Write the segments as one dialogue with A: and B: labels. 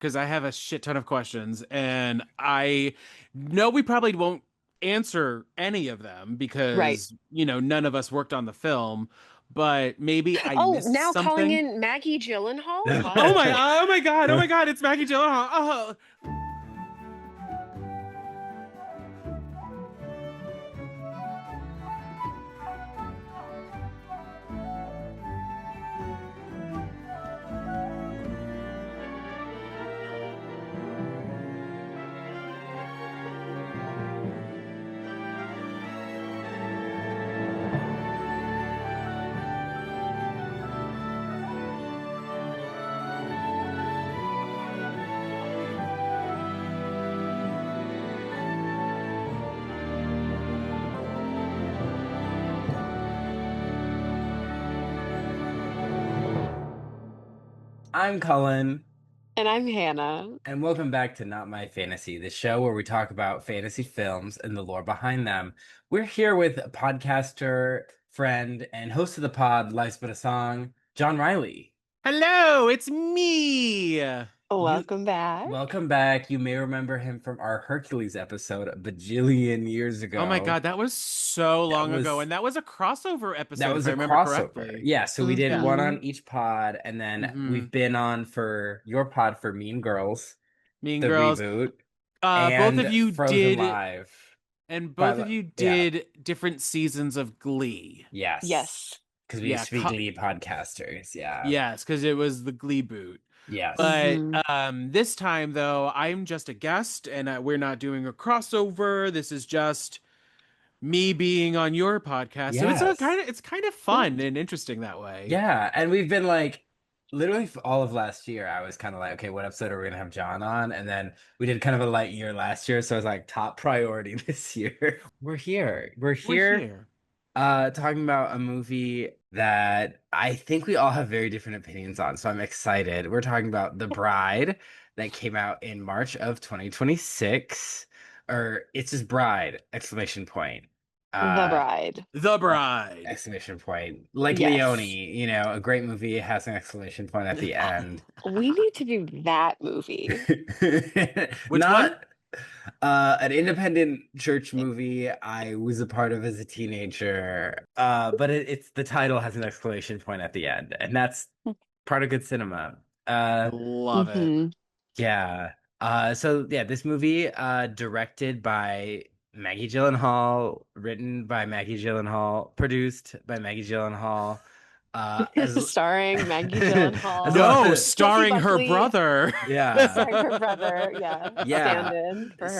A: because I have a shit ton of questions, and I know we probably won't answer any of them
B: Right.
A: because, none of us worked on the film, but maybe I
B: Oh,
A: missed
B: now calling
A: something.
B: in Maggie Gyllenhaal?
A: Oh my,
B: What?
A: oh my God, oh my God, it's Maggie Gyllenhaal. Oh.
C: I'm Cullen,
B: And I'm Hannah.
C: and welcome back to Not My Fantasy, the show where we talk about fantasy films and the lore behind them. We're here with podcaster, friend, and host of the pod, Life's But a Song, John Reilly.
A: Hello, it's me.
C: You
B: Welcome back.
C: welcome back. You may remember him from our Hercules episode a bajillion years
A: Oh my
C: ago.
A: God, that was so
C: That
A: long ago,
C: was
A: and that was a crossover
C: that
A: episode, if
C: was
A: I
C: a
A: remember
C: crossover.
A: correctly.
C: Yeah, so we did
A: Yeah.
C: one
B: hmm
C: on each pod, and then
A: hmm
C: we've been on for your pod for Mean Girls,
A: Mean
C: the
A: Girls.
C: reboot,
A: Both of
C: and
A: you
C: Frozen
A: did,
C: Live.
A: and both of
C: Twilight.
A: you
C: Yeah.
A: did different seasons of Glee.
C: Yes.
B: Yes.
C: Because we
A: Yeah,
C: used to be Glee podcasters. Yeah.
A: yes, because it was the Glee boot.
C: Yes.
A: But
B: hmm
A: this time, though, I'm just a guest, and we're not doing a crossover. This is just me being on your podcast, so
C: Yes.
A: it's kind of fun and interesting that way.
C: Yeah. And we've been like, literally for all of last year, I was kind of like, okay, what episode are we going to have John on? And then we did kind of a light year last year. So I was like, top priority this year. We're here. We're
A: We're
C: here
A: here.
C: talking about a movie that I think we all have very different opinions on. So I'm excited. We're talking about The Bride that came out in March of 2026. Or it's just Bride, exclamation point.
B: The
C: Uh,
B: Bride.
A: The
C: uh,
A: Bride.
C: exclamation point. Like Leone,
B: Yes.
C: a great movie has an exclamation point at the end.
B: We need to do that movie.
A: Which one?
C: Not an independent church movie I was a part of as a teenager. But it's the title has an exclamation point at the end, and that's part of good cinema. Uh,
A: Love it.
B: hmm
C: yeah. So yeah, this movie, directed by Maggie Gyllenhaal, written by Maggie Gyllenhaal, produced by Maggie Gyllenhaal, as
B: Starring Maggie
C: as
B: Gyllenhaal,
A: No,
C: well.
B: Jesse
A: starring her
B: Buckley,
A: brother.
C: Yeah.
B: starring her brother. Yeah.
C: Yeah.
B: Stand-in for
C: S-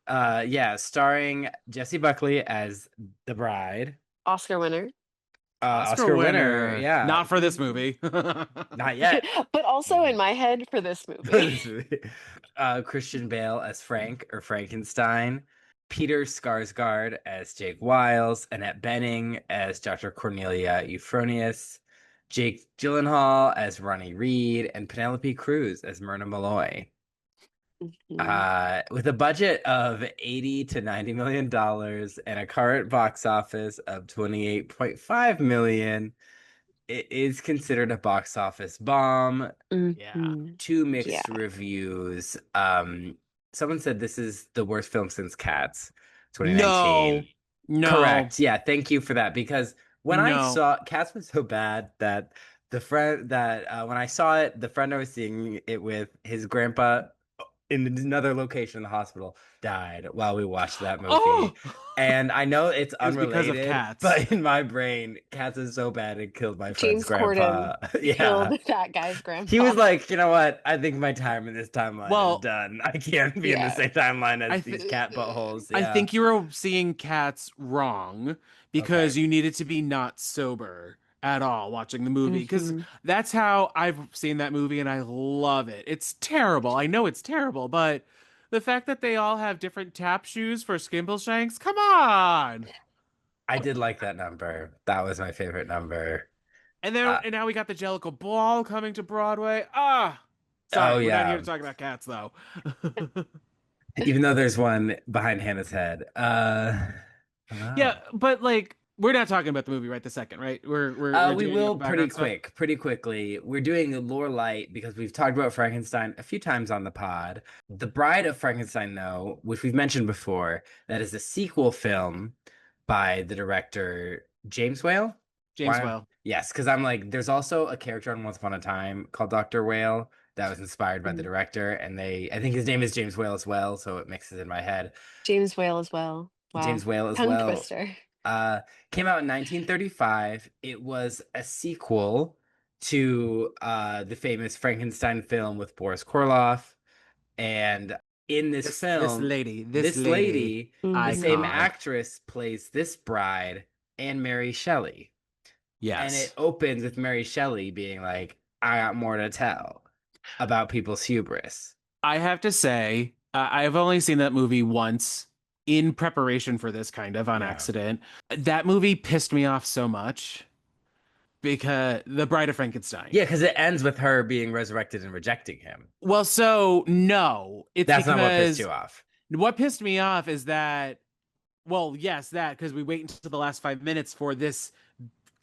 B: her.
C: yeah, starring Jessie Buckley as the bride.
B: Oscar winner.
A: Oscar
C: Oscar winner.
A: winner.
C: Yeah.
A: Not for this movie.
C: Not yet.
B: But also in my head for this movie.
C: Christian Bale as Frank or Frankenstein. Peter Skarsgård as Jake Wiles. Annette Bening as Dr. Cornelia Euphronius. Jake Gyllenhaal as Ronnie Reed. And Penelope Cruz as Myrna Malloy.
B: Mhm.
C: With a budget of 80 to 90 million dollars and a current box office of 28.5 million, it is considered a box office bomb.
A: Yeah.
B: Mhm.
C: Two
B: Yeah.
C: mixed reviews. Someone said this is the worst film since Cats,
A: No.
C: 2019.
A: No.
C: Correct. Yeah, thank you for that because when I
A: No.
C: saw Cats was so bad that the friend that when I saw it, the friend I was seeing it with, his grandpa in another location in the hospital died while we watched that movie.
A: Oh,
C: And I know it's
A: it was because of
C: unrelated,
A: cats.
C: but in my brain, Cats is so bad it killed my friend's
B: James Corden
C: grandpa.
B: killed
C: Yeah.
B: that guy's
C: He was
B: grandpa.
C: like, you know what? I think my time in this timeline is
A: Well,
C: done. I can't be in the
B: Yeah.
C: same timeline
A: I
C: as these
A: th
C: cat buttholes.
A: I
C: Yeah.
A: think you were seeing cats wrong because
C: Okay.
A: you needed to be not sober at all watching the movie because
B: hmm
A: that's how I've seen that movie and I love it. It's terrible. I know it's terrible, but the fact that they all have different tap shoes for Skimbleshanks, come on.
C: I did like that number. That was my favorite number.
A: And
C: Uh,
A: now we got the Jellicle Ball coming to Broadway. Ah,
C: oh
A: sorry, we're not here to
C: yeah.
A: talk about cats though.
C: Even though there's one behind Hannah's head.
A: Yeah,
C: Wow.
A: but like We're not talking about the movie right this second, right? We're
C: We
A: doing
C: will
A: background stuff.
C: pretty quickly. We're doing the lore light because we've talked about Frankenstein a few times on the pod. The Bride of Frankenstein, though, which we've mentioned before, that is a sequel film by the director James Whale.
A: James
C: Why?
A: Whale.
C: Yes, because I'm like, there's also a character on Once Upon a Time called Dr. Whale that was inspired by the
B: Mhm.
C: director, and I think his name is James Whale as well, so it mixes in my head.
B: James Whale as well. Wow.
C: James Whale as
B: Tongue
C: well.
B: twister.
C: Uh, Came out in 1935. It was a sequel to the famous Frankenstein film with Boris Karloff. And in this
A: This
C: film,
A: this
C: this
A: lady,
C: lady, the
B: Mhm.
C: same
A: icon.
C: actress, plays this bride and Mary Shelley. And it
A: Yes.
C: opens with Mary Shelley being like, I got more to tell about people's hubris.
A: I have to say, I've only seen that movie once in preparation for this kind of on
C: Yeah.
A: accident. That movie pissed me off so much because The Bride of Frankenstein.
C: Yeah, because it ends with her being resurrected and rejecting him.
A: Well, so no, it's
C: That's not what pissed you
A: because
C: off.
A: what pissed me off is that, well, yes, that because we wait until the last 5 minutes for this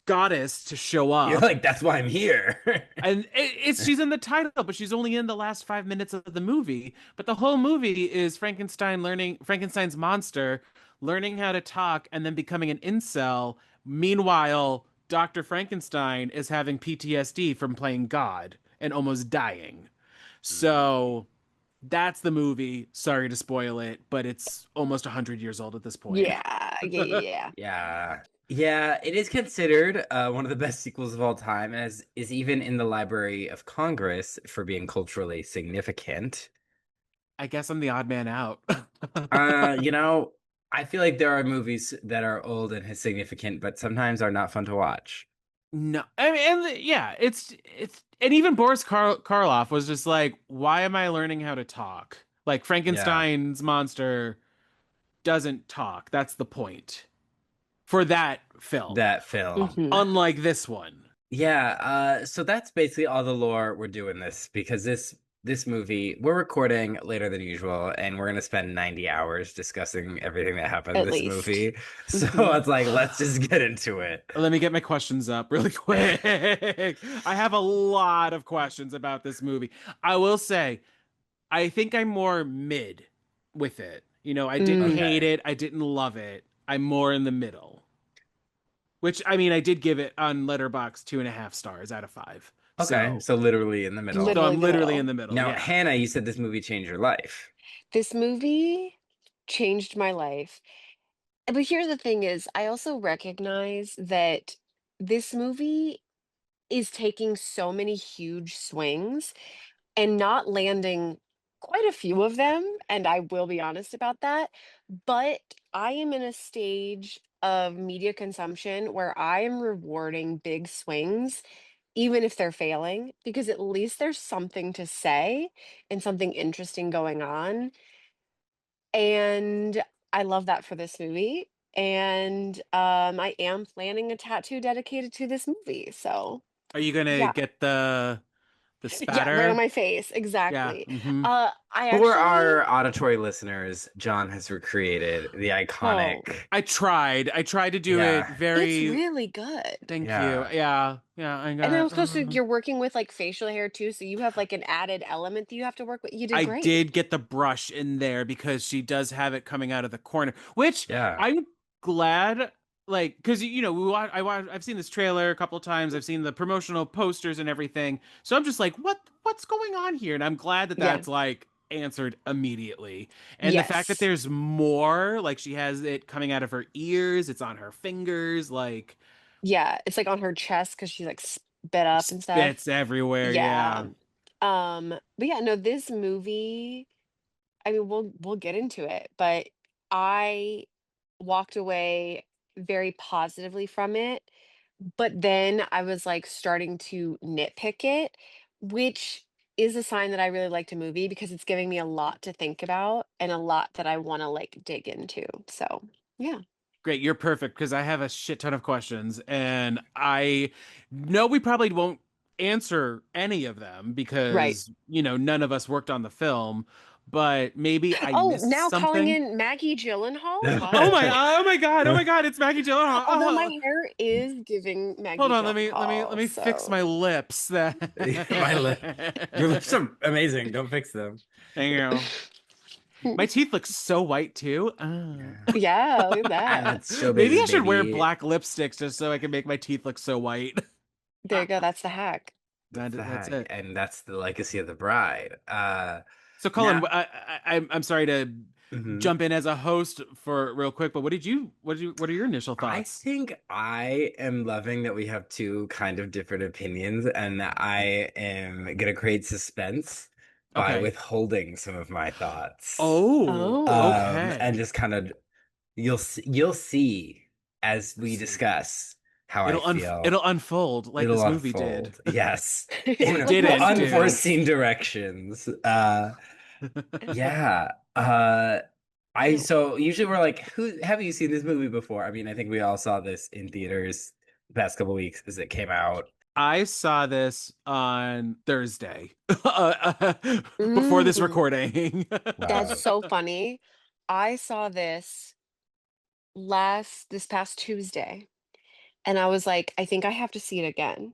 A: goddess to show
C: You're
A: up.
C: like, that's why I'm here.
A: And it's she's in the title, but she's only in the last 5 minutes of the movie. But the whole movie is Frankenstein's monster learning how to talk and then becoming an incel. Meanwhile, Dr. Frankenstein is having PTSD from playing God and almost dying. So that's the movie. Sorry to spoil it, but it's almost 100 years old at this point.
B: Yeah, yeah, yeah, yeah.
C: Yeah. Yeah, it is considered one of the best sequels of all time, as is even in the Library of Congress for being culturally significant.
A: I guess I'm the odd man out.
C: You know, I feel like there are movies that are old and significant, but sometimes are not fun to watch.
A: No, I mean, yeah, and even Karloff was just like, why am I learning how to talk? Like
C: Yeah,
A: Frankenstein's monster doesn't talk. That's the point for that film,
C: that film.
B: Hmm.
A: unlike this one.
C: Yeah, so that's basically all the lore we're doing this because this movie we're recording later than usual and we're gonna spend 90 hours discussing everything that happened in
B: At
C: this
B: least.
C: movie. So
B: Hmm.
C: it's like let's just get into it.
A: Let me get my questions up really quick. I have a lot of questions about this movie. I will say, I think I'm more mid with it. I didn't
B: Mm.
A: hate
C: Okay.
A: it. I didn't love it. I'm more in the middle. Which I mean, I did give it on Letterboxd 2.5 stars out of 5.
C: Okay,
A: So,
C: so literally in the middle.
A: so
B: Literally
A: I'm
B: the
A: literally in
B: middle.
A: the middle.
C: Now,
A: Yeah.
C: Hannah, you said this movie changed your life.
B: This movie changed my life. But here's the thing is, I also recognize that this movie is taking so many huge swings and not landing quite a few of them, and I will be honest about that. But I am in a stage of media consumption where I am rewarding big swings, even if they're failing, because at least there's something to say and something interesting going on. And I love that for this movie. And I am planning a tattoo dedicated to this movie. So
A: Are you gonna
B: yeah.
A: get the
B: Yeah, right on
A: spatter?
B: my face.
A: Yeah.
B: Exactly.
A: Mm-hmm.
B: I
C: For
B: actually
C: our auditory listeners, John has recreated the
B: oh,
C: iconic.
A: I tried. I tried to do it
C: Yeah,
B: it's
A: very.
B: really good.
A: Thank you.
C: yeah.
A: Yeah. Yeah. I
B: And
A: got.
B: also, so you're working with like facial hair too, so you have like an added element that you have to work with. You did
A: I
B: great.
A: did get the brush in there because she does have it coming out of the corner, which
C: Yeah.
A: I'm glad, like, because I've seen this trailer a couple of times. I've seen the promotional posters and everything. So I'm just like, what's going on here? And I'm glad that
B: Yeah.
A: that's like answered immediately. And the fact that
B: Yes.
A: there's more, like she has it coming out of her ears, it's on her fingers, like
B: Yeah. It's like on her chest because she's like spit up and stuff.
A: spits everywhere.
B: Yeah.
A: Yeah.
B: But yeah, no, this movie, I mean, we'll get into it, but I walked away very positively from it. But then I was like starting to nitpick it, which is a sign that I really liked a movie because it's giving me a lot to think about and a lot that I want to like dig into. So, yeah.
A: Great, you're perfect because I have a shit ton of questions, and I know we probably won't answer any of them
B: Right.
A: because, none of us worked on the film, but maybe I
B: Oh,
A: missed
B: now calling
A: something.
B: in Maggie Gyllenhaal?
A: Oh
B: What?
A: my, oh my God, oh my God, it's Maggie Gyllenhaal.
B: Although my
A: Oh,
B: hair is giving
A: hold
B: Maggie
A: on, let
B: Gyllenhaal,
A: me fix
B: so
A: my lips.
C: My lip. Your lips are amazing. Don't fix them.
A: Hang on. My teeth look so white too.
B: yeah, look at
C: Ah,
B: that.
C: that's
A: Maybe
C: showbiz,
A: I should wear
C: baby.
A: black lipsticks just so I can make my teeth look so white.
B: There you go. That's the hack.
C: That's the
A: That's
C: hack,
A: it.
C: and that's the legacy of the bride.
A: So,
C: Now,
A: Cullen, I'm sorry to
C: mhm.
A: jump in as a host for real quick, but what are your initial
C: I
A: thoughts?
C: think I am loving that we have two kind of different opinions, and I am gonna create suspense by
A: Okay.
C: withholding some of my thoughts.
A: Oh,
B: Oh,
C: And
A: okay.
C: just kind of you'll see as
A: Let's
C: we
A: see.
C: discuss how I feel.
A: It'll unfold like
C: It'll
A: this movie did.
C: unfold. Yes.
A: Or
C: In
B: like most
A: didn't do.
B: movies.
C: unforeseen directions. Yeah. I
B: No.
C: so usually we're like, who have you seen this movie before? I mean, I think we all saw this in theaters the past couple weeks as it came out.
A: I saw this on Thursday before this
B: Mm,
A: recording.
B: that's
C: Wow.
B: so funny. I saw this past Tuesday, and I was like, I think I have to see it again.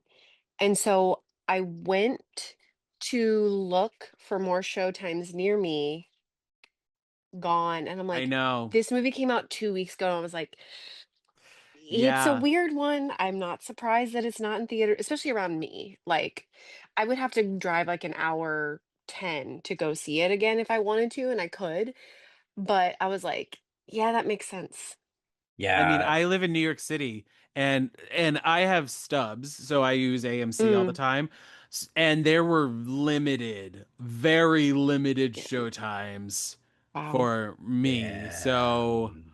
B: And so I went to look for more showtimes near me, gone, and I'm
A: I
B: like,
A: know.
B: this movie came out 2 weeks ago, and I was like, it's a
A: Yeah.
B: weird one. I'm not surprised that it's not in theater, especially around me. Like, I would have to drive like an hour 10 to go see it again if I wanted to, and I could. But I was like, yeah, that makes sense.
A: I mean,
C: Yeah.
A: I live in New York City and I have stubs, so I use AMC all the
B: Mm,
A: time. And there were limited, very limited
B: yeah.
A: show times
B: Wow.
A: for me. So
C: Damn.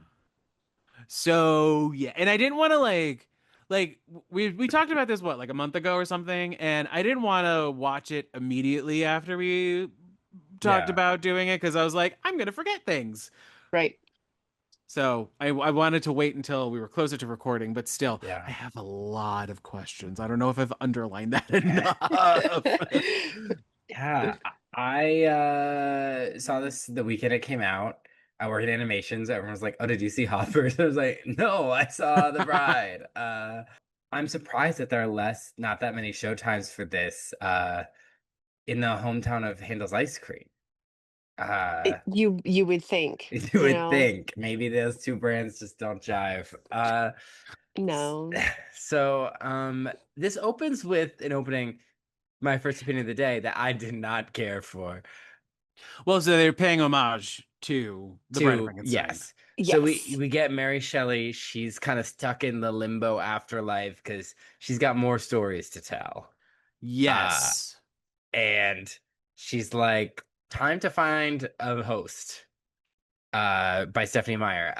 A: yeah, and I didn't want to like we talked about this what like a month ago or something, and I didn't want to watch it immediately after we talked
C: Yeah.
A: about doing it because I was like, I'm gonna forget things.
B: Right.
A: So I wanted to wait until we were closer to recording, but still, I
C: Yeah.
A: have a lot of questions. I don't know if I've underlined that enough.
C: Yeah, I saw this the weekend it came out. I work in animations. Everyone was like, "Oh, did you see Hoppers?" I was like, "No, I saw The Bride." I'm surprised that there are not that many showtimes for this in the hometown of Handel's Ice Cream.
B: You would think,
C: You
B: you
C: would
B: know,
C: think maybe those two brands just don't jive. S-
B: no.
C: this opens with an opening, my first opinion of the day, that I did not care for.
A: Well, so they're paying homage to the Bride of
C: To
A: Frankenstein.
C: yes. So we
B: Yes.
C: we get Mary Shelley. She's kind of stuck in the limbo afterlife because she's got more stories to tell. Uh
A: Yes.
C: and she's like, time to find a host. By Stephanie Meyer.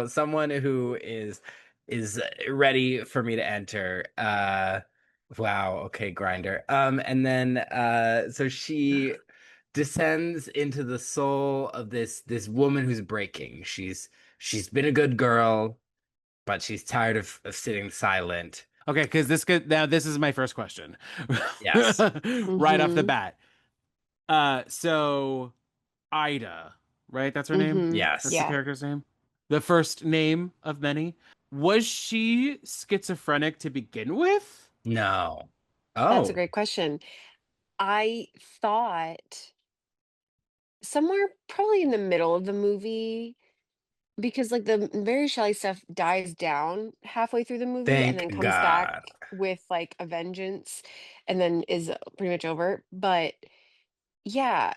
C: Someone who is ready for me to enter. Wow, okay, grinder. And then so she descends into the soul of this woman who's breaking. She's been a good girl, but she's tired of sitting silent.
A: Okay, because this is my first question.
C: Yes.
A: Right off the
B: Mhm.
A: bat. So Ida, right? That's her name?
B: Mhm.
A: That's the
C: Yes.
B: Yeah.
A: character's name? The first name of many. Was she schizophrenic to begin with?
C: No.
B: That's a
C: Oh,
B: great question. I thought somewhere probably in the middle of the movie because like the Mary Shelley stuff dies down halfway through the movie and then
C: thank
B: comes back
C: God.
B: with like a vengeance and then is pretty much over. But yeah,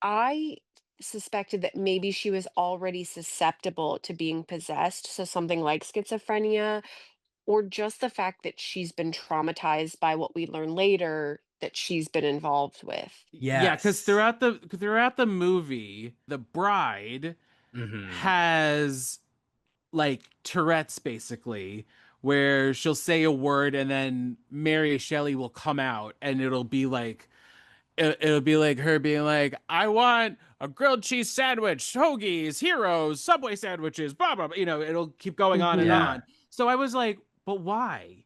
B: I suspected that maybe she was already susceptible to being possessed, so something like schizophrenia, or just the fact that she's been traumatized by what we learn later that she's been involved with.
A: Yeah, because
C: Yes.
A: throughout the movie, the bride
C: Hmm.
A: has like Tourette's basically, where she'll say a word and then Mary Shelley will come out and it'll be like her being like, I want a grilled cheese sandwich, hoagies, heroes, Subway sandwiches, blah blah blah. It'll keep going on and
B: Mhm.
C: Yeah.
A: on. So I was like, but why?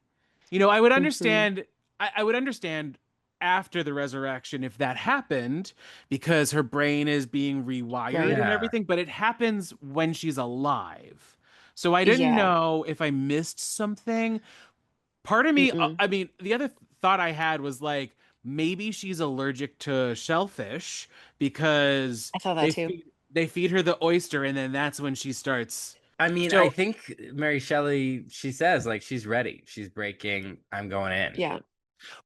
A: I would
B: Mhm.
A: understand. I would understand after the resurrection if that happened because her brain is being rewired
B: Right.
A: and
C: Yeah.
A: everything, but it happens when she's alive. So I didn't
B: Yeah.
A: know if I missed something. Part of me,
B: Mm-mm.
A: I mean, the other thought I had was like maybe she's allergic to shellfish because
B: I thought that too.
A: they feed her the oyster and then that's when she starts.
C: I mean, I
A: So
C: think Mary Shelley, she says like she's ready. She's breaking. I'm going in.
B: Yeah.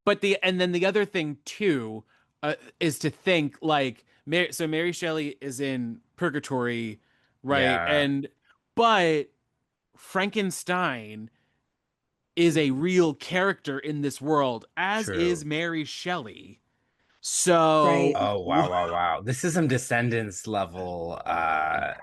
A: But and then the other thing too is to think like Mary Shelley is in purgatory, right?
C: Yeah,
A: And but Frankenstein is a real character in this world, as is
C: true.
A: Mary Shelley. So
B: Right.
C: Oh wow, wow, wow. This is some Descendants level
A: I'm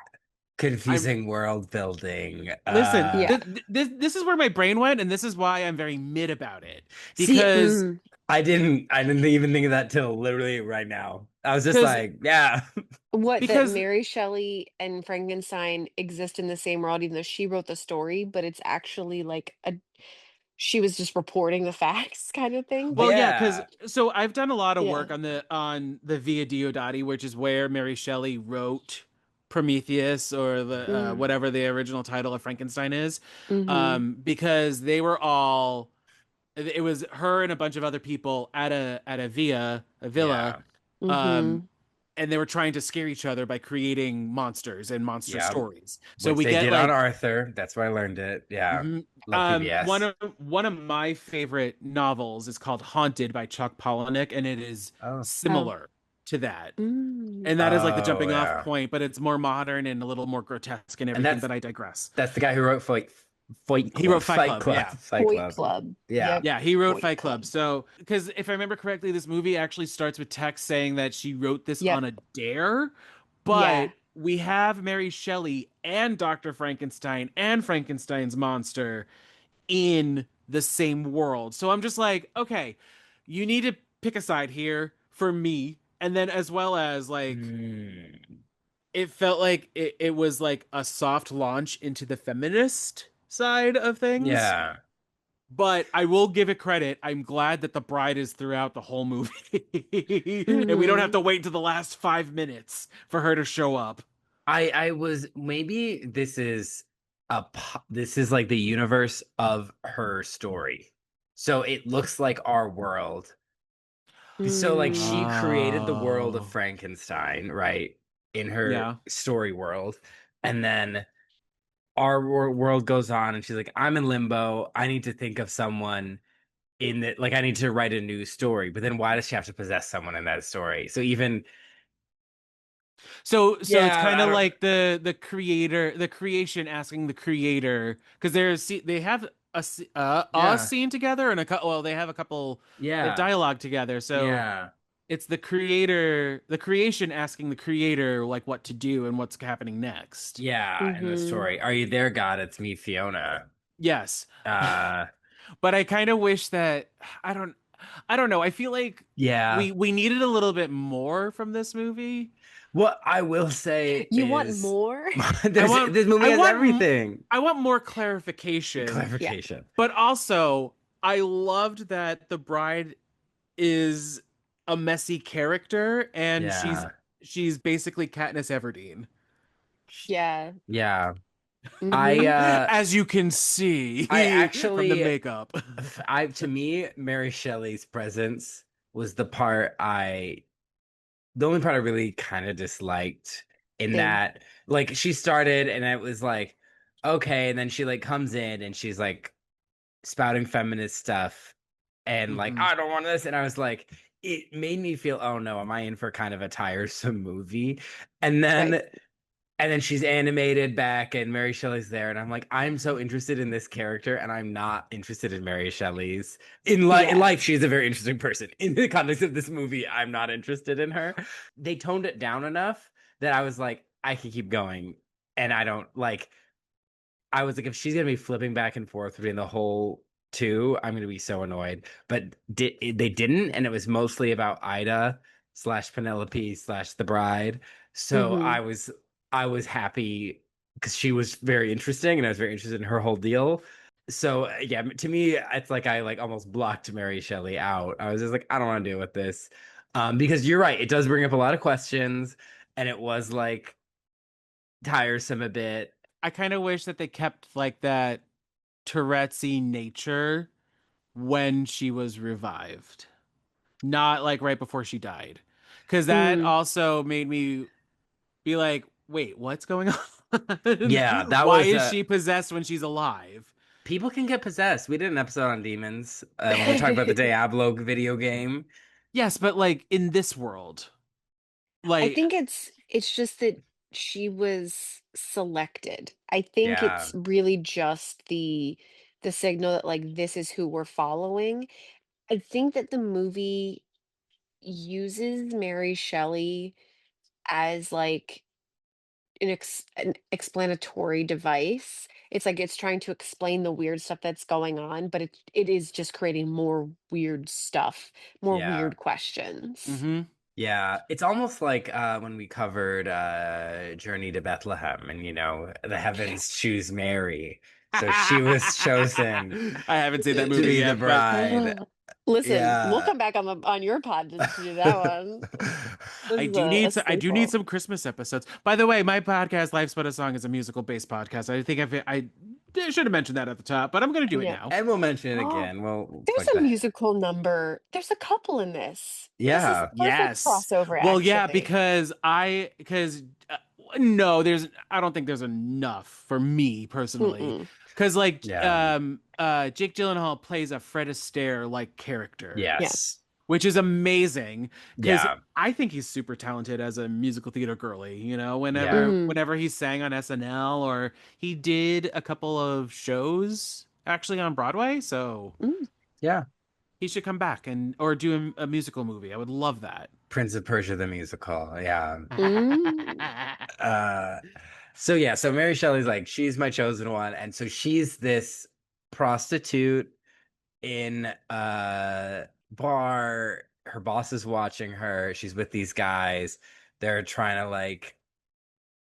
C: confusing world building.
A: listen.
B: Yeah.
A: This is where my brain went, and this is why I'm very mid about it
C: See,
A: because
B: Mm.
C: I didn't even think of that till literally right now. I was just
A: because
C: like, yeah.
B: What, that
A: because
B: Mary Shelley and Frankenstein exist in the same world, even though she wrote the story, but it's actually like a she was just reporting the facts kind of thing.
A: well,
B: But
A: yeah, because
C: Yeah.
A: so I've done a lot of
B: yeah.
A: work on the Via Diodati, which is where Mary Shelley wrote Prometheus or the
B: Mm.
A: whatever the original title of Frankenstein is,
B: Mm-hmm.
A: because they were all it was her and a bunch of other people at a villa,
C: Yeah.
A: um,
B: Mm-hmm.
A: and they were trying to scare each other by creating monsters and monster
C: Yeah.
A: stories. So
C: Which
A: we
C: they
A: get
C: did on
A: like
C: Arthur. That's where I learned it. Yeah.
A: mhm.
C: Love
A: One
C: PBS.
A: of my favorite novels is called Haunted by Chuck Palahniuk, and it is
C: Oh.
B: Oh.
A: similar to that.
B: Mm.
A: And that is like the
C: Oh
A: jumping off
C: yeah.
A: point, but it's more modern and a little more grotesque and
C: And
A: everything.
C: that's
A: But I digress.
C: that's the guy who wrote
A: He wrote Fight
C: Fight
A: Club,
C: Club,
A: yeah.
C: Fight
B: Point
C: Club.
B: Club.
C: Yeah.
B: Yep.
A: Yeah, he wrote
B: Point
A: Fight Club.
B: Club.
A: So, because if I remember correctly, this movie actually starts with text saying that she wrote this
B: Yep.
A: on a dare,
B: Yeah.
A: but we have Mary Shelley and Dr. Frankenstein and Frankenstein's monster in the same world. So I'm just like, okay, you need to pick a side here for me. And then as well as like
C: Mm.
A: it felt like it was like a soft launch into the feminist side of things.
C: Yeah.
A: But I will give it credit. I'm glad that the bride is throughout the whole movie. And we don't have
B: Mm-hmm.
A: to wait to the last 5 minutes for her to show up.
C: I was maybe this is like the universe of her story. So it looks like our world. So like she
B: Mm.
C: created the world of
A: Oh,
C: Frankenstein, right? In her
A: yeah.
C: story world. And then our world goes on and she's like, I'm in limbo. I need to think of someone in that, like I need to write a new story. But then why does she have to possess someone in that story? So even
A: So it's
C: yeah,
A: kind
C: I
A: of
C: don't
A: like the creation asking the creator because they have a
C: yeah.
A: scene together and well they have a couple they have
C: Yeah.
A: dialogue together. So
C: Yeah.
A: it's the creation asking the creator like what to do and what's happening next.
C: Yeah, in the
B: Mm-hmm.
C: story. Are you there, God? It's me, Fiona.
A: Yes.
C: Uh
A: But I kind of wish that I don't I don't know. I feel like
C: yeah.
A: we needed a little bit more from this movie.
C: What I will say
B: You want
C: is
B: more?
A: I
C: there's
A: want
C: this movie
A: I
C: has
A: want
C: everything.
A: I want more clarification,
B: Yeah.
C: Clarification.
A: but also I loved that the bride is a messy character and
C: Yeah.
A: she's basically Katniss Everdeen.
B: Yeah.
C: Yeah. I
B: Mm-hmm.
C: uh
A: As you can
C: I
A: see from the
C: actually
A: makeup.
C: I to me Mary Shelley's presence was the only part I really kind of disliked in
B: Same.
C: that like she started and it was like okay and then she like comes in and she's like spouting feminist stuff and like
A: Hmm.
C: I don't want this and I was like it made me feel oh no am I in for kind of a tiresome movie and
B: Right.
C: then and then she's animated back and Mary Shelley's there and I'm like I'm so interested in this character and I'm not interested in Mary Shelley's in
B: Yeah.
C: life she's a very interesting person in the context of this movie I'm not interested in her they toned it down enough that I was like I can keep going and I don't like I was like, if she's gonna be flipping back and forth between the whole two, I'm gonna be so annoyed. But they didn't, and it was mostly about Ida slash Penelope slash the bride. So
B: Mm-hmm.
C: I was happy because she was very interesting, and I was very interested in her whole deal. So yeah, to me, it's like I like almost blocked Mary Shelley out. I was just like, I don't want to deal with this. Because you're right, it does bring up a lot of questions, and it was like tiresome a bit.
A: I kind of wish that they kept like that Tourette's-y nature when she was revived, not like right before she died, because that
B: Mm,
A: also made me be like, wait, what's going on?
C: Yeah, that
A: Why
C: was
A: is she possessed when she's alive?
C: people can get possessed. We did an episode on demons when we talked about the Diablo video game.
A: Yes, but like in this world,
B: I
A: like
B: think it's just that she was selected. I think
C: Yeah,
B: it's really just the signal that like this is who we're following. I think that the movie uses Mary Shelley as like an explanatory device. It's like it's trying to explain the weird stuff that's going on, but it is just creating more weird stuff, more
C: yeah.
B: weird questions.
A: mhm.
C: Yeah, it's almost like when we covered Journey to Bethlehem and the heavens choose Mary. So she was chosen
A: I haven't seen that
C: to
A: movie
C: be the
A: yet, but
C: bride.
B: Listen, we'll
C: Yeah.
B: come back on your pod to do that one. This is a
A: I do need
B: staple.
A: some Christmas episodes. By the way, my podcast, Life's But a Song, is a musical based podcast. I think I should have mentioned that at the top, but I'm going to do it
B: Yeah.
A: now.
C: And we'll mention it
B: Oh,
C: again. We'll
B: there's
C: plug
B: a
C: that.
B: musical number. There's a couple in this. This is
C: Yeah.
B: perfect
A: Yes.
B: crossover,
A: Well, yeah,
B: actually.
A: because no, I don't think there's enough for me personally.
B: Mm-mm.
A: Because like
C: Yeah.
A: Jake Gyllenhaal plays a Fred Astaire like character,
B: Yeah.
C: Yes.
A: which is amazing because
C: Yeah.
A: I think he's super talented as a musical theater girly.
C: Yeah.
B: Hmm.
A: Whenever he sang on SNL or he did a couple of shows actually on Broadway, so
B: Mm.
C: Yeah.
A: he should come back and or do a musical movie. I would love that.
C: Prince of Persia the musical. Yeah.
B: Mm.
C: Uh so Mary Shelley's like, she's my chosen one. And so she's this prostitute in a bar. Her boss is watching her. She's with these guys. They're trying to like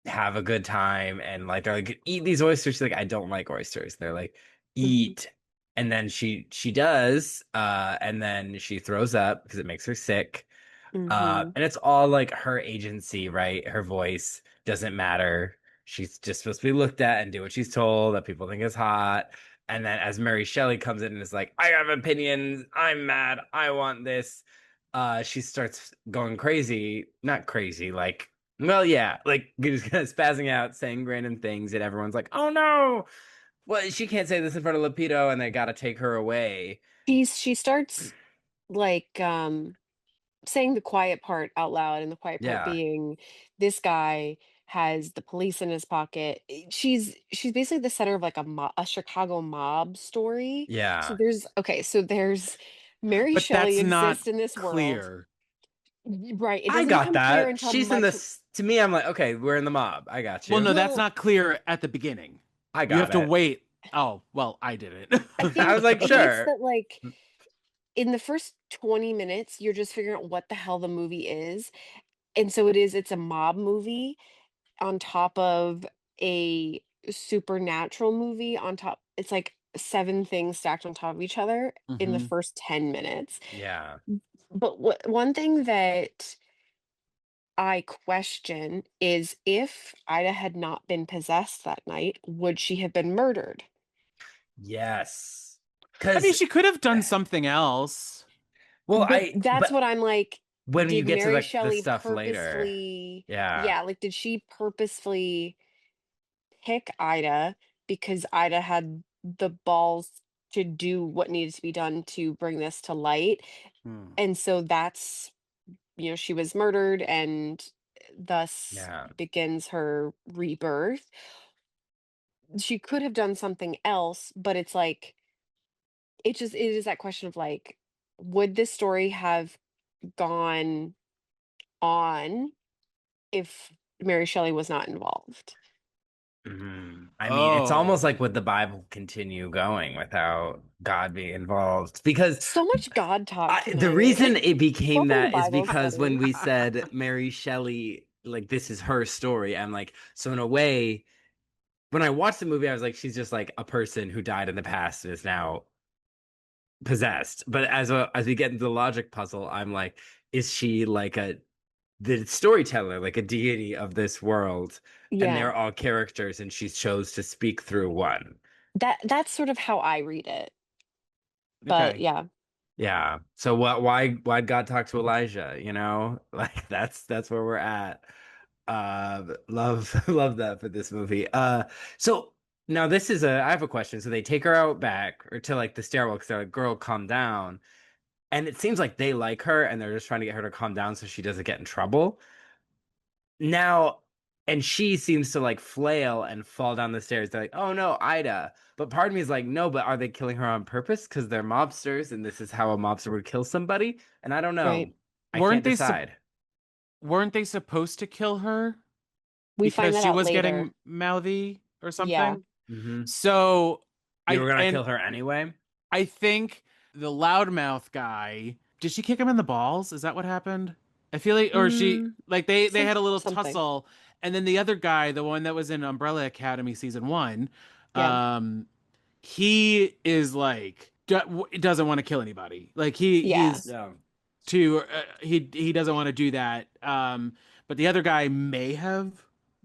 C: have a good time and like they're like, eat these oysters. She's like, I don't like oysters. They're like,
B: Mhm.
C: eat. And then she does, and then she throws up because it makes her sick.
B: Mhm.
C: And it's all like her agency, right? Her voice doesn't matter. She's just supposed to be looked at and do what she's told that people think is hot. And then as Mary Shelley comes in and is like, I have opinions, I'm mad, I want this. She starts going crazy. Not crazy, like, well, yeah, like just kind of spazzing out, saying random things, and everyone's like, oh no, well, she can't say this in front of Lupito, and they gotta take her away.
B: She starts like saying the quiet part out loud, and the quiet part
C: Yeah,
B: being this guy has the police in his pocket. She's basically the center of like a Chicago mob story. So
C: yeah.
B: there's Mary
A: But
B: Shelley
A: that's not
B: exists in this world.
A: clear.
B: Right. It
C: I
B: doesn't
C: got
B: become clear
C: that.
B: until
C: She's in
B: much.
C: this. To me, I'm like, okay, we're in the mob. I got
A: Well,
C: you.
A: no, that's
B: Well,
A: not clear at the beginning.
C: I
A: You have
C: got
A: to
C: it.
A: wait. Oh, well, I didn't.
B: I
C: I was
B: think
C: like,
B: I think it's
C: sure.
B: that like in the first 20 minutes, you're just figuring out what the hell the movie is. And so it's a mob movie on top of a supernatural movie on top. It's like seven things stacked on top of each other in the
A: Hmm.
B: first 10 minutes.
C: Yeah.
B: But one thing that I question is if Ida had not been possessed that night, would she have been murdered?
C: Yes.
A: I mean,
C: Because,
A: she could have done something else.
B: That's
C: but
B: what I'm like,
C: when you
B: did
C: get to
B: Mary
C: the
B: Shelley
C: stuff later,
B: purposefully,
C: yeah.
B: yeah, like did she purposefully pick Ida because Ida had the balls to do what needed to be done to bring this to light?
A: Hmm.
B: And so that's, she was murdered and thus
C: Yeah.
B: begins her rebirth. She could have done something else, but it's like it is that question of like, would this story have gone on if Mary Shelley was not involved?
C: I mean, it's almost
A: Oh.
C: like would the Bible continue going without God being involved? Because
B: So much God talk
C: the
B: tonight.
C: reason it became
B: Welcome to
C: that is
B: Bible
C: because when
B: study.
C: we said Mary Shelley, like, this is her story, I'm like, so in a way, when I watched the movie, I was like, she's just like a person who died in the past and is now possessed. But as we get into the logic puzzle, I'm like, is she like the storyteller, like a deity of this world, and
B: Yeah.
C: they're all characters, and she chose to speak through one.
B: That's sort of how I read it. But
A: Okay.
B: yeah.
C: Yeah. So why'd God talk to Elijah? You know, like that's where we're at. Love love that for this movie. So now this is I have a question. So they take her out back or to like the stairwell because they're like, girl, calm down. And it seems like they like her and they're just trying to get her to calm down so she doesn't get in trouble. Now, and she seems to like flail and fall down the stairs. They're like, oh no, Ida. But part of me is like, no, but are they killing her on purpose? Because they're mobsters and this is how a mobster would kill somebody? And I don't know.
B: Right.
C: I
A: Weren't
C: can't
A: they
C: decide.
A: weren't they supposed to kill her
B: We find
A: because
B: that
A: she
B: out
A: was
B: later.
A: getting mouthy or
B: Yeah.
A: something?
C: Hmm.
A: So
C: You
A: I
C: were gonna
A: and
C: kill her anyway?
A: I think the loudmouth guy, did she kick him in the balls? Is that what happened? I feel like, or she,
B: Mm,
A: like they
B: some
A: had a little
B: something.
A: tussle, and then the other guy, the one that was in Umbrella Academy season one,
B: Yeah.
A: um, he is like doesn't want to kill anybody. Like
B: Yeah.
A: he's
C: Yeah.
A: too he doesn't want to do that. But the other guy may have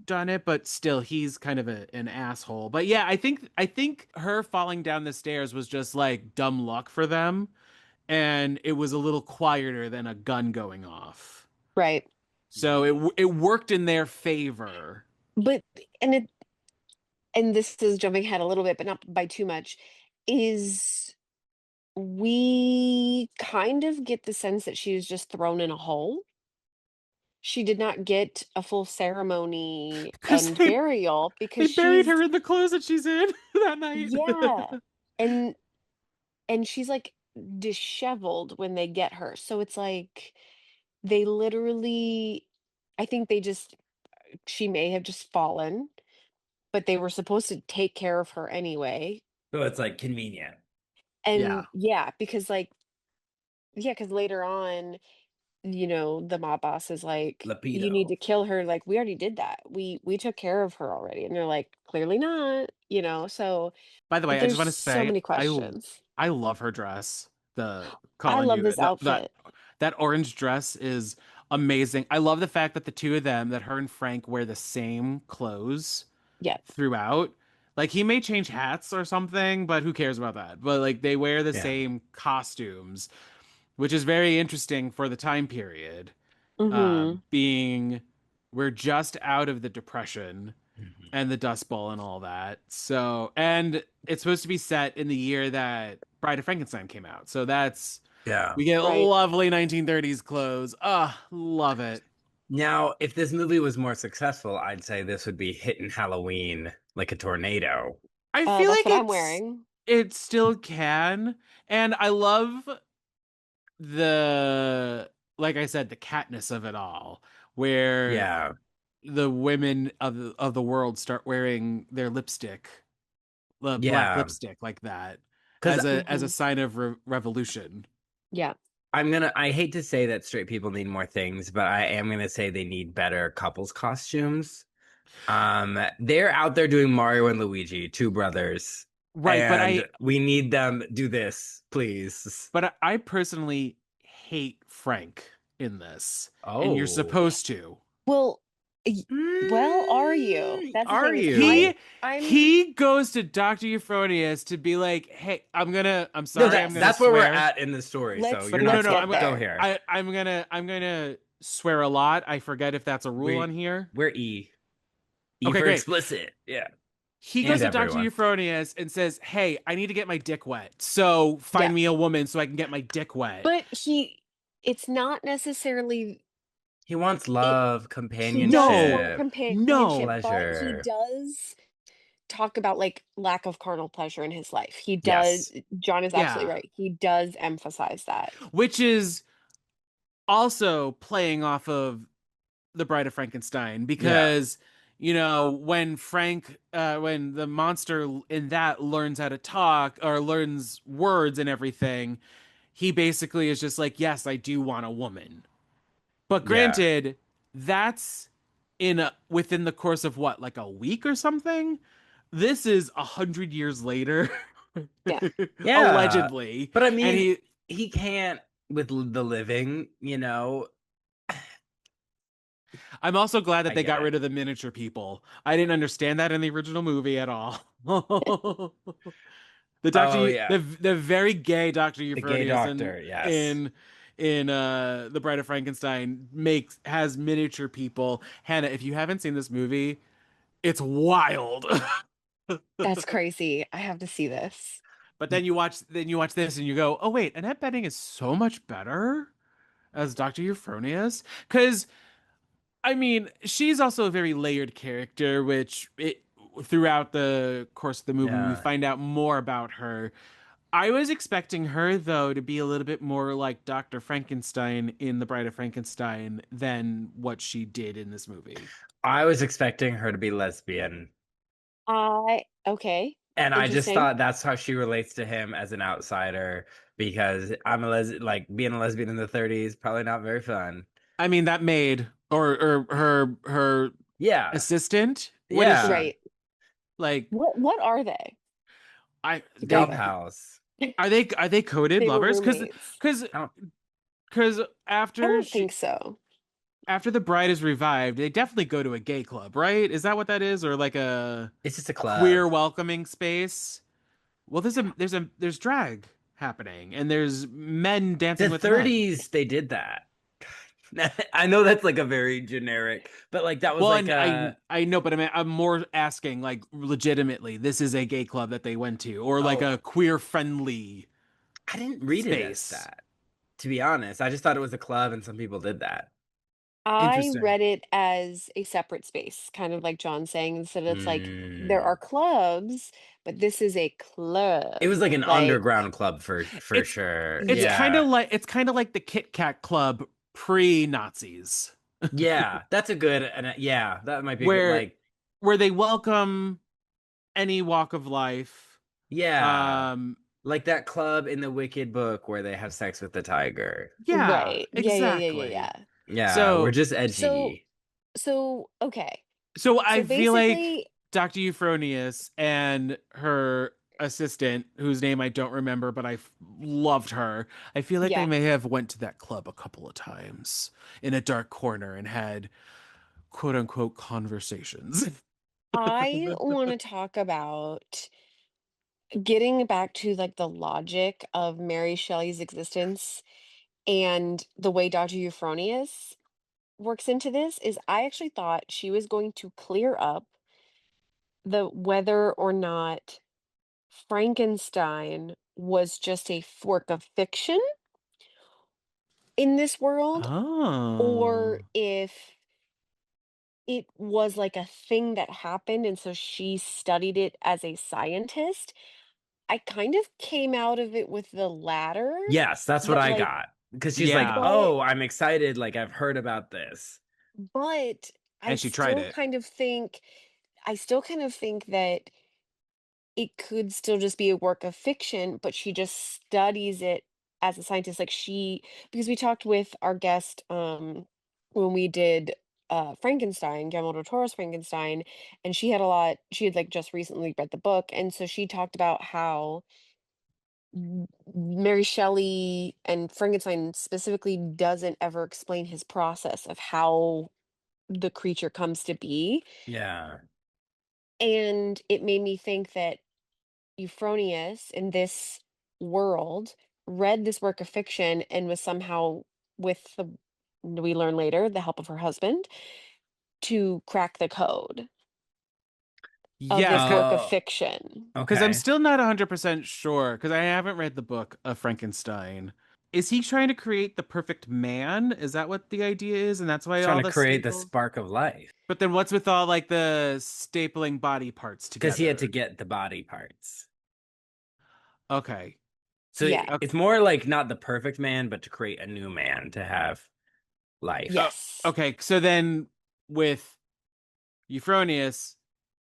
A: done it, but still he's kind of an asshole. But yeah, I think her falling down the stairs was just like dumb luck for them, and it was a little quieter than a gun going off.
B: Right.
A: So it worked in their favor.
B: But and it and this is jumping ahead a little bit, but not by too much, is we kind of get the sense that she was just thrown in a hole. She did not get a full ceremony
A: Because
B: and burial because
A: they buried
B: she's
A: her in the clothes that she's in that night.
B: yeah. And she's like disheveled when they get her. So it's like they literally I think they just she may have just fallen, but they were supposed to take care of her anyway.
C: So it's like convenient.
A: Yeah.
B: And yeah, because like yeah, because later on, the mob boss is like, "You need
C: Lapido.
B: to kill her." Like, "We already did that. We took care of her already." And they're like, "Clearly not." So
A: By the way, I just
B: there's
A: want to
B: so
A: say
B: many questions.
A: I love her dress. The
B: I
A: calling
B: love
A: you
B: this outfit.
A: that orange dress is amazing. I love the fact that the two of them, that her and Frank wear the same clothes
B: Yeah.
A: throughout. Like he may change hats or something, but who cares about that? But like they wear the
C: Yeah.
A: same costumes, which is very interesting for the time period.
B: Mhm.
A: Being we're just out of the Depression
C: Mhm.
A: and the Dust Bowl and all that. So, and it's supposed to be set in the year that Bride of Frankenstein came out. So that's
C: Yeah.
A: we get
B: Right.
A: lovely 1930s clothes. Ah, love it.
C: Now, if this movie was more successful, I'd say this would be hitting Halloween like a tornado.
A: I feel
B: That's
A: like
B: what I'm wearing.
A: it still can, and I love the like I said the catness of it all, where
C: Yeah.
A: the women of the world start wearing their lipstick, the black
C: Yeah.
A: lipstick like that
C: Because
A: as a
B: Mhm.
A: sign of revolution.
B: Yeah.
C: I hate to say that straight people need more things, but I am gonna say they need better couples costumes. They're out there doing Mario and Luigi, two brothers,
A: Right,
C: and we need them do this, please.
A: but I personally hate Frank in this, and you're
C: Oh.
A: supposed to.
B: Well, y well, are you? That's the
C: Are
B: thing is
C: you?
B: I'm
A: He goes to Dr. Euphonius to be like, "Hey, I'm
C: No,
A: sorry, I'm
C: that's
A: gonna
C: that's where we're
A: swear."
C: at in the story. So
B: let's
C: you're
A: But no,
C: not
A: no,
B: let's
A: no.
C: supposed
B: get
C: to go
B: there.
C: here.
A: I'm gonna swear a lot. I forget if that's a rule on
C: We
A: here.
C: we're E. E
A: Okay,
C: for
A: great.
C: explicit. Yeah.
A: He goes
C: And
A: to Dr.
C: everyone.
A: Euphonius and says, "Hey, I need to get my dick wet. So
B: Yeah.
A: find me a woman so I can get my dick wet."
B: But it's not necessarily
C: He wants
B: it
C: love,
B: he does want
A: No,
C: companionship,
B: companionship,
A: no.
B: but he
C: pleasure.
B: does talk about like lack of carnal pleasure in his life. He does
C: Yes.
B: John is absolutely
A: Yeah,
B: right. He does emphasize that.
A: which is also playing off of the Bride of Frankenstein
C: Yeah.
A: because when the monster in that learns how to talk or learns words and everything, he basically is just like, yes, I do want a woman. But
C: Yeah.
A: granted, that's within the course of what, like a week or something. this is 100 years later,
B: Yeah.
C: Yeah.
A: allegedly,
C: But I
A: and
C: mean, he can't with the living,
A: I'm also glad that
C: I
A: they
C: get
A: got
C: it.
A: rid of the miniature people. I didn't understand that in the original movie at all.
C: Oh yeah.
A: The very gay Dr.
C: The gay
A: Euphronius
C: doctor, yes.
A: in The Bride of Frankenstein has miniature people. Hannah, if you haven't seen this movie, it's wild.
B: That's crazy. I have to see this.
A: But then you watch this and you go, "Oh wait, Annette Bening is so much better as Dr. Euphronius." Because I mean, she's also a very layered character, throughout the course of the movie we
C: Yeah.
A: find out more about her. I was expecting her though to be a little bit more like Dr. Frankenstein in The Bride of Frankenstein than what she did in this movie.
C: I was expecting her to be lesbian.
B: Okay.
C: And I just
B: Interesting.
C: thought that's how she relates to him as an outsider because I'm a like being a lesbian in the 30s, probably not very fun.
A: I mean, that maid or her
C: Yeah.
A: assistant, what is
C: Yeah.
A: she?
B: Right.
A: Like
B: What are they
A: I
C: Gal
A: they
B: together?
C: pals.
A: are they coded
B: They were
A: lovers? Because
B: roommates.
A: because
C: I don't
A: because
B: I
A: after
B: don't
A: she
B: think so.
A: after the bride is revived, they definitely go to a gay club, right? Is that what that is, or like
C: it's just a
A: a
C: club.
A: queer welcoming space? Well, there's drag happening, and there's men dancing
C: The
A: with men.
C: 30s they did that. I know that's like a very generic, but like that was
A: Well,
C: like
A: and
C: a
A: I know, but I'm more asking, like, legitimately, this is a gay club that they went to, or like
C: oh,
A: a queer friendly
C: I didn't read it as
A: space.
C: that. To be honest, I just thought it was a club and some people did that.
B: I
A: Interesting.
B: read it as a separate space, kind of like John saying, instead it's like there are
C: Mm.
B: clubs, but this is a
C: It was
B: club.
C: like an
B: Like,
C: underground club for
A: It's
C: sure.
A: it's kind
B: yeah,
A: of
C: Yeah.
A: like it's kind of like the Kit Kat Club pre-Nazis,
C: Yeah, that's a good and yeah, that might be a good
A: where
C: like
A: where they welcome any walk of life.
C: yeah.
A: Um,
C: Like that club in the Wicked book where they have sex with the tiger.
A: yeah,
B: right.
A: exactly.
B: Yeah.
C: Yeah, we're
A: So
C: just
B: So,
C: edgy.
B: okay.
A: so
B: So
A: I feel like
B: basically,
A: Dr. Euphronius and her assistant, whose name I don't remember, but loved her. I feel like they
B: yeah,
A: may have went to that club a couple of times in a dark corner and had quote unquote conversations.
B: I want to talk about getting back to like the logic of Mary Shelley's existence and the way Dr. Euphronius works into this is I actually thought she was going to clear up the whether or not Frankenstein was just a work of fiction in this world, or
A: Oh.
B: if it was like a thing that happened and so she studied it as a scientist. I kind of came out of it with the latter,
C: Yes, that's what
B: that
C: I
B: like,
C: got. Because she's like,
A: Yeah.
B: but
C: "Oh, I'm excited. Like I've heard about this."
B: but I
A: And she tried
B: still
A: it.
B: kind of think I still kind of think that it could still just be a work of fiction, but she just studies it as a scientist. Like she, because we talked with our guest when we did Frankenstein, Guillermo del Toro's Frankenstein, and she had like just recently read the book, and so she talked about how Mary Shelley and Frankenstein specifically doesn't ever explain his process of how the creature comes to be.
C: Yeah.
B: And it made me think that Euphronius in this world read this work of fiction and was somehow, with the, we learn later, the help of her husband, to crack the code of
A: Yeah,
B: this work of
C: Oh,
B: fiction.
A: because I'm
C: okay.
A: still not 100% sure, because I haven't read the book of Frankenstein. Is he trying to create the perfect man? Is that what the idea is? And that's why
C: Trying
A: all
C: to
A: the
C: create the
A: staple.
C: spark of life.
A: But then what's with all like the stapling body parts
C: Because he had to
A: together?
C: get the body parts.
A: Okay.
C: So
B: Yeah.
C: it's
A: Okay.
C: more like not the perfect man, but to create a new man to have
A: Oh,
C: life.
B: Yes.
A: okay. So then with Euphronius,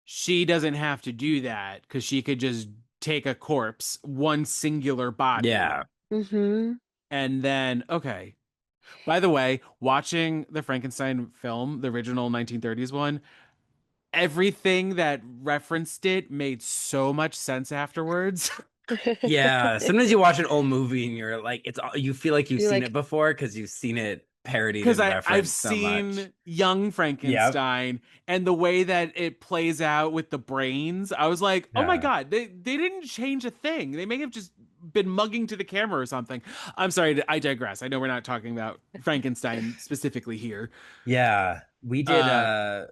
A: she doesn't have to do that because she could just take a corpse, one singular body,
C: Yeah.
B: Mm-hmm.
A: and then, okay. By the way, watching the Frankenstein film, the original 1930s one, everything that referenced it made so much sense afterwards.
C: Yeah, sometimes you watch an old movie and you're like, you feel like you've
B: You're
C: seen it
B: like,
C: before because you've seen it parodied
A: Because
C: and
A: I've
C: referenced so much.
A: seen Young
C: Yep.
A: Frankenstein and the way that it plays out with the brains, I was like, oh my
C: Yeah.
A: God, they didn't change a thing. They may have just been mugging to the camera or something. I'm sorry, I digress. I know we're not talking about Frankenstein specifically here.
C: Yeah. We did
A: Uh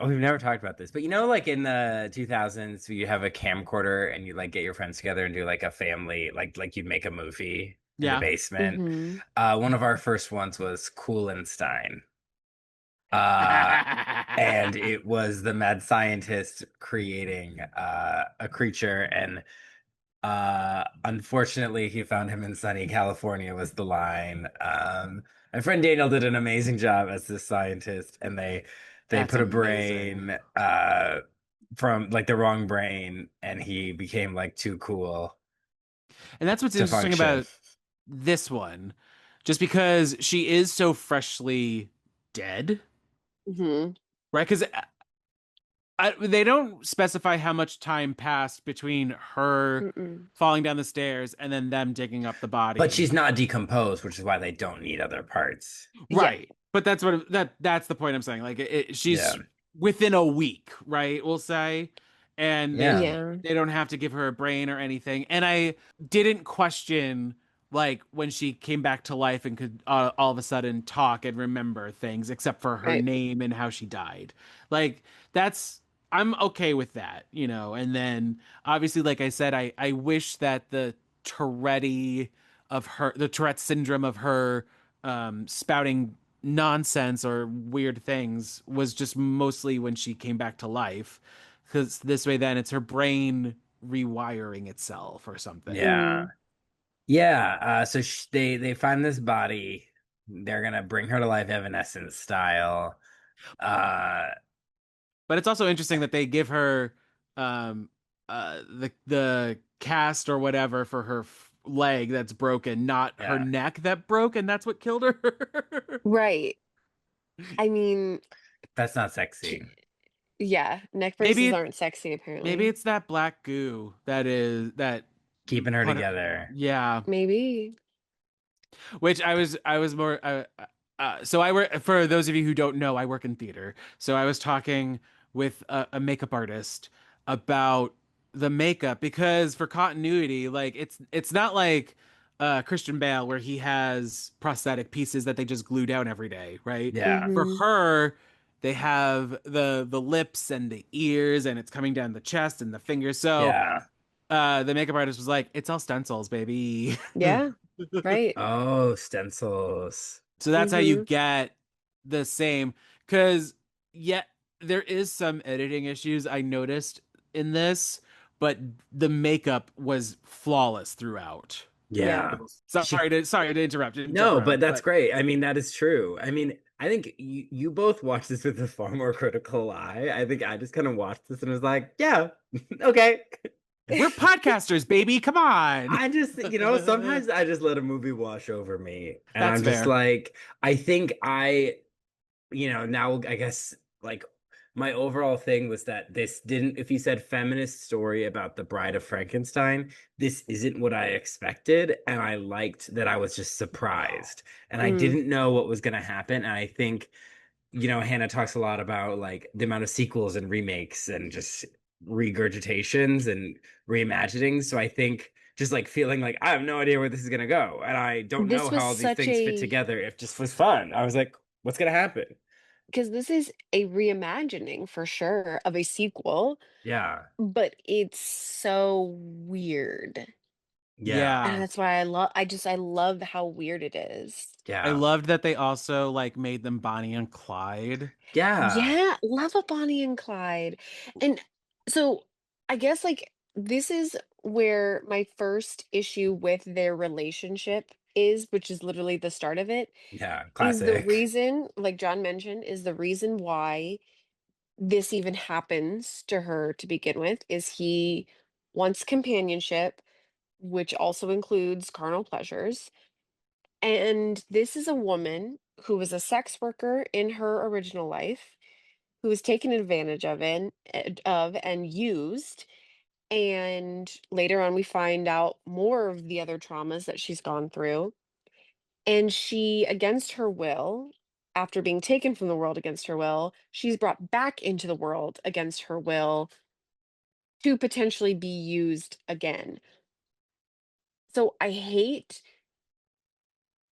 C: we've never talked about this, but like in the 2000s, you have a camcorder and you like get your friends together and do like a family, like you'd make a movie in the
A: yeah.
C: basement.
B: mm-hmm.
C: One of our first ones was Kuhlenstein. Uh, and it was the mad scientist creating a creature, and unfortunately he found him in sunny California was the line. My friend Daniel did an amazing job as this scientist, and they
A: That's
C: put a
A: amazing.
C: brain from like the wrong brain, and he became like too cool
A: And that's what's
C: to
A: interesting
C: function.
A: about this one. Just because she is so freshly dead,
B: Mm-hmm.
A: right? Because they don't specify how much time passed between her
B: Mm-mm.
A: falling down the stairs and then them digging up the
C: But
A: body.
C: she's not decomposed, which is why they don't need other parts.
B: Yeah,
A: Right. But that's the point I'm saying. Like
C: Yeah.
A: she's within a week, right? We'll say, and
C: Yeah.
B: yeah,
A: they don't have to give her a brain or anything. And I didn't question like when she came back to life and could all of a sudden talk and remember things except for her
B: right.
A: name and how she died. Like that's I'm okay with that, you know. And then obviously like I said I wish that the Tourette syndrome of her spouting nonsense or weird things was just mostly when she came back to life. Because this way, then it's her brain rewiring itself or something.
C: Yeah.
B: Mm.
C: Yeah, so they find this body. They're gonna bring her to life Evanescence style. Uh,
A: But it's also interesting that they give her um, the cast or whatever for her leg that's broken, not her
C: yeah,
A: neck that broke, and that's what killed her.
B: Right. I mean,
C: that's not
B: k-
C: sexy.
B: yeah, neck
A: maybe
B: braces
A: it
B: aren't sexy
A: maybe
B: apparently.
A: it's that black goo that
C: Keeping her
A: put her.
C: together.
A: Yeah,
B: Maybe.
A: which I was more so I work for those of you who don't know I work in theater, so I was talking with a makeup artist about the makeup because for continuity like it's not like Christian Bale where he has prosthetic pieces that they just glue down every day, right?
C: Yeah,
A: For
B: Mm-hmm.
A: her they have the lips and the ears and it's coming down the chest and the fingers, so
C: yeah.
A: the makeup artist was like it's all stencils, baby.
B: Yeah, right.
C: Oh, stencils.
A: So that's how you
B: Mm-hmm.
A: get the same. Because, yeah, there is some editing issues I noticed in this, but the makeup was flawless throughout.
B: Yeah.
C: Yeah. She
A: Sorry to interrupt and jump
C: No, but
A: around,
C: that's
A: but
C: great. I mean, that is true. I mean, I think you both watched this with a far more critical eye. I think I just kind of watched this and was like, yeah, okay.
A: we're podcasters, baby. Come on.
C: I just, sometimes I just let a movie wash over me. And
A: That's
C: I'm just
A: fair.
C: like, I think now I guess like my overall thing was that this didn't, if you said feminist story about the Bride of Frankenstein, this isn't what I expected. And I liked that I was just surprised and I
B: Mm.
C: didn't know what was going to happen. And I think Hannah talks a lot about like the amount of sequels and remakes and just regurgitations and reimaginings. So I think just like feeling like I have no idea where this is gonna go, and I don't know
B: This
C: how
B: was
C: all these
B: such
C: things fit
B: a
C: together. It just was fun. I was like, what's gonna happen?
B: because this is a reimagining for sure of a sequel,
C: Yeah,
B: but it's so weird.
C: yeah,
B: And
A: Yeah.
B: that's why I love how weird it is.
A: I
C: yeah,
A: loved that they also like made them Bonnie and Clyde.
C: yeah,
B: Yeah, love a Bonnie and Clyde. And so I guess like this is where my first issue with their relationship is, which is literally the start of it,
C: yeah.
B: is the
C: Classic.
B: reason, like John mentioned, is the reason why this even happens to her to begin with, is he wants companionship, which also includes carnal pleasures. And this is a woman who was a sex worker in her original life. who was taken advantage of and used. And later on, we find out more of the other traumas that she's gone through. And she, against her will, after being taken from the world against her will, she's brought back into the world against her will to potentially be used again. So I hate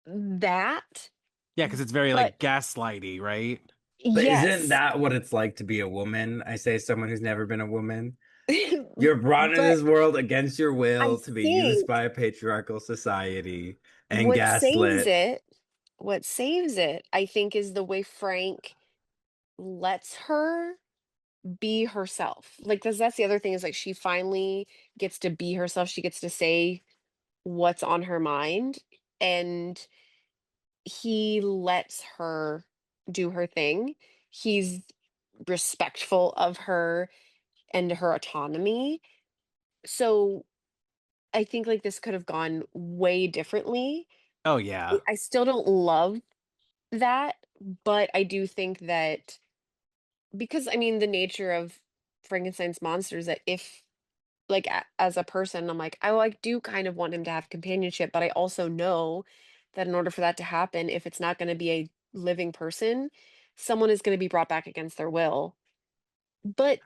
B: that,
A: Yeah, because it's very
B: but
A: like gaslighty, right?
C: But isn't
B: yes,
C: that what it's like to be a woman? I say, someone who's never been a woman. You're brought into
B: but
C: this world against your
B: I
C: will to be used
B: think
C: by a patriarchal society and
B: what saves
C: gaslit.
B: it, what saves it, I think, is the way Frank lets her be herself. Like, 'cause that's the other thing is, like, she finally gets to be herself, she gets to say what's on her mind, and he lets her do her thing. He's respectful of her and her autonomy. So, I think, like, this could have gone way differently.
A: Oh
B: I
A: yeah.
B: I still don't love that, but I do think that because, I mean, the nature of Frankenstein's monster is that if like, as a person, I'm like, I do kind of want him to have companionship, but I also know that in order for that to happen, if it's not gonna be a living person, someone is gonna be brought back against their will. But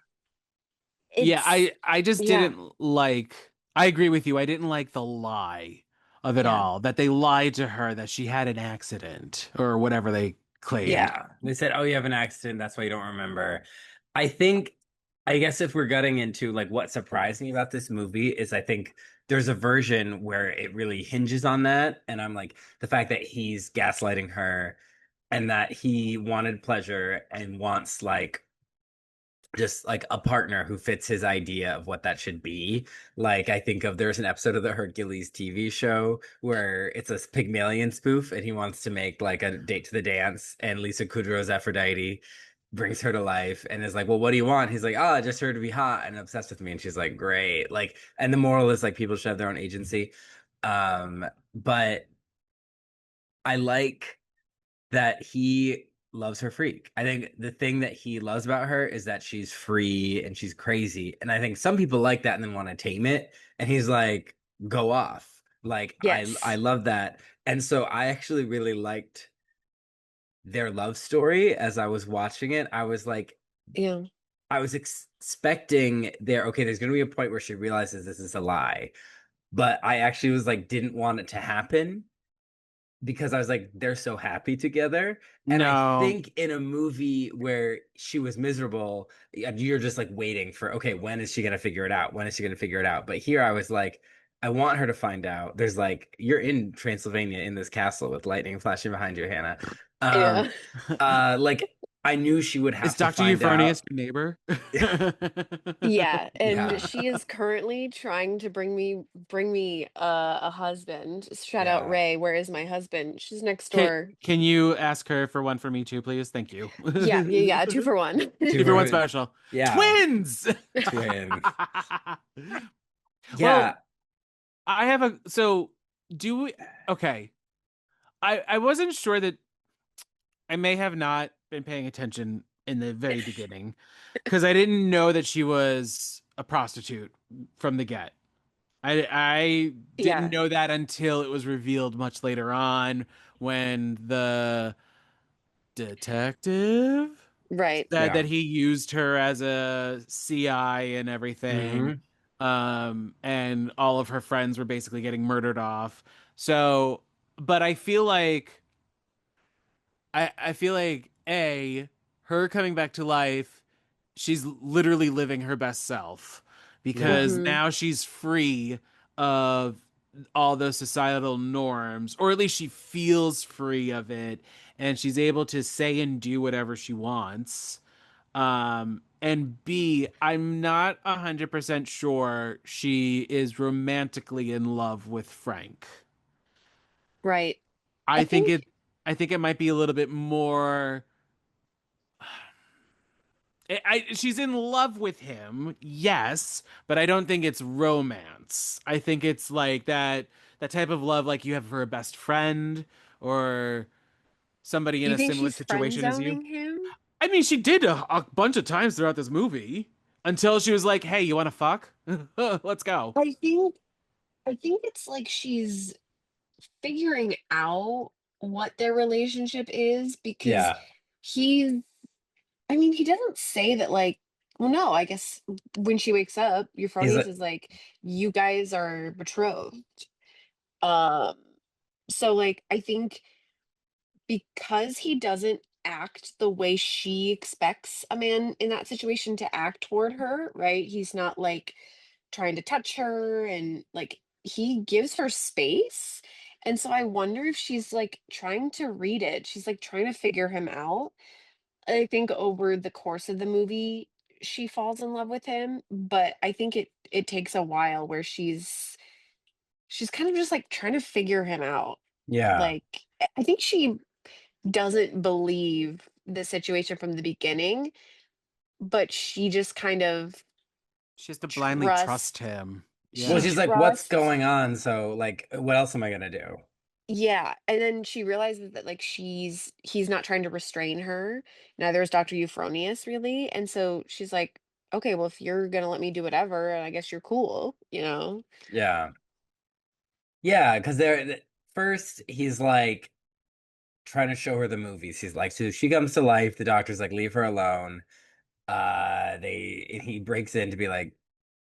A: Yeah,
B: it's
A: I just
B: yeah,
A: didn't like I agree with you. I didn't like the lie of it
B: yeah,
A: all, that they lied to her that she had an accident or whatever they claimed.
C: Yeah. They said, oh, you have an accident. That's why you don't remember. I think, I guess if we're getting into like what surprised me about this movie is I think there's a version where it really hinges on that. And I'm like, the fact that he's gaslighting her and that he wanted pleasure and wants like just like a partner who fits his idea of what that should be. Like I think of there's an episode of the Hercules TV show where it's a Pygmalion spoof and he wants to make like a date to the dance and Lisa Kudrow's Aphrodite brings her to life and is like, "Well, what do you want?" He's like, "Oh, just her to be hot and obsessed with me." And she's like, "Great." Like and the moral is like people should have their own agency. But I like that he loves her freak. I think the thing that he loves about her is that she's free and she's crazy. And I think some people like that and then want to tame it. And he's like, go off. Like I
B: yes,
C: love that. And so I actually really liked their love story as I was watching it. I was like,
B: yeah,
C: I was expecting there, okay, there's gonna be a point where she realizes this is a lie. But I actually was like, didn't want it to happen because I was like, they're so happy together. And I
A: No.
C: think in a movie where she was miserable, you're just like waiting for, okay, when is she going to figure it out? When is she going to figure it out? But here I was like, I want her to find out. There's like, you're in Transylvania in this castle with lightning flashing behind you, Hannah. Um,
B: yeah,
C: like I knew she would
A: Is
C: have to
A: Dr.
C: find out.
A: Euphonious your neighbor?
B: yeah, and
C: Yeah.
B: she is currently trying to bring me a husband. Shout out
C: Yeah.
B: Ray, where is my husband? She's next
A: Can
B: door.
A: can you ask her for one for me too, please? Thank you.
B: Yeah, yeah, yeah, 2 for 1.
C: Two
A: 2 for 1
C: for,
A: special.
C: yeah.
A: Twins.
C: Twins.
A: Well,
C: Yeah.
A: I have a so do we okay. I wasn't sure that I may have not been paying attention in the very beginning because I didn't know that she was a prostitute from the get. I didn't
B: Yeah,
A: know that until it was revealed much later on when the detective
B: right.
A: said
C: Yeah.
A: that he used her as a CI and everything.
C: Hmm.
A: And all of her friends were basically getting murdered off. So, but I feel like A, her coming back to life, she's literally living her best self
C: Yeah.
A: because
B: Mhm.
A: now she's free of all those societal norms, or at least she feels free of it, and she's able to say and do whatever she wants. And B, I'm not 100% sure she is romantically in love with Frank.
B: Right. I
A: I think
B: think
A: it I think it might be a little bit more she's in love with him, yes, but I don't think it's romance. I think it's like that type of love like you have for a best friend or somebody
B: do
A: in
B: you
A: a
B: think
A: similar
B: she's friend
A: situation as you.
B: zoning him?
A: I mean, she did a bunch of times throughout this movie until she was like, "Hey, you want to fuck? Let's go."
B: I think I think it's like she's figuring out what their relationship is because
C: Yeah.
B: he's I mean, he doesn't say that like well no, I guess when she wakes up,
C: He's
B: Euphonious
C: like,
B: is like, you guys are betrothed. Um so like I think because he doesn't act the way she expects a man in that situation to act toward her, right? He's not like trying to touch her and like he gives her space. And so I wonder if she's like trying to read it. She's like trying to figure him out. I think over the course of the movie she falls in love with him, but I think it takes a while where she's kind of just like trying to figure him out.
C: yeah.
B: Like I think she doesn't believe the situation from the beginning, but she just kind of
A: She has to blindly
B: trusts
A: trust him.
C: Well,
B: she
A: Yeah.
C: she's like, what's
B: trusts
C: going on? So, like, what else am I gonna do?
B: yeah, and then she realizes that like he's not trying to restrain her. Neither is Dr. Euphroneous really. And so she's like, okay, well if you're gonna let me do whatever, I guess you're cool, you know?
C: Yeah. Yeah, because first he's like trying to show her the movies. He's like, so she comes to life. The doctor's like, leave her alone. And he breaks in to be like,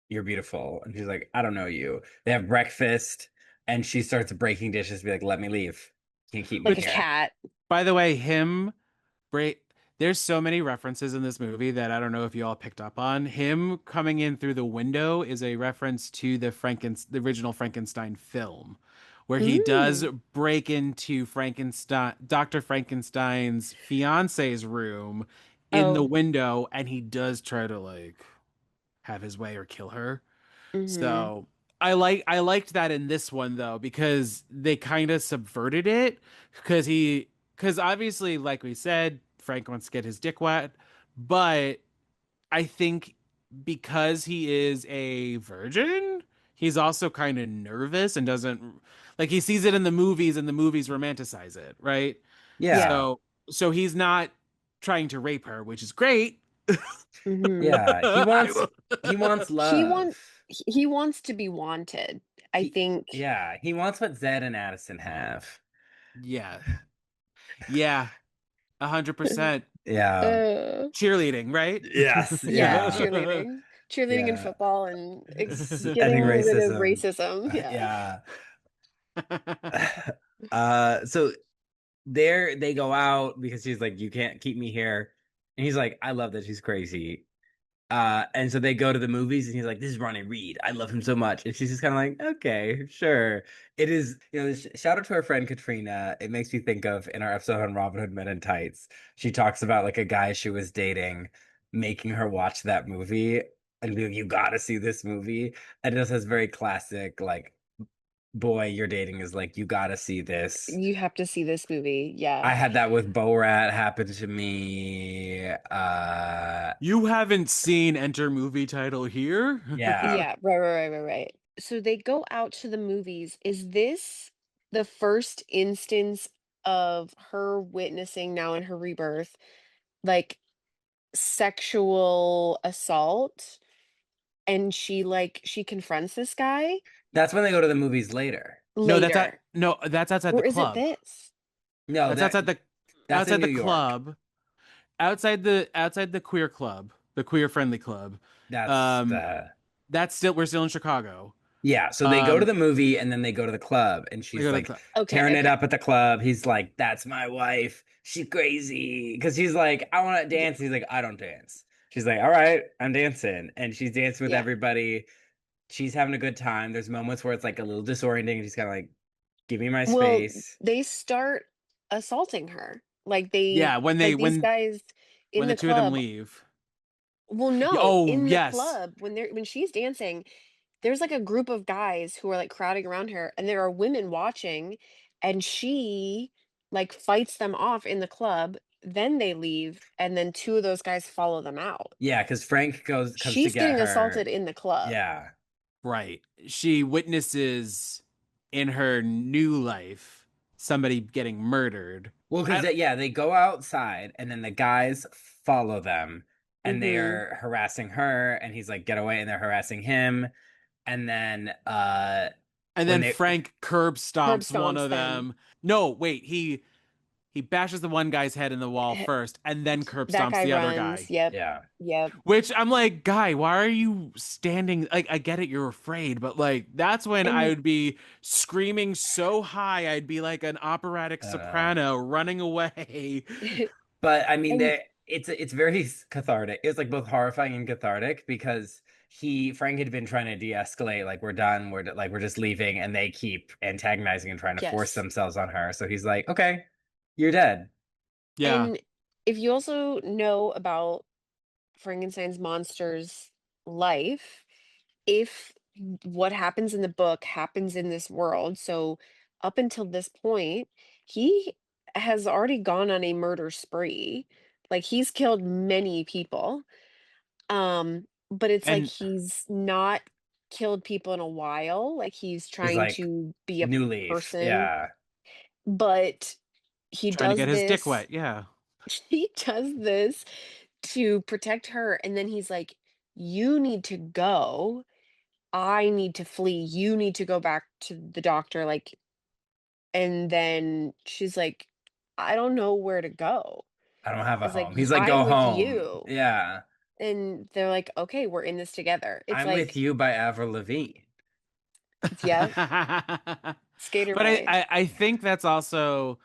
C: you're beautiful. And she's like, I don't know you. They have breakfast, and she starts breaking dishes to be like, let me leave. Can't keep me
B: Like a
A: Which,
C: here.
B: cat.
A: by the way, him Bray, there's so many references in this movie that I don't know if you all picked up on. Him coming in through the window is a reference to the original Frankenstein film, where he does
B: Mm.
A: break into Dr. Frankenstein's fiance's room in the
B: Oh.
A: window, and he does try to like have his way or kill her.
B: Hmm.
A: So I liked that in this one though because they kind of subverted it because obviously like we said Frank wants to get his dick wet, but I think because he is a virgin, he's also kind of nervous and doesn't like he sees it in the movies and the movies romanticize it, right?
B: Yeah.
C: Yeah.
A: So so he's not trying to rape her, which is great.
B: Hmm.
C: Yeah.
A: I will.
C: He wants
B: He
C: love.
B: want he wants to be wanted. I
C: He
B: think
C: yeah, he wants what Zed and Addison have.
A: Yeah. Yeah. 100%
C: Yeah.
B: uh
A: cheerleading, right?
C: Yes,
B: yeah,
C: yeah.
B: cheerleading. Cheerleading and
C: Yeah.
B: football and
C: Ending
B: getting rid of
C: racism.
B: racism. Yeah.
C: Yeah. So there they go out because she's like, you can't keep me here. And he's like, I love that she's crazy. And so they go to the movies, and he's like, "This is Ronnie Reed. I love him so much." And she's just kind of like, "Okay, sure." It is, shout out to our friend Katrina. It makes me think of in our episode on Robin Hood Men in Tights. She talks about like a guy she was dating, making her watch that movie, and be like, "You gotta see this movie." And it just has very classic, like, boy you're dating is like, "You gotta see this."
B: You have to see this movie.
C: I
B: Yeah.
C: had that with Bo Rat happen to me.
A: You haven't seen Enter movie title here?
C: Yeah.
B: Yeah, right. So they go out to the movies. Is this the first instance of her witnessing now in her rebirth, like sexual assault? And she confronts this guy
C: That's when they go to the movies later.
A: No, that's at
B: later.
A: no, that's outside the
B: Or is it
A: club.
B: this?
C: No,
A: That's
C: that's in
A: outside
C: New
A: the
C: York.
A: club. Outside the queer club, the queer friendly club.
C: That's
A: Um
C: the
A: that's still we're still in Chicago.
C: Yeah, so they go to
A: Um
C: the movie and then they go to the club, and
A: we
C: she's
A: go to the
C: like
A: club.
B: Okay,
C: tearing it
B: okay.
C: up at the club. He's like, "That's my wife. She's crazy." Because he's like, "I want to
B: Yeah.
C: dance." He's like, "I don't dance." She's like, "All right, I'm dancing." And she's dancing with
B: Yeah.
C: everybody. She's having a good time. There's moments where it's like a little disorienting, and she's kind of like, "Give me my
B: Well,
C: space."
B: they start assaulting her.
A: Yeah,
B: Like these guys
A: when
B: in
A: the
B: the
A: two of them
B: club.
A: leave.
B: Well, no,
A: Oh,
B: in the
A: yes.
B: club when she's dancing, there's like a group of guys who are like crowding around her, and there are women watching, and she like fights them off in the club. Then they leave, and then two of those guys follow them out.
C: Yeah, because Frank comes to
B: She's
C: get
B: getting assaulted
C: her.
B: in the club.
C: Yeah.
A: Right. She witnesses in her new life somebody getting murdered.
C: Well, because
A: I,
C: they go outside, and then the guys follow them, and they
B: Mm-hmm.
C: are harassing her, and he's like, get away, and they're harassing him. And then
A: And
C: when
A: then
C: they
A: Frank curb
B: Herb
A: stomps one
B: stomps
A: of
B: them.
A: them. No, wait, he bashes the one guy's head in the wall
B: Eh,
A: first, and then curb
B: That
A: stomps
B: guy
A: the other
B: runs.
A: guy.
B: Yep.
C: yeah.
B: Yep.
A: Which I'm like, guy, why are you standing? Like, I get it, you're afraid, but like, that's when I
B: And
A: would be screaming so high, I'd be like an operatic
C: I don't know.
A: soprano running away.
C: But I mean,
B: and
C: it's very cathartic. It's like both horrifying and cathartic because Frank had been trying to de-escalate, like we're done, we're just leaving, and they keep antagonizing and trying to force
B: yes.
C: themselves on her. So he's like, okay, you're dead.
A: Yeah.
B: And if you also know about Frankenstein's monster's life, if what happens in the book happens in this world, so up until this point, he has already gone on a murder spree. Like he's killed many people. But it's like
A: And
B: he's not killed people in a while. Like he's
C: He's
B: trying
C: like,
B: to be a
C: new leaf.
B: person,
C: Yeah.
B: but he
A: trying to
B: does
A: get his dick
B: this.
A: wet. Yeah.
B: He does this to protect her, and then he's like, "You need to go. I need to flee. You need to go back to the doctor." Like, and then she's like, "I don't know where to go."
C: I don't have a
B: It's like,
C: home. He's like, go
B: I'm with
C: home.
B: you."
C: Yeah.
B: And they're like, "Okay, we're in this together." It's
C: I'm with
B: like,
C: you by Avril Lavigne.
B: yeah,
A: But
B: Skater Boy.
A: I think that's also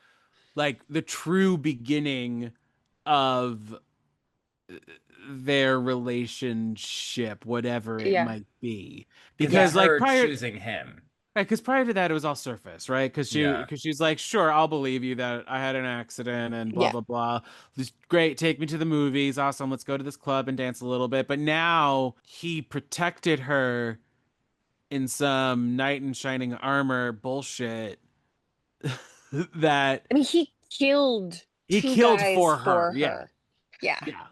A: like the true beginning of their relationship, whatever it
B: Yeah,
A: might be.
C: Because it's
A: Because like
C: her
A: prior,
C: choosing him.
A: right, because prior to that, it was all surface, right?
C: Yeah.
A: Because she's like, sure, I'll believe you that I had an accident and blah
B: yeah.
A: blah blah. This great, take me to the movies, awesome. Let's go to this club and dance a little bit. But now he protected her in some knight in shining armor bullshit that
B: I mean, he killed
A: he
B: two
A: killed
B: guys
A: for her.
B: for
A: Yeah,
B: her. Yeah.
A: yeah,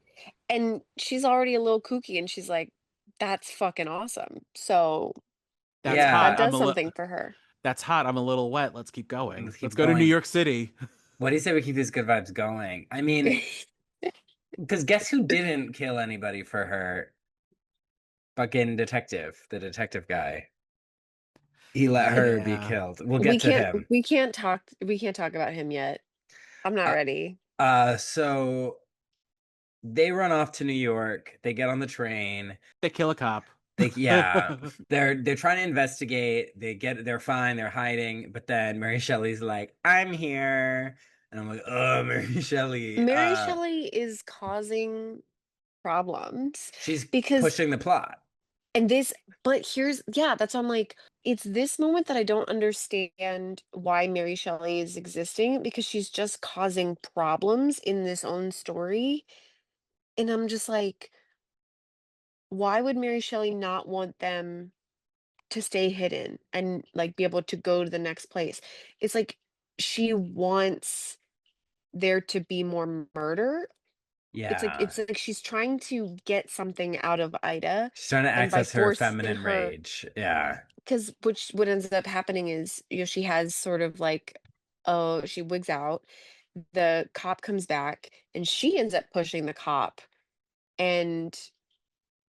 B: And she's already a little kooky, and she's like, that's fucking awesome. So
A: that's
B: yeah,
A: hot.
B: that
C: Yeah.
B: does something for her.
A: That's hot. I'm a little wet. Let's keep going.
C: Let's
A: Let's
C: keep
A: go to New
C: going.
A: York City.
C: What do you say we keep these good vibes going? I mean, because guess who didn't kill anybody for her? Fucking detective, the detective guy. He let her be
A: Yeah.
C: killed. We'll
B: we
C: get to
B: can't
C: him.
B: we can't talk about him yet. I'm not
C: Uh,
B: ready.
C: so they run off to New York. They get on the train.
A: They kill a cop.
C: Yeah, they're trying to investigate. They're fine. They're hiding. But then Mary Shelley's like, "I'm here," and I'm like, "Oh, Mary Shelley."
B: Mary Shelley is causing problems
C: She's
B: because
C: pushing the plot.
B: and this but here's yeah, that's why I'm like, it's this moment that I don't understand why Mary Shelley is existing because she's just causing problems in this own story. And I'm just like, why would Mary Shelley not want them to stay hidden and like be able to go to the next place? It's like she wants there to be more murder.
C: Yeah,
B: It's like she's trying to get something out of Ida,
C: she's trying to
B: and by
C: access her
B: forcing
C: feminine
B: her,
C: rage. Yeah,
B: because which what ends up happening is, she has sort of like, oh, she wigs out, the cop comes back, and she ends up pushing the cop, and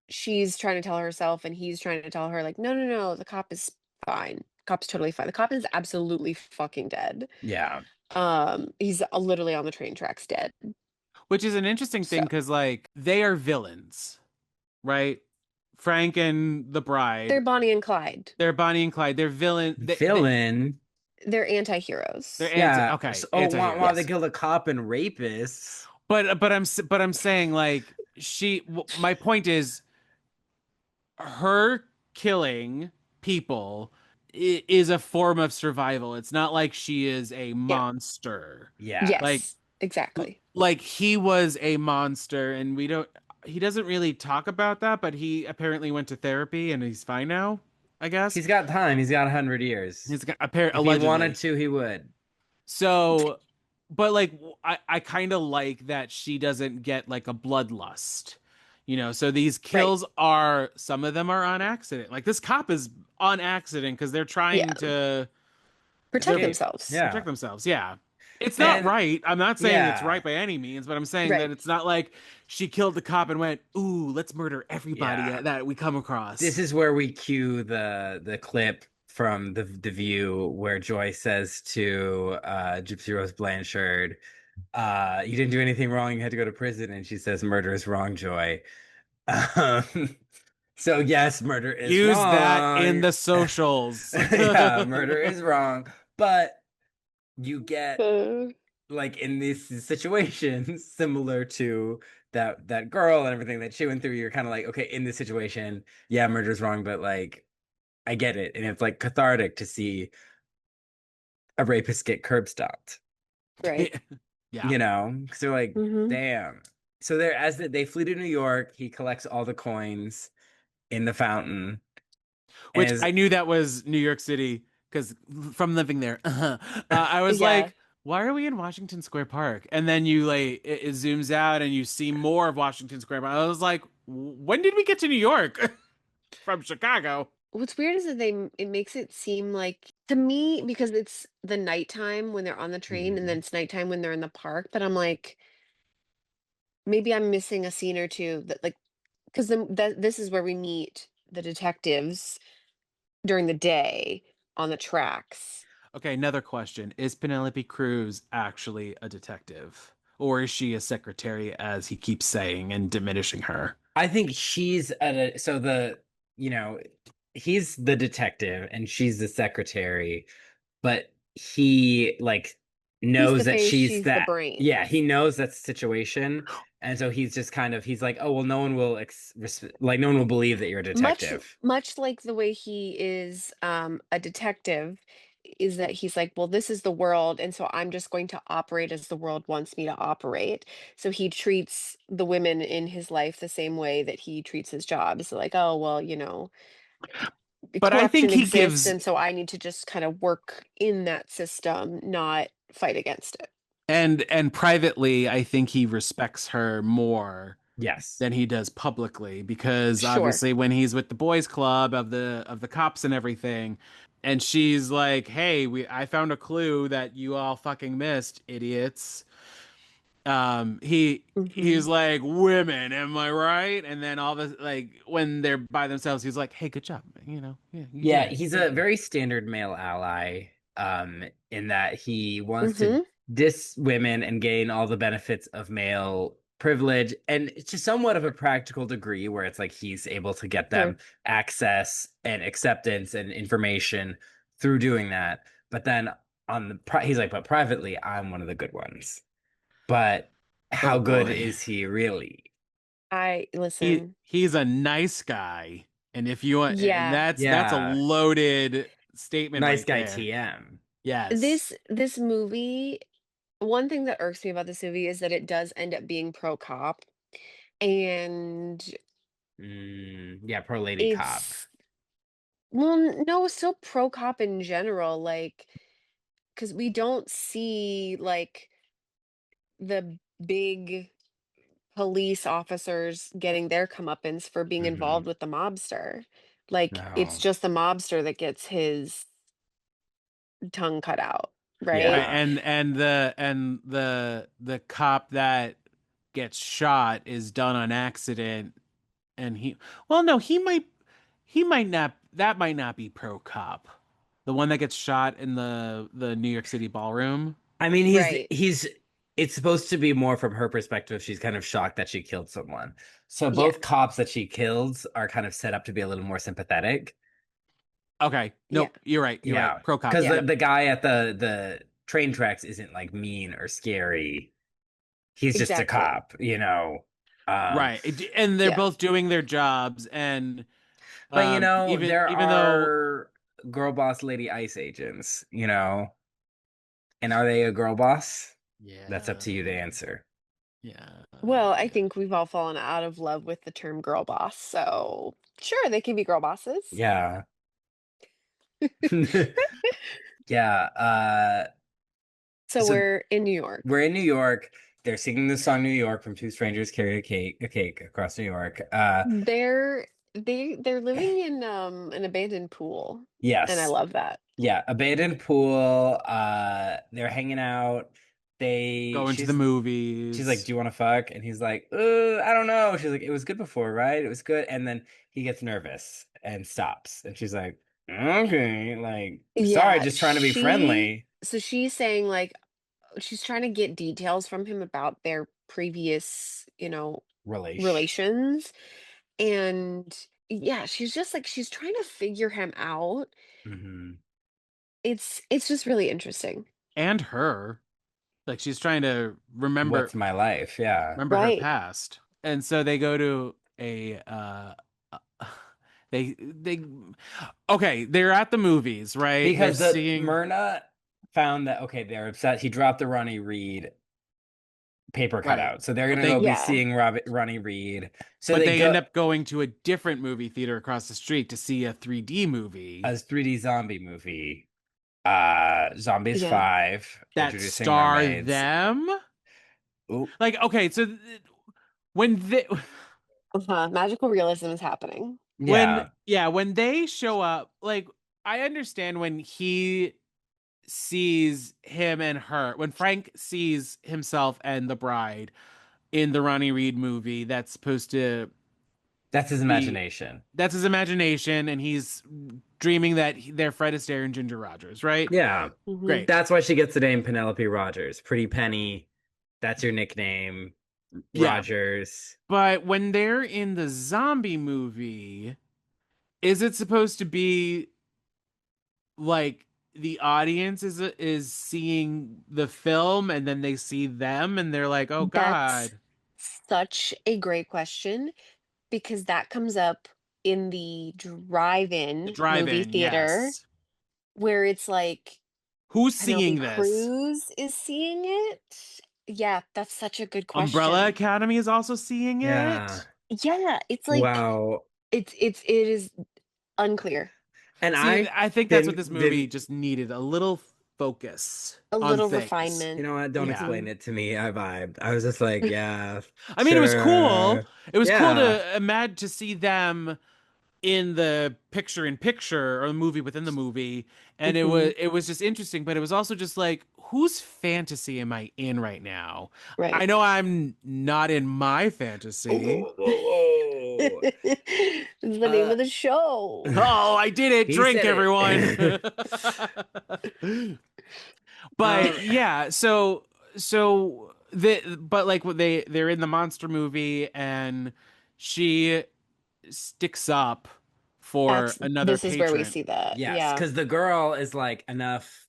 B: she's trying to tell herself, and he's trying to tell her, like, no, no, no, the cop is fine. Cop's totally fine. The cop is absolutely fucking dead.
C: yeah.
B: He's literally on the train tracks dead.
A: Which is an interesting
B: So
A: thing because, like, they are villains, right? Frank and the
B: they're
A: bride,
B: Bonnie and Clyde.
A: they're Bonnie and Clyde. They're villain.
C: Villain.
B: They're
A: They're
B: anti-heroes.
A: anti.
C: Yeah.
A: Okay,
C: Oh, why they
B: Yes.
A: anti-heroes.
C: killed a cop and rapists?
A: But I'm saying like my point is her killing people is a form of survival. It's not like she is a
B: Yeah.
A: monster.
C: Yeah.
A: Like
B: Yes. Exactly.
A: he was a monster and we don't he doesn't really talk about that, but he apparently went to therapy and he's fine now, I guess.
C: He's got time. He's got 100 years.
A: He's apparent
C: If he wanted
A: allegedly.
C: to, he would.
A: So, but like, I kind of like that she doesn't get like a bloodlust, you know? So these
B: Right.
A: kills are, some of them are on accident. Like this cop is on accident because they're
B: Yeah.
A: trying to
B: Protect
C: Escape.
B: themselves.
C: Yeah.
A: protect themselves. Yeah. It's not
C: And
A: right. I'm not saying it's
C: yeah,
A: right by any means, but I'm saying that
B: Right.
A: it's not like she killed the cop and went, "Ooh, let's murder everybody
C: yeah.
A: that we come
C: This
A: across."
C: is where we cue the clip from the View where Joy says to Gypsy Rose Blanchard, "You didn't do anything wrong. You had to go to prison." And she says, "Murder is wrong, Joy." Um, so yes, murder is
A: Use that in
C: wrong.
A: the socials.
C: Yeah, murder is wrong. But you get
B: Uh,
C: like in these situations similar to that girl and everything that she went through, you're kind of like, okay, in this situation, yeah, murder's wrong, but like I get it. And it's like cathartic to see a rapist get curb stomped,
B: right.
A: Yeah.
C: you know? Because they're like,
B: Hmm.
C: damn. So they're they flee to New York, he collects all the coins in the fountain and
A: Which
C: is
A: I knew that was New York City because from living there, I was
B: Yeah.
A: like, why are we in Washington Square Park? And then you like it zooms out and you see more of Washington Square Park. I was like, when did we get to New York from Chicago?
B: What's weird is that it makes it seem like to me because it's the nighttime when they're on the train and then
C: Mhm.
B: it's nighttime when they're in the park. But I'm like, maybe I'm missing a scene or two that like because this is where we meet the detectives during the day on the tracks.
A: Okay, another question. Is Penelope Cruz actually a detective? Or is she a secretary, as he keeps saying and diminishing her?
C: I think she's at a so the you know he's the detective and she's the secretary, but he like
B: He's
C: knows
B: the
C: that
B: face,
C: she's
B: she's the
C: that. Yeah, he
B: brains.
C: knows that's the situation, and so he's just kind of he's like, oh well, no one will like no one will believe that you're a
B: Much
C: detective.
B: much like the way he is a detective is that he's like, well, this is the world, and so I'm just going to operate as the world wants me to operate. So he treats the women in his life the same way that he treats his job. So like, oh well,
A: But I think
B: corruption
A: he
B: exists,
A: gives
B: and so I need to just kind of work in that system, not fight against it.
A: and privately, I think he respects her more
C: Yes.
A: than he does publicly because
B: Sure.
A: obviously when he's with the boys club of the cops and everything and she's like, "Hey, we I found a clue that you all fucking missed, idiots." He's
B: Hmm.
A: like, "Women, am I right?" And then all this like when they're by themselves, he's like, "Hey, good job. Yeah, you did
C: Yeah,
A: it.
C: he's
A: Good
C: a
A: job."
C: very standard male ally, in that he wants to
B: Hmm.
C: diss women and gain all the benefits of male privilege, and to somewhat of a practical degree, where it's like he's able to get them
B: Sure.
C: access and acceptance and information through doing that. But then he's like, but privately, I'm one of the good ones. But
A: Oh
C: how good
A: boy.
C: is he really?
B: I listen.
A: He's a nice guy. And if you want and
B: Yeah.
A: that's a
C: Yeah,
A: loaded statement
C: nice
A: right
C: guy
A: there.
C: TM.
A: Yes.
B: This movie, one thing that irks me about this movie is that it does end up being pro cop, and
C: Yeah, pro lady cop.
B: it's well, no, it's still pro cop in general, like because we don't see like the big police officers getting their comeuppance for being
C: Hmm.
B: involved with the mobster. Like it's
C: No.
B: just the mobster that gets his tongue cut out,
A: Right.
B: right?
C: Yeah.
A: The cop that gets shot is done on accident and he well no, he might not that might not be pro cop. The one that gets shot in the New York City ballroom.
C: I mean,
B: Right.
C: he's it's supposed to be more from her perspective. She's kind of shocked that she killed someone. So
B: Yeah.
C: both cops that she kills are kind of set up to be a little more sympathetic.
A: Okay.
B: Yeah.
A: Nope. You're right. You're right.
C: Yeah.
A: Pro cop.
C: Because
B: Yeah.
C: the
A: Yep.
C: guy at the train tracks isn't like mean or scary. He's just a
B: Exactly.
C: cop, you know. Um,
A: Right. And they're
B: Yeah.
A: both doing their jobs and
C: but you know, there
A: even though
C: are girl boss lady ice agents, you know. And are they a girl boss? That's up
A: yeah.
C: to you to answer.
A: Yeah.
B: Well, I
A: Yeah.
B: think we've all fallen out of love with the term girl boss. So, sure, they can be girl bosses.
C: Yeah. Yeah.
B: So,
C: So
B: we're in New York.
C: we're in New York. They're singing the song New York from Two Strangers Carry a cake across New York.
B: They're living in an abandoned pool, and I
C: Yes.
B: love that.
C: Yeah, abandoned pool. They're hanging out.
A: Going to the
C: she's like, "Do
A: movies.
C: you want to fuck?" And he's like, I don't know." She's like, "It was good before, right? It was good." And then he gets nervous and stops. And she's like, "Okay, like, sorry,
B: Yeah,
C: just trying to be friendly."
B: so she's saying like she's trying to get details from him about their previous,
C: Relation.
B: relations. And yeah, she's just like she's trying to figure him out.
C: Hmm.
B: It's just really interesting.
A: And her. Like she's trying to
C: What's my life? Yeah.
A: remember her
B: Right.
A: past. And so they go to a they okay, they're at the movies, right? They're
C: Because the
A: seeing
C: Myrna found that, okay, they're upset. He dropped the Ronnie Reed paper
A: right.
C: cutout. So they're
A: But
C: gonna go
A: they
C: be
B: Yeah.
C: seeing Ronnie Reed. So
A: but
C: they
A: they
C: go
A: end up going to a different movie theater across the street to see a 3D movie
C: as 3D zombie movie. Zombies
B: Yeah.
C: 5,
A: that
C: introducing
A: star
C: mermaids.
A: them.
C: Ooh,
A: Like okay, so when they
B: Uh-huh. Magical realism is happening.
A: when
C: yeah.
A: yeah, when they show up, like I understand when he sees him and her, when Frank sees himself and the bride in the Ronnie Reed movie, that's supposed to
C: That's his
A: be
C: imagination.
A: that's his imagination, and he's dreaming that they're Fred Astaire and Ginger Rogers, right?
C: Yeah.
B: Hmm.
A: Great.
C: That's why she gets the name Penelope Rogers. Pretty Penny. That's your nickname.
A: Yeah.
C: Rogers.
A: But when they're in the zombie movie, is it supposed to be like the audience is seeing the film and then they see them and they're like, "Oh
B: That's
A: God."
B: such a great question because that comes up in the
A: The
B: drive-in movie
A: drive-in,
B: theater
A: yes.
B: where it's like
A: Who's
B: Penelope
A: seeing this?
B: Cruz is seeing it. Yeah, that's such a good
A: Umbrella
B: question.
A: Academy is also seeing
C: Yeah.
A: it.
B: Yeah, it's like
C: Wow.
B: it is unclear.
C: And
A: See,
C: I
A: I think that's what this movie
C: didn't
A: just needed, a little focus
B: A
A: on
B: little
A: things.
C: you
B: refinement.
C: know what? Don't
A: Yeah.
C: explain
B: Mhm.
C: it to me. I vibed. I was just like, yeah,
A: I mean, it was cool.
C: sure.
A: It was cool
C: Yeah.
A: to imagine to see them in the picture in picture or the movie within the movie, and
B: Mhm.
A: it was just interesting, but it was also just like, whose fantasy am I in right now? I
B: Right.
A: know I'm not in my fantasy.
C: Whoa, whoa, whoa.
B: It's the name
C: Uh,
B: of the show.
A: Oh, I did it.
C: he
A: Drink,
C: said
A: everyone.
C: it.
A: But
C: um,
A: yeah, but like they're in the monster movie and she sticks up for another
B: This is where we
A: patron.
B: see that.
C: yes,
B: Yeah.
C: because the girl is like, enough,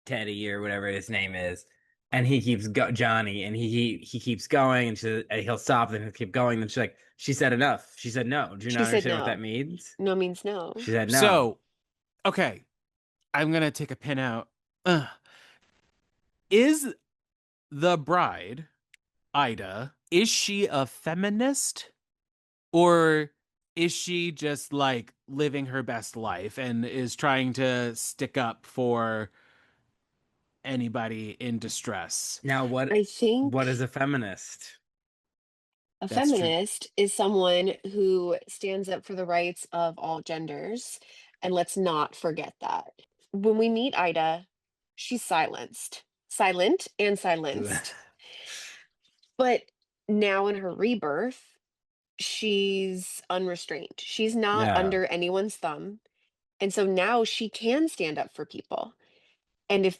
C: Teddy or whatever his name is, and he keeps Johnny, and he keeps going, and he'll stop, and he'll keep going. And she's like, she said enough. She said no. Do you
B: She
C: not
B: said
C: understand what that
B: no.
C: means?
B: No means no.
C: She said no.
A: So, okay, I'm gonna take a pin out. Ugh. Is the bride, Ida, is she a feminist or is she just like living her best life and is trying to stick up for anybody in distress?
C: Now,
B: I
C: what is
B: think
C: a feminist?
B: a
A: That's true.
B: feminist is someone who stands up for the rights of all genders. And let's not forget that. When we meet Ida, she's silenced, silent and silenced. But now in her rebirth, she's unrestrained. She's not
C: Yeah.
B: under anyone's thumb. And so now she can stand up for people. And if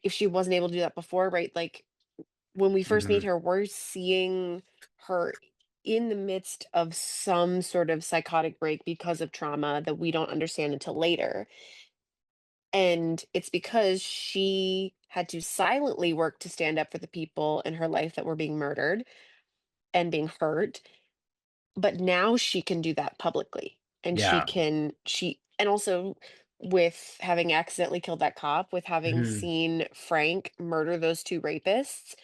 B: she wasn't able to do that before, right? Like when we first meet
C: Hmm.
B: her, we're seeing her in the midst of some sort of psychotic break because of trauma that we don't understand until later. And it's because she had to silently work to stand up for the people in her life that were being murdered and being hurt. But now she can do that publicly. And
C: Yeah.
B: and also with having accidentally killed that cop, with having
C: Hmm.
B: seen Frank murder those two rapists,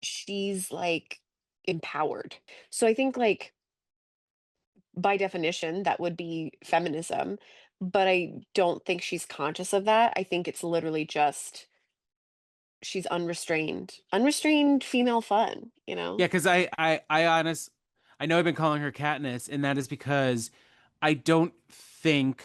B: she's like empowered. So I think like by definition that would be feminism, but I don't think she's conscious of that. I think it's literally just she's unrestrained. Unrestrained female fun, you
A: Yeah,
B: know?
A: because I know I've been calling her Katniss, and that is because I don't think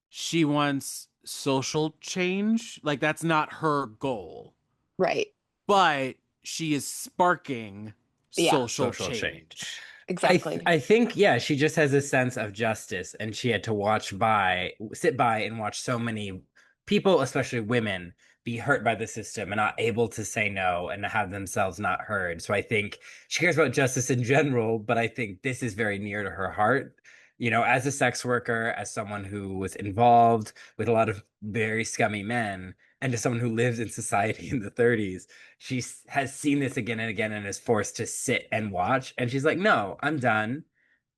A: she wants social change. Like that's not her goal.
B: Right.
A: but she is sparking
B: Yeah,
A: social
C: Social
A: change.
C: change.
B: exactly.
C: I think, yeah, she just has a sense of justice, and she had to sit by and watch so many people, especially women, be hurt by the system and not able to say no and have themselves not heard. So I think she cares about justice in general, but I think this is very near to her heart. As a sex worker, as someone who was involved with a lot of very scummy men, and as someone who lived in society in the 30s, she has seen this again and again and is forced to sit and watch. And she's like, no, I'm done.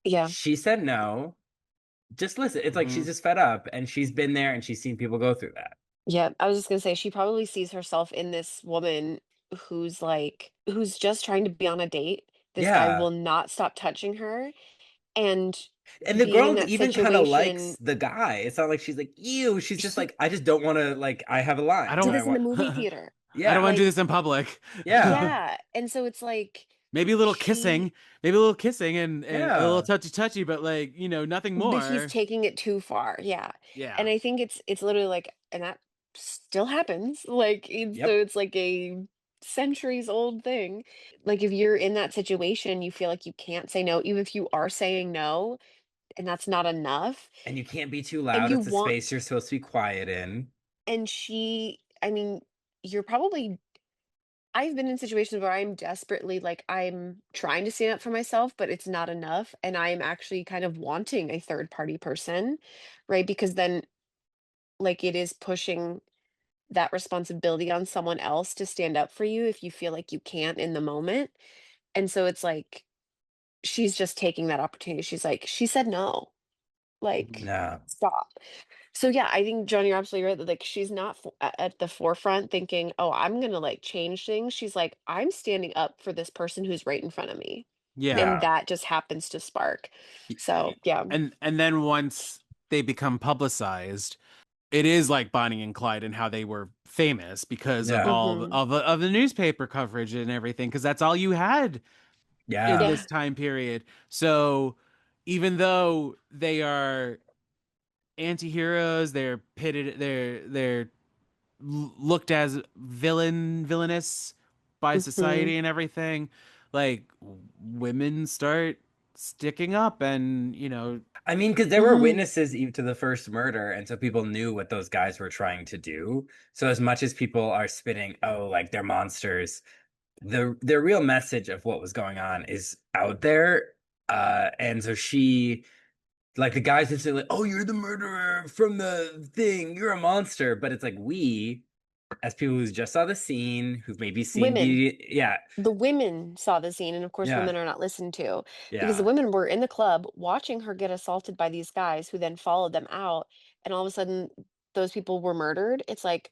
B: Yeah.
C: She said no. Just listen. It's like she's
A: Mhm.
C: just fed up, and she's been there and she's seen people go through that.
B: Yeah. I was just gonna say she probably sees herself in this woman who's just trying to be on a date. This guy
C: Yeah.
B: will not stop touching her, and
C: And the
B: being in
C: girl
B: that
C: even kind of likes
B: situation.
C: the guy. It's not like she's like, ew. She's just like, I just don't want to, like, I have a
A: I
C: line
B: Do
C: that I
B: this in the
C: want.
A: don't
B: movie theater.
A: I don't
C: Yeah.
A: want to do
B: Like,
A: this in public.
C: Yeah.
B: yeah. And so it's like
A: Maybe a little
B: she
A: kissing, maybe a little kissing and a little
C: Yeah.
A: touchy touchy, but like, nothing
B: but he's
A: more.
B: taking it too far. Yeah. And
A: Yeah.
B: I think it's literally like, and that still happens. So
C: Yep.
B: it's like a centuries old thing. Like if you're in that situation, you feel like you can't say no, even if you are saying no, and that's not enough.
C: And you can't be too
B: And
C: loud.
B: you
C: It's a
B: want,
C: space you're supposed to be quiet in.
B: and I mean, you're probably I've been in situations where I'm desperately like I'm trying to stand up for myself, but it's not enough. And I'm actually kind of wanting a third party person, right? Because then like it is pushing that responsibility on someone else to stand up for you if you feel like you can't in the moment. And so it's like she's just taking that opportunity. She's like, she said no. Like,
C: No.
B: stop. So yeah, I think John, you're absolutely right that like she's not at the forefront thinking, "Oh, I'm gonna like change things." She's like, "I'm standing up for this person who's right in front of me," and
A: Yeah.
C: Yeah.
B: that just happens to spark.
A: Y-
B: So yeah,
A: And then once they become publicized, it is like Bonnie and Clyde and how they were famous because of
C: Yeah.
A: all
B: hmm
A: of the newspaper coverage and everything, because that's all you had in
C: Yeah.
B: yeah,
A: this time period. So even though they are anti-heroes, they're pitted, they're looked as villainous by
B: hmm
A: society and everything, like women start sticking up and
C: I mean, because there were
B: hmm
C: witnesses even to the first murder, and so people knew what those guys were trying to do. So as much as people are spitting, oh, like they're monsters, the real message of what was going on is out there. And so like the guys instantly, oh, you're the murderer from the thing, you're a monster. But it's like we, as people who just saw the scene, who've maybe seen
B: women.
C: yeah,
B: The women saw the scene, and of course,
C: yeah,
B: women are not listened to because the
C: yeah,
B: women were in the club watching her get assaulted by these guys who then followed them out, and all of a sudden, those people were murdered. It's like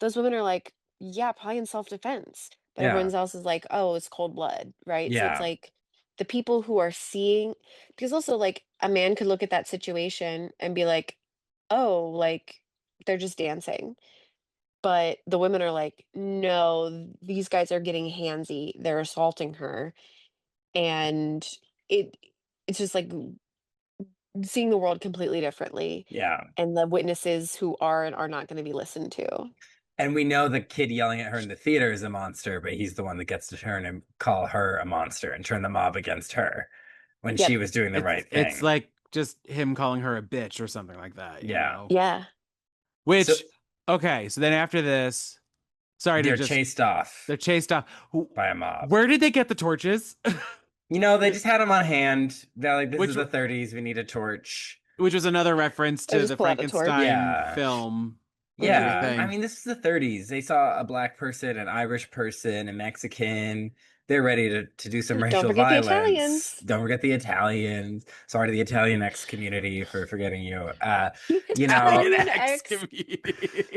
B: those women are like, yeah, probably in self-defense, but
C: yeah,
B: everyone else is like, oh, it's cold blood, right? So it's
C: yeah.
B: like the people who are seeing, because also like a man could look at that situation and be like, oh, like they're just dancing, but the women are like, "No, these guys are getting handsy. They're assaulting her." And it it's just like seeing the world completely differently,
C: Yeah.
B: and the witnesses who are and are not gonna be listened to.
C: And we know the kid yelling at her in the theater is a monster, but he's the one that gets to turn and call her a monster and turn the mob against her when she
B: Yep.
C: was doing the right
A: it's
C: thing.
A: like just him calling her a bitch or something like that.
C: Yeah.
B: Yeah.
C: So
A: Which, okay, so then after this, sorry to
C: they're
A: just,
C: chased off
A: they're chased off.
C: by a mob.
A: Where did they get the torches?
C: They just had him on hand. They're like, this is
A: which
C: the 30s. We need a torch.
A: which was another reference
B: Or
A: to
B: just
A: the
B: pull out a torch.
A: Frankenstein
C: Yeah.
A: film and
C: Yeah,
B: Mhm.
C: I
A: everything.
C: mean, this is the 30s. They saw a black person, an Irish person, a Mexican. They're ready to do some
B: Don't
C: racial
B: forget the
C: violence.
B: Italians.
C: Don't forget the Italians. Sorry to the Italian X community for forgetting you. You know,
A: Italian
B: Italian
A: X
B: X.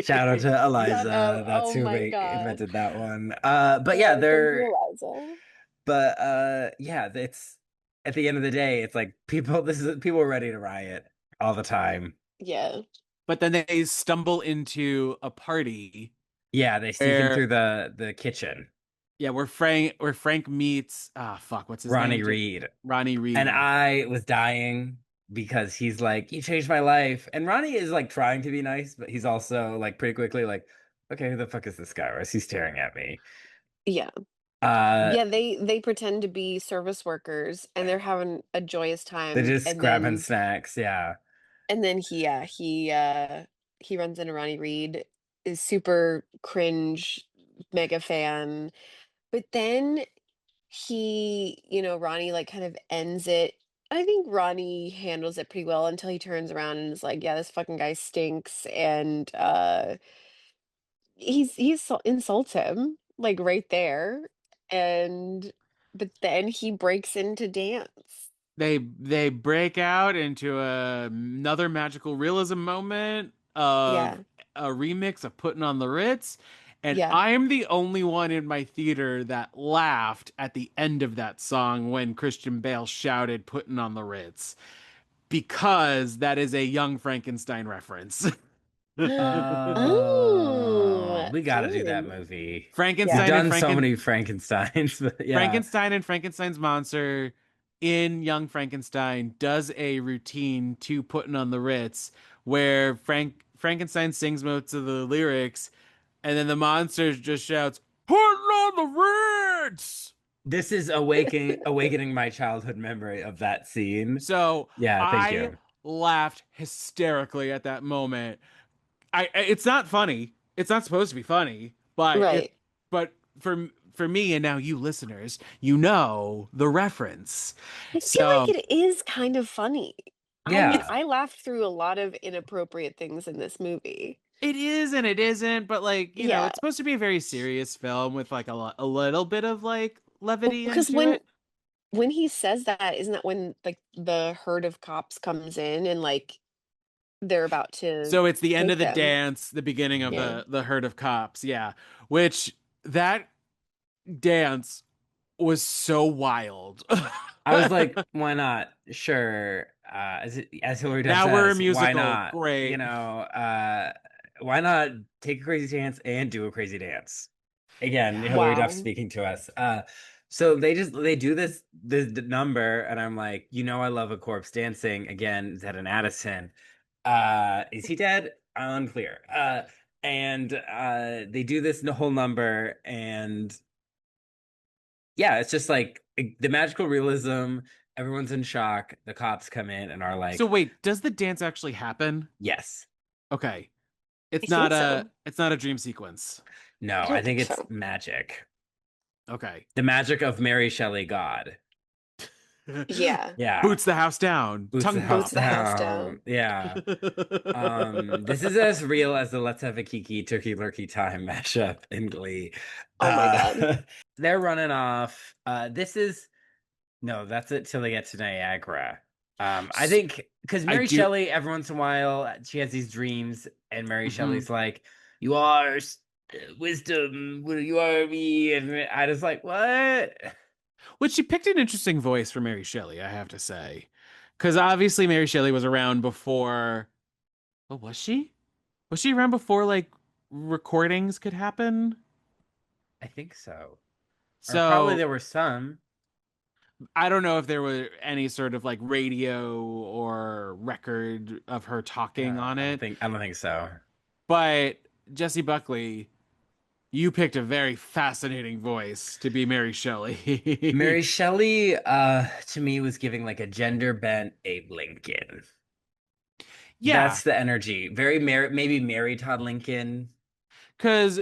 C: shout out
A: community.
C: to
B: Shut up.
C: Eliza. That's
B: Oh
C: who
B: my god.
C: invented that one. But yeah,
B: Thank you, Eliza.
C: yeah, it's at the end of the day, it's like people are ready to riot all the time.
B: Yeah.
A: But then they stumble into a party
C: Yeah, they sneak in
A: where,
C: through the kitchen.
A: yeah, where Frank meets, fuck, what's his
C: Ronnie
A: name?
C: Reed.
A: Ronnie
C: And
A: Reed.
C: I was dying because he's like, you changed my life. And Ronnie is like trying to be nice, but he's also like pretty quickly like, okay, who the fuck is this guy? Why is he staring at me?
B: Yeah.
C: Uh,
B: Yeah, they pretend to be service workers and they're having a joyous
C: they're
B: time,
C: just grabbing snacks. Yeah.
B: and then he runs into Ronnie Reed, is super cringe, mega fan. But then Ronnie like kind of ends it. I think Ronnie handles it pretty well until he turns around and is like, yeah, this fucking guy stinks, and insults him like right there, and but then he breaks into dance.
A: They break out into another magical realism moment of
B: Yeah,
A: a remix of Putting on the Ritz, and
B: yeah.
A: I am the only one in my theater that laughed at the end of that song when Christian Bale shouted Putting on the Ritz because that is a young Frankenstein reference.
B: Oh,
C: We got to do that
B: fun.
C: movie. We've
B: Yeah.
A: Frankenstein and
C: done so many Frankensteins, but yeah.
A: Frankenstein and Frankenstein's monster in Young Frankenstein does a routine to Putting on the Ritz where Frankenstein sings most of the lyrics and then the monster just shouts, "Putting on the Ritz!"
C: This is awakening my childhood memory of that scene.
A: So
C: Yeah, thank
A: I
C: you.
A: laughed hysterically at that moment. It's not funny. It's not supposed to be funny,
B: Right.
A: but for me and now you listeners, you know the reference.
B: I feel like
A: So
B: it is kind of funny. I mean,
C: Yeah.
B: I laughed through a lot of inappropriate things in this movie.
A: it is and it isn't, but like,
B: Yeah.
A: it's supposed to be a very serious film with like a little bit of like levity
B: Because
A: into it.
B: when he says that, isn't that when like the herd of cops comes in and like they're about to
A: So it's the end of
B: take
A: the
B: him?
A: dance, the beginning of
B: Yeah.
A: the herd of cops, yeah. Which that dance was so wild.
C: I was like, why not? Sure. As Hillary Duff
A: Now we're a
C: says, why
A: musical.
C: not?
A: Great.
C: Why not take a crazy dance and do a crazy dance? Again,
A: Yeah.
C: Hillary Duff
B: Wow.
C: speaking to us. So they do the number, and I'm like, I love a corpse dancing. Again, is that an Addison? Is he dead? Unclear. And they do this whole number, and yeah, it's just like the magical realism. Everyone's in shock. The cops come in and are
A: So
C: like,
A: wait, does the dance actually happen?
C: yes.
A: Okay.
B: I think so.
A: It's not a dream sequence.
B: I
C: No, I
B: don't
C: think
B: think
C: it's
B: so.
C: magic.
A: Okay.
C: The magic of Mary Shelley God.
B: Yeah.
C: Yeah.
A: Boots the house down.
C: Boots the
A: Tongue
C: house
B: Boots the
A: pop.
B: house
C: down.
B: down.
C: Yeah. This is as real as the Let's Have a Kiki Turkey Lurkey Time mashup in Glee.
B: Oh my God.
C: Uh, they're running off. This is No, that's it till they get to Niagara. I
A: S-
C: think because
A: I
C: Mary
A: do.
C: Shelley, every once in a while, she has these dreams, and Mary
A: Mhm.
C: Shelley's like, "You are wisdom, you are me," and I just like, "What?"
A: Which she picked an interesting voice for Mary Shelley, I have to say. Because obviously Mary Shelley was around before. What was she? Was she around before like recordings could happen?
C: I think so, or probably
A: So
C: there were some.
A: I don't know if there were any sort of like radio or record of her talking on it,
C: I don't think so.
A: but Jessie Buckley, you picked a very fascinating voice to be Mary
C: Mary
A: Shelley.
C: Shelley, to me, was giving like a gender bent Abe Lincoln.
A: Yeah,
C: That's the energy. Very maybe Mary Todd Lincoln.
A: because,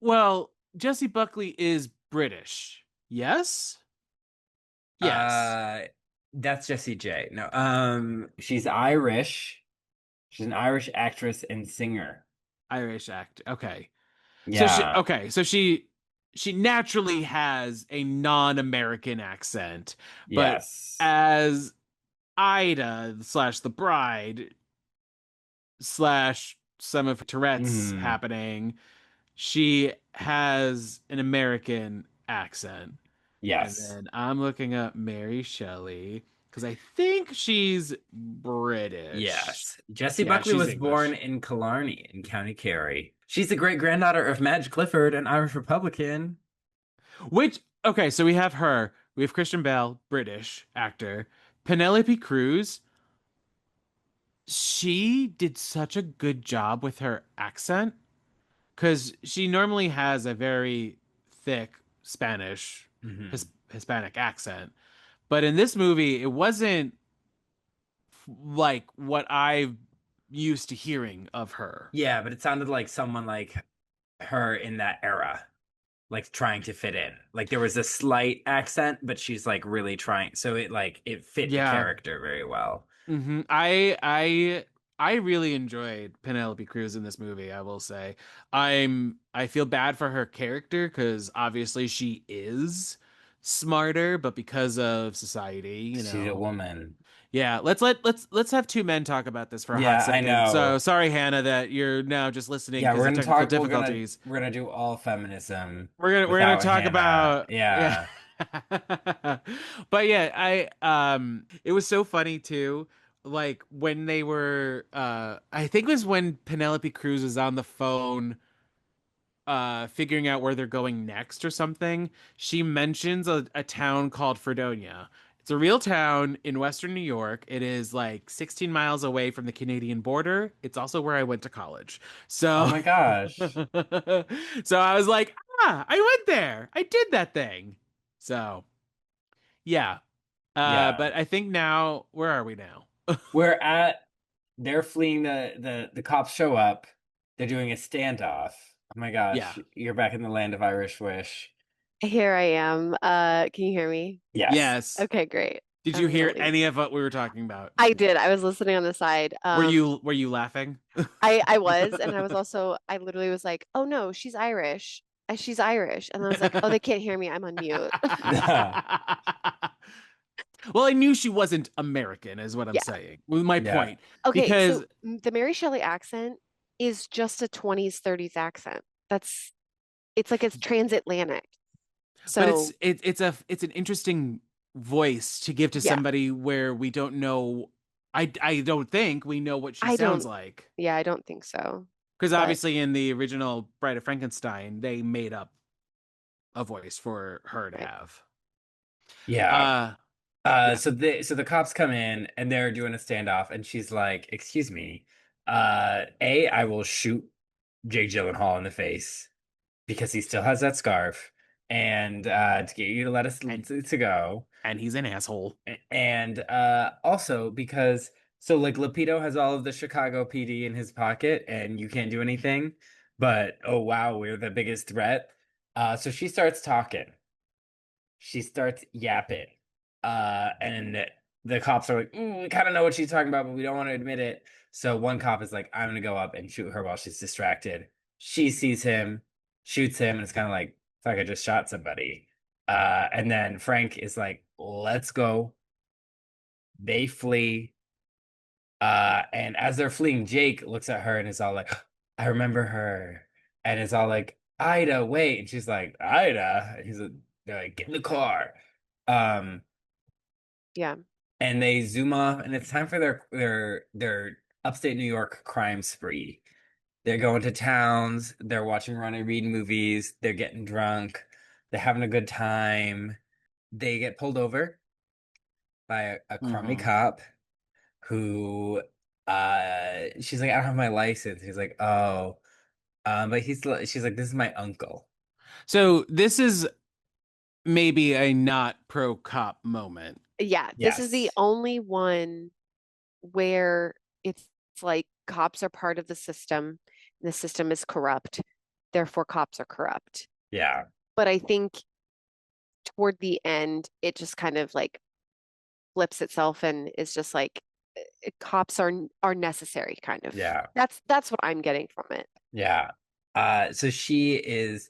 A: well, Jessie Buckley is British. Yes? Yes.
C: Uh, that's Jessie J. No, she's Irish. She's an Irish actress and singer.
A: Irish act. Okay.
C: Yeah.
A: So she naturally has a non-American accent, but
C: Yes.
A: as Ida slash the bride slash some of Tourette's
C: Hmm.
A: happening, she has an American accent. And
C: Yes.
A: then I'm looking up Mary Shelley because I think she's British.
C: Yes. Jessie
A: Yeah,
C: Buckley
A: she's
C: was born
A: English.
C: in Killarney in County Kerry. She's the great granddaughter of Madge Clifford, an Irish Republican.
A: Which, okay, so we have her. We have Christian Bale, British actor. Penelope Cruz, She did such a good job with her accent because she normally has a very thick Spanish,
C: Hmm.
A: Hispanic accent. But in this movie, it wasn't like what I used to hearing of her.
C: Yeah, but it sounded like someone like her in that era, like trying to fit in. Like there was a slight accent, but she's like really trying. So it fit the
A: Yeah.
C: character very well.
A: I really enjoyed Penelope Cruz in this movie, I will say. I feel bad for her character because obviously she is smarter, but because of society,
C: She's a woman.
A: Yeah, let's have two men talk about this for a hot
C: Yeah, I
A: second. So
C: know.
A: sorry, Hannah, that you're now just listening
C: Yeah,
A: because
C: we're
A: of
C: gonna
A: technical
C: talk.
A: difficulties.
C: We're gonna do all feminism
A: We're gonna
C: without
A: talk
C: Hannah.
A: about yeah.
C: Yeah.
A: But yeah, I it was so funny too. Like when they were I think it was when Penelope Cruz was on the phone figuring out where they're going next or something. She mentions a town called Fredonia. It's a real town in Western New York. It is like 16 miles away from the Canadian border. It's also where I went to college.
C: Oh
A: So
C: my gosh.
A: so I was like, ah, I went there. I did that thing. So yeah.
C: Yeah.
A: But I think now, where are we now?
C: We're at they're fleeing the cops show up. They're doing a standoff. Oh my
A: Yeah.
C: gosh, you're back in the land of Irish wish.
B: Here I am. Can you hear me?
C: Yes.
A: Yes.
B: Okay, great.
A: Did you
B: I'm gonna
A: hear
B: leave.
A: any of what we were talking about?
B: I did. I was listening on the side.
A: Were you laughing?
B: I was, and I was also, I literally was like, oh no, she's Irish. She's Irish. And I was like, oh, they can't hear me. I'm on mute.
A: Well, I knew she wasn't American, is what I'm
B: Yeah.
A: saying. Was my
C: Yeah.
A: point.
B: Okay,
A: Because,
B: so the Mary Shelley accent is just a 20s, 30s accent. It's like it's transatlantic.
A: but it's
B: So,
A: it, it's an interesting voice to give to
B: yeah,
A: somebody where we don't know. I don't think we know what she
B: I
A: sounds
B: don't,
A: like.
B: yeah, I don't think so.
A: Because
B: But
A: obviously in the original Bride of Frankenstein, they made up a voice for her to
B: right.
A: have.
C: Yeah.
A: Uh, yeah,
C: So the cops come in and they're doing a standoff, and she's like, "Excuse me, I will shoot Jake Gyllenhaal in the face because he still has that scarf, and to get you to let us
A: and
C: to go,
A: and he's an asshole.
C: and also because so like Lapito has all of the Chicago PD in his pocket, and you can't do anything, but oh wow, we're the biggest threat. So she starts talking. She starts yapping. And the cops are like, we kind of know what she's talking about, but we don't want to admit it. So one cop is like, I'm gonna go up and shoot her while she's distracted. She sees him, shoots him, and it's kind of like, it's like I just shot somebody. And then Frank is like, let's go. They flee. And as they're fleeing, Jake looks at her and is all like, I remember her. And is all like, Ida, wait. And she's like, Ida. And they're like, get in the car. Um,
B: Yeah.
C: and they zoom off, and it's time for their upstate New York crime spree. They're going to towns, they're watching Ronnie Reed movies, they're getting drunk, they're having a good time. They get pulled over by a crummy
A: Hmm.
C: cop who she's like, I don't have my license. He's like, oh. But she's like, this is my uncle.
A: So this is maybe a not pro cop moment.
B: Yeah, this is the
C: Yes.
B: only one where it's like cops are part of the system. The system is corrupt, therefore cops are corrupt.
C: Yeah.
B: But I think toward the end, it just kind of like flips itself and is just like cops are necessary, kind of.
C: Yeah.
B: That's what I'm getting from it.
C: Yeah. So she is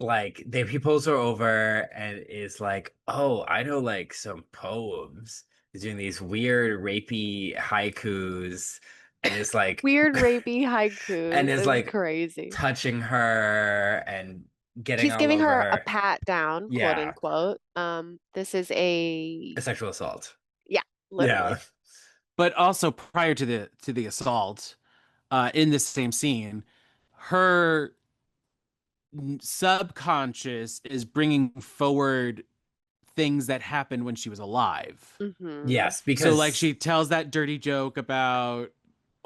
C: like he pulls her over and is like, oh, I know like some poems. He's doing these weird rapey haikus and is like
B: Weird rapey
C: and
B: haikus
C: is
B: is
C: like
B: crazy.
C: touching her and getting
B: He's
C: all
B: giving
C: over
B: her a
C: her.
B: pat down, quote
C: Yeah,
B: unquote. This is
C: a
B: a
C: sexual assault.
B: yeah,
C: Yeah.
B: literally.
A: But also prior to the assault, in this same scene, her subconscious is bringing forward things that happened when she was alive.
B: Hmm.
C: Yes,
A: So like
C: because
A: she tells that dirty joke about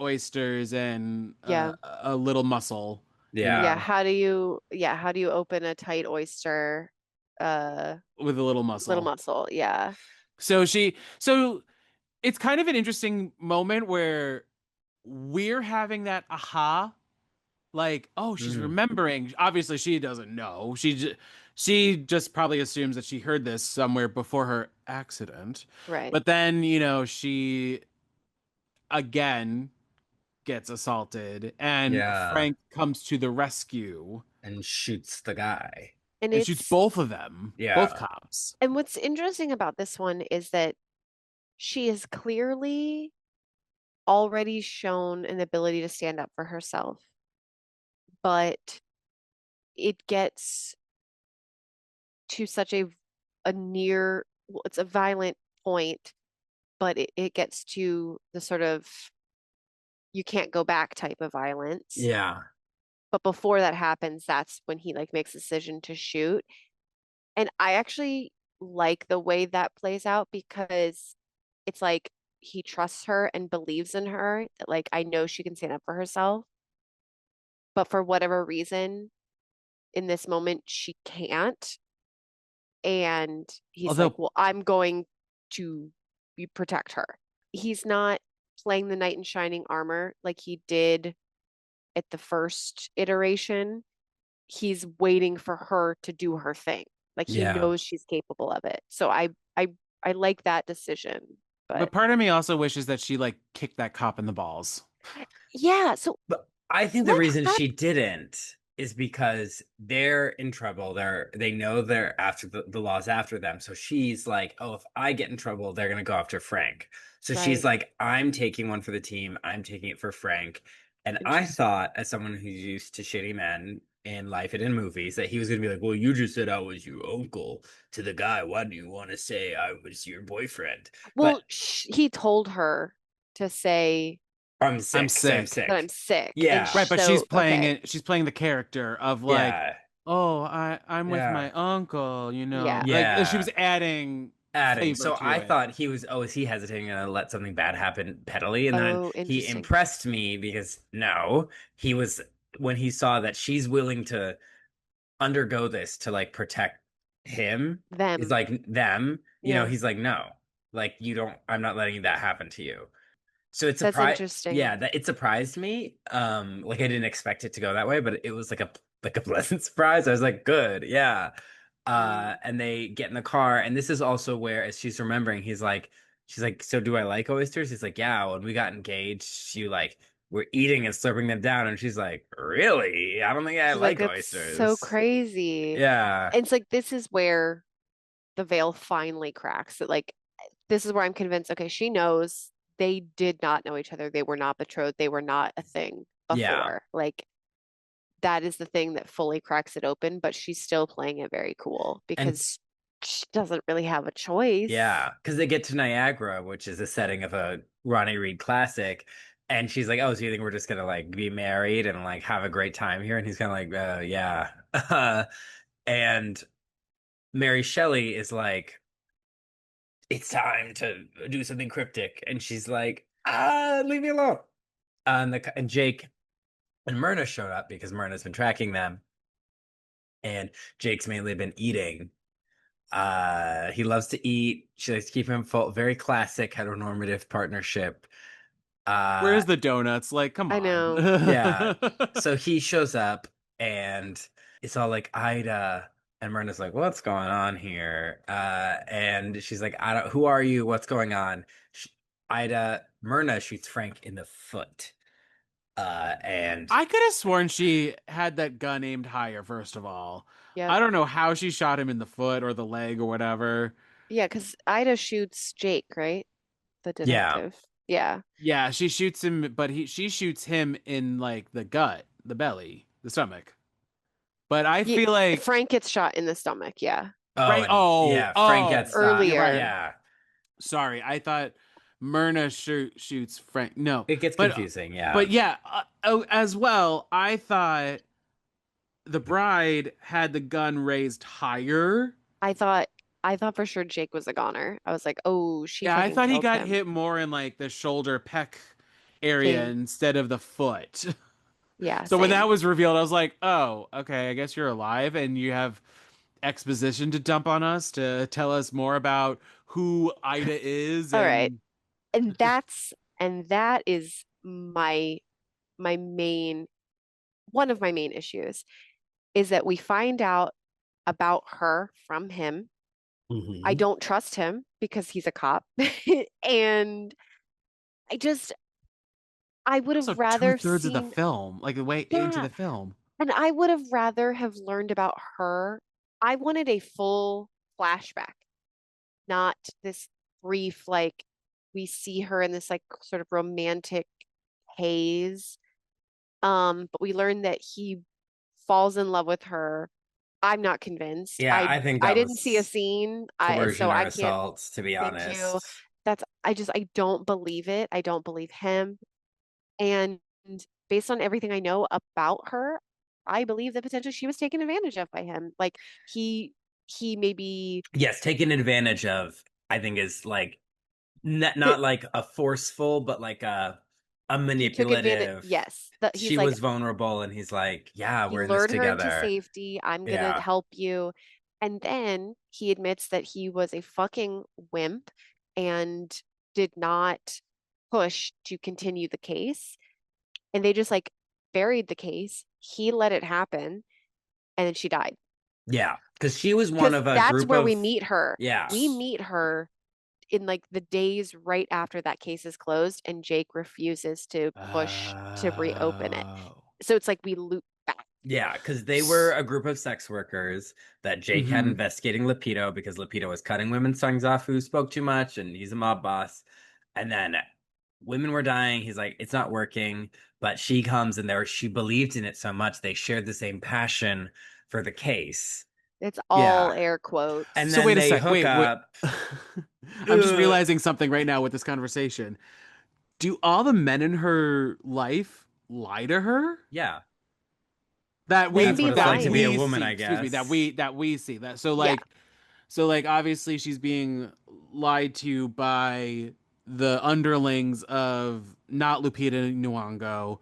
A: oysters and
B: Yeah.
A: a little mussel, you
C: yeah.
B: Yeah.
A: know,
B: How do you open a tight oyster? Uh,
A: with a little
B: little
A: mussel.
B: muscle. Yeah.
A: So it's kind of an interesting moment where we're having that aha, like, oh, she's
C: Mm,
A: remembering. Obviously, she doesn't know. She just probably assumes that she heard this somewhere before her accident.
B: Right.
A: But then, you know, she again gets assaulted and
C: yeah.
A: Frank comes to the rescue
C: And shoots the guy.
B: And
A: and shoots
B: it's
A: both of them, both
C: Yeah.
A: cops.
B: and what's interesting about this one is that she is clearly already shown an ability to stand up for herself, but it gets to such a near, well, it's a violent point, but it gets to the sort of you can't go back type of violence.
C: Yeah.
B: But before that happens, that's when he like makes a decision to shoot. And I actually like the way that plays out because it's like he trusts her and believes in her that like I know she can stand up for herself, but for whatever reason in this moment she can't. And he's like,
A: Although,
B: "Well, I'm going to protect her." He's not playing the knight in shining armor like he did at the first iteration. He's waiting for her to do her thing. Like he
C: Yeah.
B: knows she's capable of it. So I I like that decision.
A: but
B: But
A: part of me also wishes that she like kicked that cop in the balls.
B: yeah, so
C: But I think the
B: what
C: reason she
B: happened?
C: didn't is because they're in trouble. They know they're after the law's after them. So she's like, oh, if I get in trouble, they're gonna go after Frank. So she's
B: Right.
C: like, I'm taking one for the team. I'm taking it for Frank. And I
B: Interesting.
C: thought, as someone who's used to shitty men in life and in movies, that he was gonna be like, well, you just said I was your uncle to the guy. Why do you want to say I was your boyfriend?
B: Well,
C: But
B: he told her to say
C: I'm
A: I'm
C: sick. Say I'm
A: sick.
B: that I'm
C: sick.
B: sick. And
C: Yeah.
A: Right, but she's
B: so
A: playing
B: okay.
A: it. She's playing the character of like,
C: Yeah.
A: oh, I'm with
C: Yeah.
A: my uncle, you know,
B: Yeah.
A: like she
C: Yeah.
A: was adding
C: Adding.
A: flavor
C: So
A: to
C: I
A: it.
C: thought he was, oh, is he hesitating to let something bad happen pettily? And then
B: Oh,
C: he
B: interesting.
C: impressed me because no, he was, when he saw that she's willing to undergo this to like protect him, he's
B: Them.
C: like, them,
B: Yeah.
C: he's like, no, like, you don't, I'm not letting that happen to you. So it
B: That's
C: surprised,
B: interesting.
C: yeah, that it surprised me. Like I didn't expect it to go that way, but it was like a pleasant surprise. I was like, good, yeah.
B: Mm.
C: And they get in the car, and this is also where, as she's remembering, she's like, so do I like oysters? He's like, yeah. When we got engaged, you like were eating and slurping them down, and she's like, really? I don't think I
B: She's like,
C: like
B: that's so
C: oysters.
B: crazy.
C: Yeah,
B: And it's like this is where the veil finally cracks. That like this is where I'm convinced, okay, she knows they did not know each other. They were not betrothed. They were not a thing
C: yeah.
B: before. Like that is the thing that fully cracks it open, but she's still playing it very cool
C: And
B: because she doesn't really have a choice.
C: yeah, because they get to Niagara, which is a setting of a Ronnie Reed classic. And she's like, oh, so you think we're just gonna like be married and like have a great time here? And he's kind of like, yeah. And Mary Shelley is like, it's time to do something cryptic. And she's like, leave me alone. And Jake and Myrna showed up because Myrna's been tracking them. And Jake's mainly been eating. He loves to eat. She likes to keep him full. Very classic heteronormative partnership. Uh,
A: Where's the donuts? Like, come
B: I
A: on.
B: know.
C: yeah. So he shows up and it's all like Ida. And Myrna's like, what's going on here? And she's like, I don't, who are you? What's going on? Sh Myrna shoots Frank in the foot. And
A: I could have sworn she had that gun aimed higher, first of all.
B: Yep.
A: I don't know how she shot him in the foot or the leg or whatever.
B: Yeah, because Ida shoots Jake, right? The
C: yeah.
B: detective. Yeah.
A: Yeah, she shoots him, but she shoots him in like the gut, the belly, the stomach. But I
B: Ye
A: feel like
B: Frank gets shot in the stomach. Yeah.
C: Oh,
A: Frank.
C: and
A: Oh,
C: yeah, Frank gets,
A: you're right.
B: Earlier.
C: yeah,
A: Sorry, I thought Myrna shoots Frank. No,
C: it gets
A: but
C: confusing. Yeah.
A: but yeah, oh, as well. I thought the bride had the gun raised higher.
B: I thought. I thought for sure Jake was a goner. I was like, oh, she
A: Yeah, I
B: fucking
A: thought he
B: killed
A: got
B: him.
A: hit more in like the shoulder pec area
B: Same.
A: instead of the foot.
B: Yeah,
A: So when that
B: same.
A: was revealed, I was like, "Oh, okay, I guess you're alive and you have exposition to dump on us to tell us more about who Ida is."
B: All right.
A: And
B: And that is my main one of my main issues is that we find out about her from him. I
C: Hmm.
B: don't trust him because he's a cop. And I just I would
A: also
B: have rather
A: 2/3 of the
B: seen,
A: film, like the way into
B: yeah,
A: the film.
B: and I would have rather have learned about her. I wanted a full flashback, not this brief, like we see her in this like sort of romantic haze. But we learn that he falls in love with her. I'm not convinced.
C: Yeah, I think
B: I
C: that
B: didn't see a
C: was
B: scene. So
C: coercion or
B: I can't.
C: assault, to be
B: Thank you.
C: honest.
B: I don't believe it. I don't believe him. And based on everything I know about her, I believe that potentially she was taken advantage of by him. Like he maybe
C: Yes, taken advantage of, I think is like
B: that
C: not like a forceful, but like a
B: he took advantage.
C: manipulative.
B: Yes, that he's
C: She
B: like
C: was vulnerable and he's like, yeah,
B: he
C: we're in this
B: lured her into
C: together.
B: safety. I'm gonna
C: Yeah.
B: help you. And then he admits that he was a fucking wimp and did not push to continue the case. And they just like buried the case. He let it happen, and then she died.
C: Yeah. Because she was one
B: Because
C: of a
B: that's
C: group
B: where we
C: of,
B: meet her.
C: yeah.
B: We meet her in like the days right after that case is closed, and Jake refuses to push to reopen it.
A: Oh.
B: So it's like we loop back.
C: Yeah, because they were a group of sex workers that Jake had
A: Mm-hmm.
C: investigating Lapido because Lapido was cutting women's tongues off who spoke too much and he's a mob boss. And then women were dying. He's like, it's not working. But she comes and she believed in it so much. They shared the same passion for the case.
B: It's all
C: Yeah.
B: air
C: And
B: quotes.
A: So
C: then
A: wait a
C: they
A: sec.
C: hook
A: Wait.
C: up.
A: I'm just
C: Ugh.
A: realizing something right now with this conversation. Do all the men in her life lie to her?
C: Yeah.
A: That
B: Men
C: That's
A: we
C: what
B: be
C: it's like
A: that
C: to be a
A: we
B: lying.
C: woman,
A: see,
C: I
A: excuse me,
C: guess.
A: that we see that. So
B: Yeah.
A: like obviously she's being lied to by the underlings of not Lupita Nyong'o,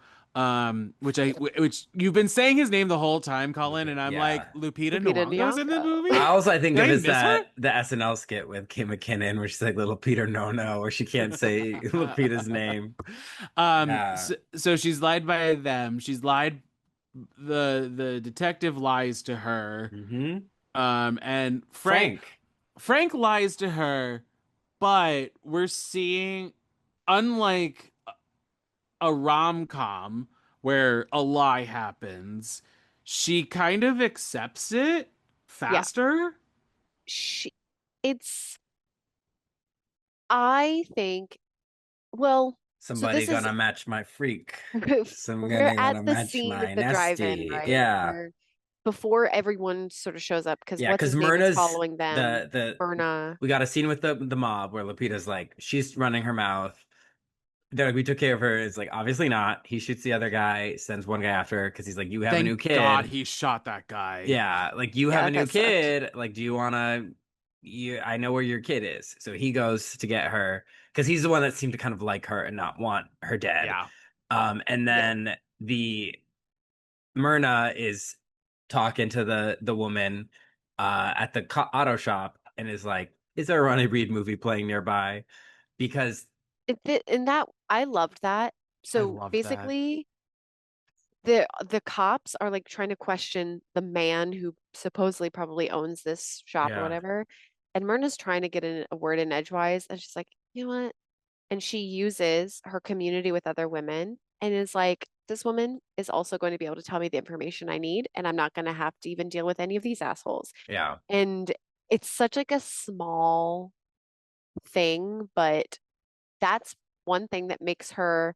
A: which you've been saying his name the whole time, Colin, and I'm like,
C: Yeah.
A: Lupita
B: Lupita
A: Nyong'o's in the
B: Nyong'o.
A: movie?
C: Also, I think
A: Did
C: of
A: I
C: is
A: miss her?
C: that the SNL skit with Kim McKinnon, where she's like little Peter No No, where she can't say Lupita's name. Yeah.
A: So she's lied by them. She's lied. The detective lies to her.
C: Hmm.
A: And
C: Frank.
A: Frank lies to her, but we're seeing, unlike a rom-com where a lie happens, she kind of accepts it
B: Yeah.
A: faster.
B: She it's I think well, so
C: Somebody
B: this is
C: gonna match my freak.
B: we're
C: Somebody
B: at
C: gonna
B: the
C: match
B: scene
C: my
B: at the drive-in,
C: nasty.
B: right?
C: Yeah.
B: Where before everyone sort of shows up because
C: Yeah,
B: what's
C: because
B: his name is
C: Myrna's
B: following them.
C: the
B: Myrna.
C: we got a scene with the mob where Lupita's like, she's running her mouth. They're like, we took care of her. It's like, obviously not. He shoots the other guy, sends one guy after her because he's like, you have a new
A: Thank God
C: kid.
A: he shot that guy.
C: Yeah, like you have
B: Yeah,
C: a new
B: that sucked.
C: kid. Like, do you wanna I know where your kid is. So he goes to get her because he's the one that seemed to kind of like her and not want her dead.
A: Yeah.
C: And
B: Yeah.
C: then the Myrna is talking to the woman at the auto shop and is like, is there a Ronnie Reed movie playing nearby? Because
B: And that I loved that.
A: I
B: So
A: loved that.
B: basically the cops are like trying to question the man who supposedly probably owns this shop or
C: yeah,
B: whatever. And Myrna's trying to get in a word in edgewise, and she's like, you know what? And she uses her community with other women and is like, this woman is also going to be able to tell me the information I need, and I'm not going to have to even deal with any of these assholes.
C: yeah.
B: And it's such like a small thing, but that's one thing that makes her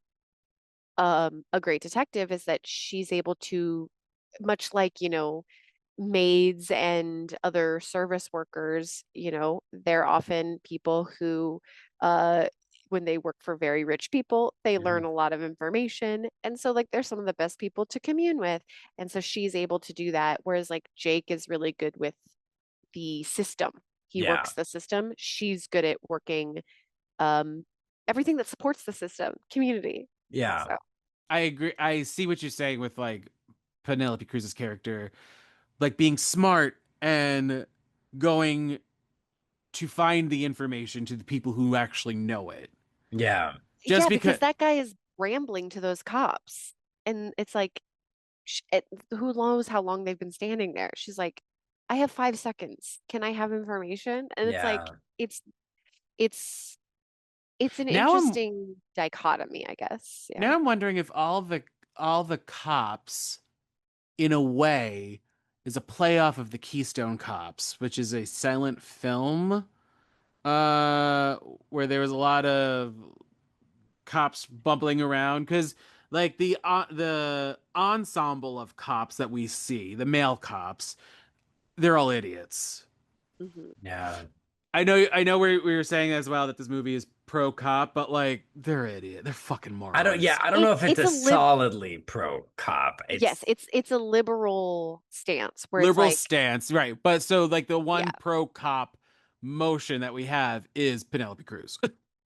B: a great detective is that she's able to, much like, maids and other service workers, they're often people who, uh, when they work for very rich people, they
C: Mhm.
B: learn a lot of information. And so, like, they're some of the best people to commune with. And so she's able to do that. Whereas, like, Jake is really good with the system. he
C: Yeah.
B: works the system. She's good at working everything that supports the system, community.
C: Yeah.
B: So
A: I agree. I see what you're saying with like Penelope Cruz's character, like being smart and going to find the information to the people who actually know it.
C: Yeah.
A: Just
B: yeah, because
A: because
B: that guy is rambling to those cops, and it's like, who knows how long they've been standing there? She's like, I have 5 seconds. Can I have information? And it's like,
C: Yeah.
B: it's it's it's an
A: now I'm
B: interesting dichotomy, I guess. Yeah.
A: now I'm wondering if all the cops, in a way, is a play off of the Keystone Cops, which is a silent film uh where there was a lot of cops bumbling around because like the ensemble of cops that we see, the male cops, they're all idiots.
B: Hmm.
C: Yeah.
A: I know we were saying as well that this movie is pro cop, but like they're idiot. They're fucking morons.
C: I don't know
B: It's
C: if it's
B: it's
C: a
B: a
C: solidly pro cop.
B: yes,
C: It's
B: it's a liberal stance where it's
A: Liberal
B: like,
A: stance, right? But so like the one
B: yeah,
A: pro cop motion that we have is Penelope Cruz.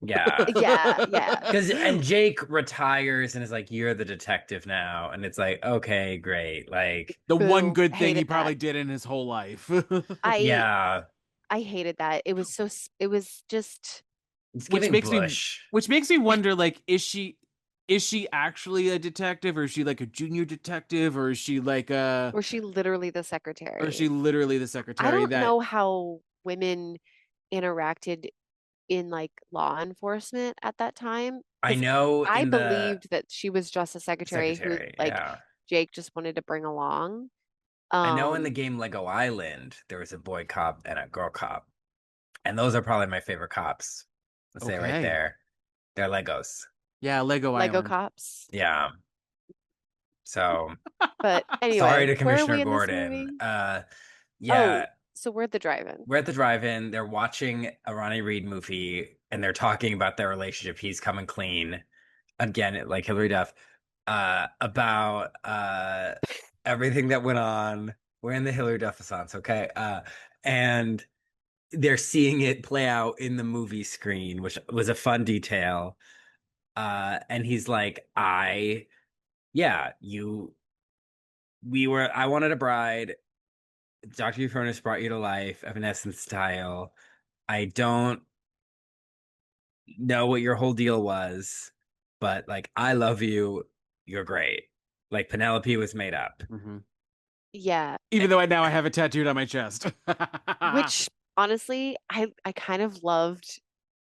C: yeah.
B: yeah, yeah.
C: Because and Jake retires and is like, "You're the detective now," and it's like, okay, great. Like,
A: The one
B: Boo,
A: good thing he
B: hated that.
A: probably did in his whole life.
B: I
C: yeah,
B: I hated that. It was just
C: it's
A: which
C: giving
A: makes me
C: Bush.
A: which makes me wonder like is she actually a detective, or is she like a junior detective, or is she like a
B: or she literally the
A: or is she
B: secretary.
A: literally the
B: I
A: secretary
B: don't
A: that
B: know how women interacted in like law enforcement at that time
C: I
B: because
C: know
B: I
C: in the
B: believed that she was just a secretary who
C: secretary.
B: like
C: Yeah,
B: Jake just wanted to bring along.
C: I know in the
B: Um,
C: game Lego Island there was a boy cop and a girl cop, and those are probably my favorite cops. Let's say right
A: okay.
C: there, they're Legos.
A: Yeah, Lego
B: Lego
A: Island.
B: cops.
C: Yeah. So
B: But
C: sorry
B: anyway,
C: to
B: where are
C: Commissioner
B: we in this
C: Gordon.
B: movie? Oh,
C: Yeah,
B: so we're at the drive-in.
C: we're at the drive-in. They're watching a Ronnie Reed movie, and they're talking about their relationship. He's coming clean again, like Hillary Duff, about everything that went on. We're in the Hillary Duff essence, okay? And they're seeing it play out in the movie screen, which was a fun detail. And he's like, yeah, I wanted a bride. Dr. Euphronis brought you to life, Evanescence style. I don't know what your whole deal was, but like, I love you. You're great. Like, Penelope was made up.
A: Mhm.
B: Yeah,
A: Even though now I have it tattooed on my chest.
B: which honestly, I kind of loved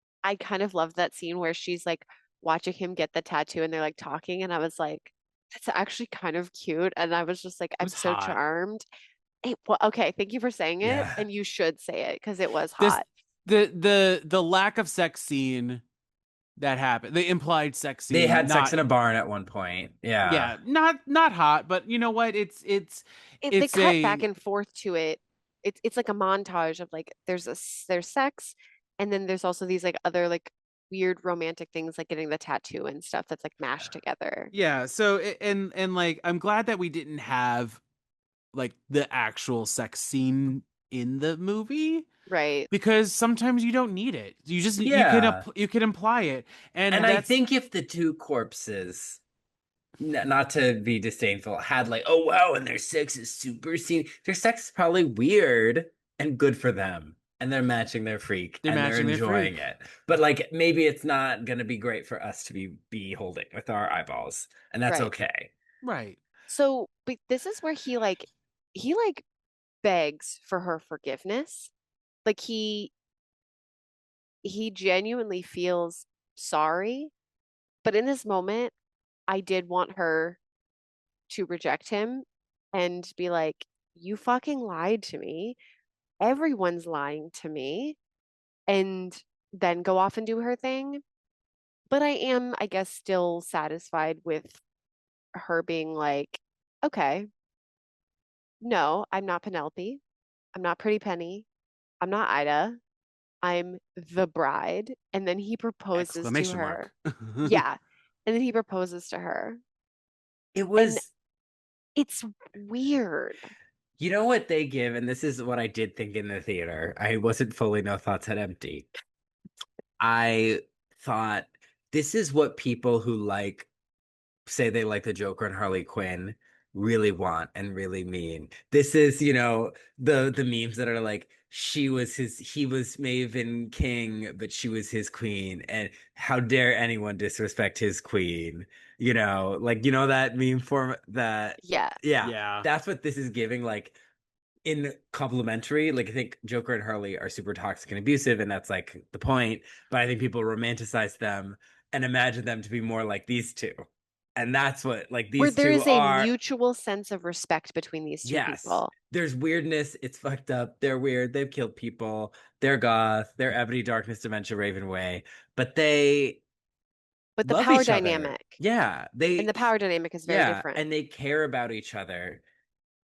B: that scene where she's like watching him get the tattoo and they're like talking, and I was like, that's actually kind of cute. And I was just like,
A: It
B: I'm
A: was
B: so
A: hot.
B: charmed. Well, okay, thank you for saying it,
C: Yeah.
B: and you should say it because it was
A: This
B: hot.
A: the lack of sex scene that happened, the implied sex
C: They
A: scene,
C: had sex
A: not
C: in a barn at one point. Yeah.
A: yeah, not hot, but you know what?
B: They
A: It's
B: cut back
A: a
B: and forth to it. It's like a montage of like there's sex, and then there's also these like other like weird romantic things like getting the tattoo and stuff that's like mashed together.
A: yeah. So and like I'm glad that we didn't have like the actual sex scene in the movie
B: Right.
A: because sometimes you don't need it.
C: Yeah.
A: You can imply it,
C: And
A: and
C: I
A: that's
C: think if the two corpses, not to be disdainful, had like, oh wow, and their sex is super scene. Their sex is probably weird and good for them. And they're matching their freak
A: they're
C: and they're
A: matching their
C: enjoying
A: freak,
C: it. But like maybe it's not gonna be great for us to be holding with our eyeballs. And that's
B: Right.
C: okay.
A: right?
B: So, but this is where he like begs for her forgiveness. Like he genuinely feels sorry, but in this moment, I did want her to reject him and be like, "You fucking lied to me. Everyone's lying to me." And then go off and do her thing. But I am, I guess, still satisfied with her being like, "Okay, no, I'm not Penelope. I'm not Pretty Penny. I'm not Ida. I'm the bride." And then he proposes to
A: Exclamation
B: her.
A: mark.
B: Yeah. And then he proposes to her.
C: It
B: And
C: was
B: it's weird.
C: You know what they give, and this is what I did think in the theater. I wasn't fully no thoughts had empty. I thought this is what people who like say they like the Joker and Harley Quinn really want and really mean. This is, the memes that are like he was Maven King, but she was his queen, and how dare anyone disrespect his queen? Like that meme form that
B: Yeah.
C: yeah,
A: Yeah.
C: that's what this is giving like in complimentary. Like I think Joker and Harley are super toxic and abusive, and that's like the point. But I think people romanticize them and imagine them to be more like these two. And that's what like
B: Where
C: these
B: there
C: two
B: is a
C: are.
B: mutual sense of respect between these two
C: Yes.
B: people.
C: There's weirdness. It's fucked up. They're weird. They've killed people. They're goth. They're ebony darkness dementia raven way. But they
B: But the
C: love
B: power
C: each other.
B: dynamic,
C: Yeah.
B: and the power dynamic is very
C: Yeah.
B: different.
C: And they care about each other.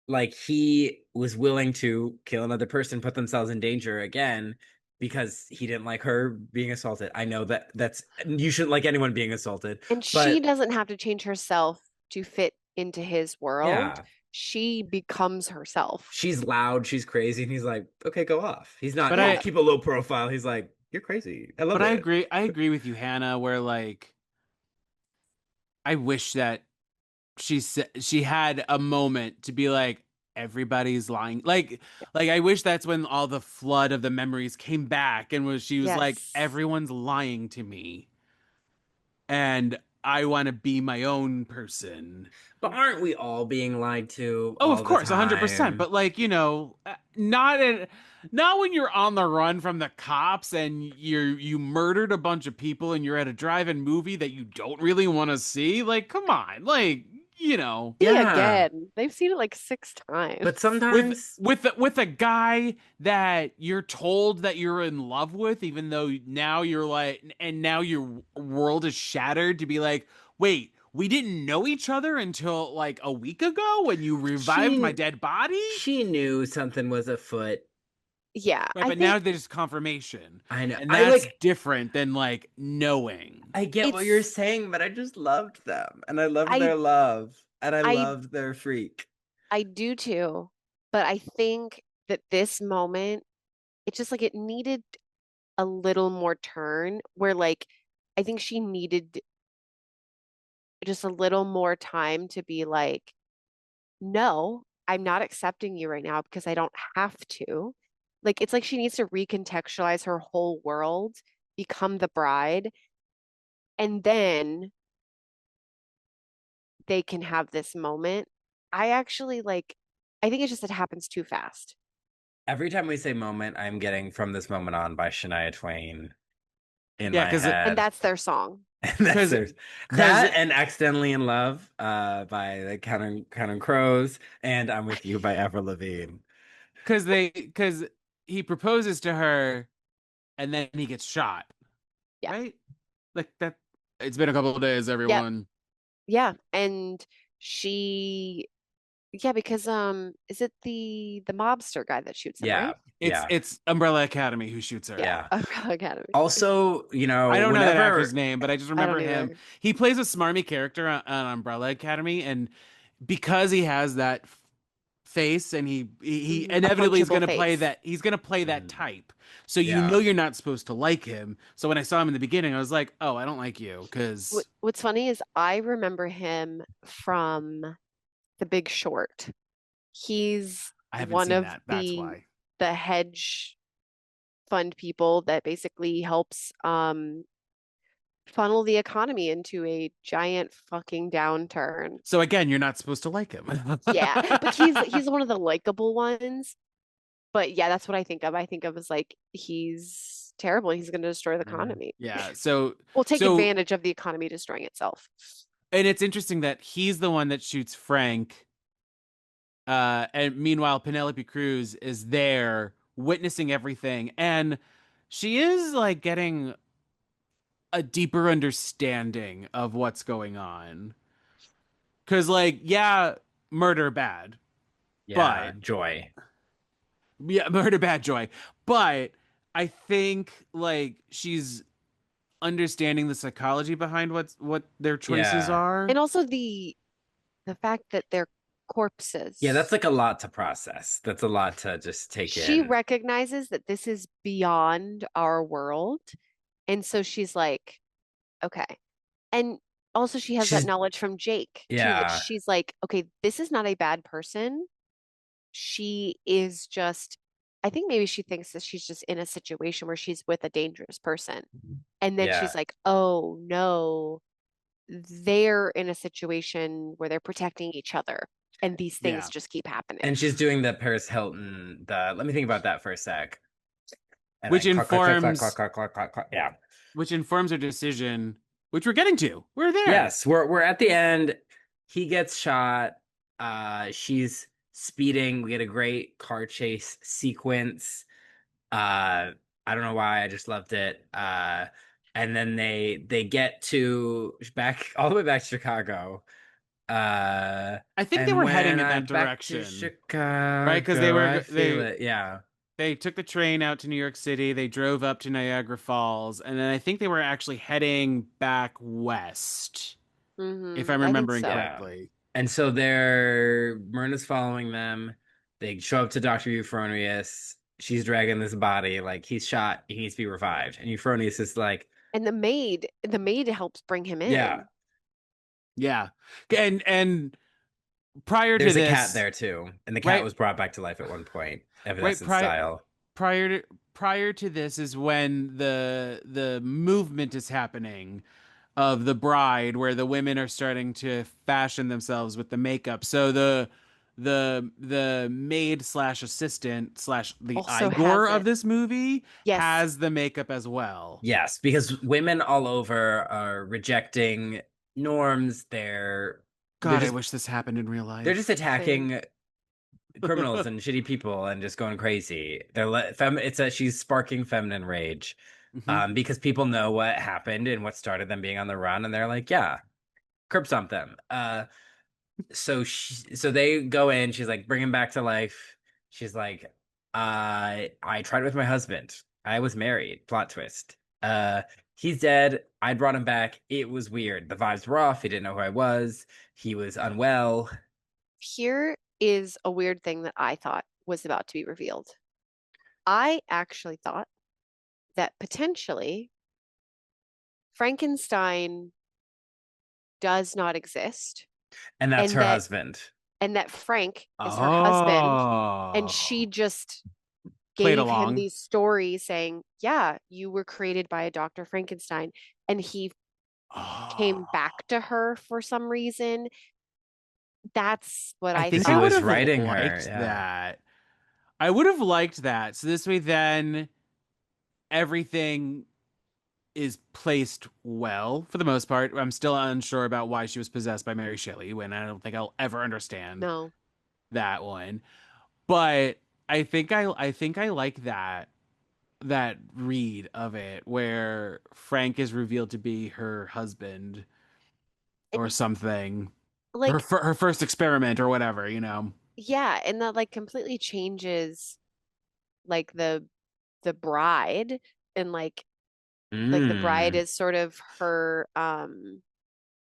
C: Like he was willing to kill another person, put themselves in danger again because he didn't like her being assaulted. I know that's you shouldn't like anyone being assaulted,
B: And she
C: but
B: doesn't have to change herself to fit into his world.
C: yeah,
B: She becomes herself.
C: she's loud, she's crazy, and he's like, okay, go off. He's not
A: But
B: Yeah.
A: I
C: keep a low profile. He's like, you're crazy. I love
A: but
C: it.
A: I agree with you, Hannah, where like I wish that she had a moment to be like everybody's lying. Like I wish that's when all the flood of the memories came back and she was like
B: Yes.
A: everyone's lying to me and I want to be my own person.
C: But aren't we all being lied to
A: Oh, of
C: all the
A: course, 100%.
C: time?
A: But like, not when you're on the run from the cops and you murdered a bunch of people and you're at a drive-in movie that you don't really want to see. Like, come on. Like, you know,
B: See
C: Yeah.
B: again. They've seen it like 6 times.
C: But sometimes
A: with a guy that you're told that you're in love with, even though now you're like, and now your world is shattered to be like, wait, we didn't know each other until like a week ago when you revived my
C: she
A: dead body.
C: she knew something was afoot.
B: Yeah,
A: Right,
B: I
A: but
B: think
A: now there's confirmation,
C: I know.
A: and
C: I
A: that's
C: like
A: different than like knowing.
C: I get what you're
B: it's
C: saying, but I just loved them and I loved
B: I
C: their love and I
B: I
C: loved their freak.
B: I do too, but I think that this moment, it's just like it needed a little more turn where like I think she needed just a little more time to be like, no, I'm not accepting you right now because I don't have to. Like it's like she needs to recontextualize her whole world, become the bride, and then they can have this moment. I actually like, I think it's just it happens too fast.
C: Every time we say moment, I'm getting From This Moment On by Shania Twain in
A: Yeah,
C: my
A: because
B: And
C: head.
B: that's their song.
C: And that's
A: because
C: there's
A: because
C: that and Accidentally in Love by the Counting Crows and I'm With You by Avril Lavigne.
A: because he proposes to her and then he gets shot,
B: Yeah.
A: right? Like that. It's been a couple of days,
B: Yep.
A: everyone.
B: Yeah. And she, yeah, because is it the mobster guy that shoots him,
C: Yeah,
B: right?
C: yeah,
A: It's Umbrella Academy who shoots her.
B: Yeah.
C: yeah.
B: Umbrella Academy.
C: Also,
A: I don't know that actor's
C: whenever
A: name, but I just
B: I
A: remember
B: don't
A: him.
B: either.
A: He plays a smarmy character on Umbrella Academy, and because he has that face, and he
B: A
A: inevitably is
B: punchable
A: going to play
B: face.
A: that. He's going to play that
C: Mm,
A: type. So you know
C: yeah.
A: you're not supposed to like him. So when I saw him in the beginning, I was like, oh, I don't like you because
B: What's funny is I remember him from The Big Short. He's
A: I haven't
B: one
A: seen
B: of
A: that. That's why.
B: the hedge fund people that basically helps funnel the economy into a giant fucking downturn.
A: So again, you're not supposed to like him.
B: Yeah, but he's one of the likable ones. But yeah, that's what I think of. I think of as like he's terrible. He's going to destroy the
C: Yeah.
B: economy.
A: Yeah. So
B: We'll take
A: so
B: advantage of the economy destroying itself.
A: and it's interesting that he's the one that shoots Frank. And meanwhile, Penelope Cruz is there witnessing everything. And she is like getting a deeper understanding of what's going on. Cause like, yeah, murder bad,
C: Yeah,
A: but
C: Joy.
A: yeah, murder bad joy. But I think like she's understanding the psychology behind what their choices
C: Yeah.
A: are.
B: And also the fact that they're
C: Yeah, that's
B: corpses.
C: like a lot to process. That's a lot to just take
B: She
C: in.
B: recognizes that this is beyond our world. And so she's like, okay. And also, she has that
C: She's
B: knowledge from Jake too, that
C: yeah,
B: she's like, okay, this is not a bad person. She is just, I think maybe she thinks that she's just in a situation where she's with a dangerous person. And then
C: yeah,
B: she's like, oh no, they're in a situation where they're protecting each other. And these things
A: Yeah.
B: just keep happening.
C: and she's doing the Paris Hilton. The let me think about that for a sec. And
A: Which
C: then clack clack clack clack clack
A: informs
C: clack clack clack clack. Yeah.
A: which informs her decision, which we're getting to. We're there.
C: Yes, we're at the end. He gets shot. She's speeding. We get a great car chase sequence. I don't know why, I just loved it. And then they get to back all the way back to Chicago. Uh,
A: I think they
C: and
A: were
C: when
A: heading in that
C: I'm back to
A: direction, right? Because
C: Chicago, I feel
A: they
C: it. Yeah.
A: they took the train out to New York City. They drove up to Niagara Falls, and then I think they were actually heading back west, if I'm
B: I think
A: remembering
B: so.
C: Yeah.
A: correctly.
C: And so they're Myrna's following them. They show up to Dr. Euphroneous. She's dragging this body, like he's shot, he needs to be revived. And Euphroneous is like,
B: And the maid helps bring him
C: yeah,
B: in.
A: Yeah, and prior to
C: there's a cat
A: this,
C: there too. And the cat
A: right,
C: was brought back to life at one point,
A: right,
C: Evanescent style.
A: prior to prior to this is when the movement is happening of the bride, where the women are starting to fashion themselves with the makeup. So the maid slash assistant slash the
B: Also
A: Igor
B: has
A: of
B: it.
A: this movie
B: Yes.
A: has the makeup as well.
C: Yes, because women all over are rejecting norms. They're
A: God, I
C: just
A: wish this happened in real
C: they're just
A: life.
B: Same.
C: attacking criminals and shitty people and just going crazy. It's a she's sparking feminine rage,
A: Mhm.
C: because people know what happened and what started them being on the run, and they're like, yeah, curb stomp them. So they go in. She's like, bring him back to life. She's like, I tried it with my husband. I was married. Plot twist. He's dead. I brought him back. It was weird. The vibes were off. He didn't know who I was. He was unwell.
B: Here is a weird thing that I thought was about to be revealed. I actually thought that potentially Frankenstein does not exist
C: And that's
B: and
C: her
B: that
C: husband.
B: Frank is her husband and she
A: Oh,
B: just
A: played
B: gave him
A: along.
B: these stories saying, "Yeah, you were created by a Dr. Frankenstein." And he came
A: Oh.
B: back to her for some reason. That's what
A: I
B: I
A: think
C: Because he
A: I would
B: thought.
C: was
A: have
C: writing her.
A: liked
C: Yeah.
A: that. I would have liked that. So this way, then everything is placed well for the most part. I'm still unsure about why she was possessed by Mary Shelley when I don't think I'll ever understand
B: No.
A: that one. But I think I like that read of it where Frank is revealed to be her husband or
B: And
A: something.
B: like,
A: Her first experiment or whatever, you know.
B: yeah, and that like completely changes like the bride and like the bride
C: Mm.
B: is sort of her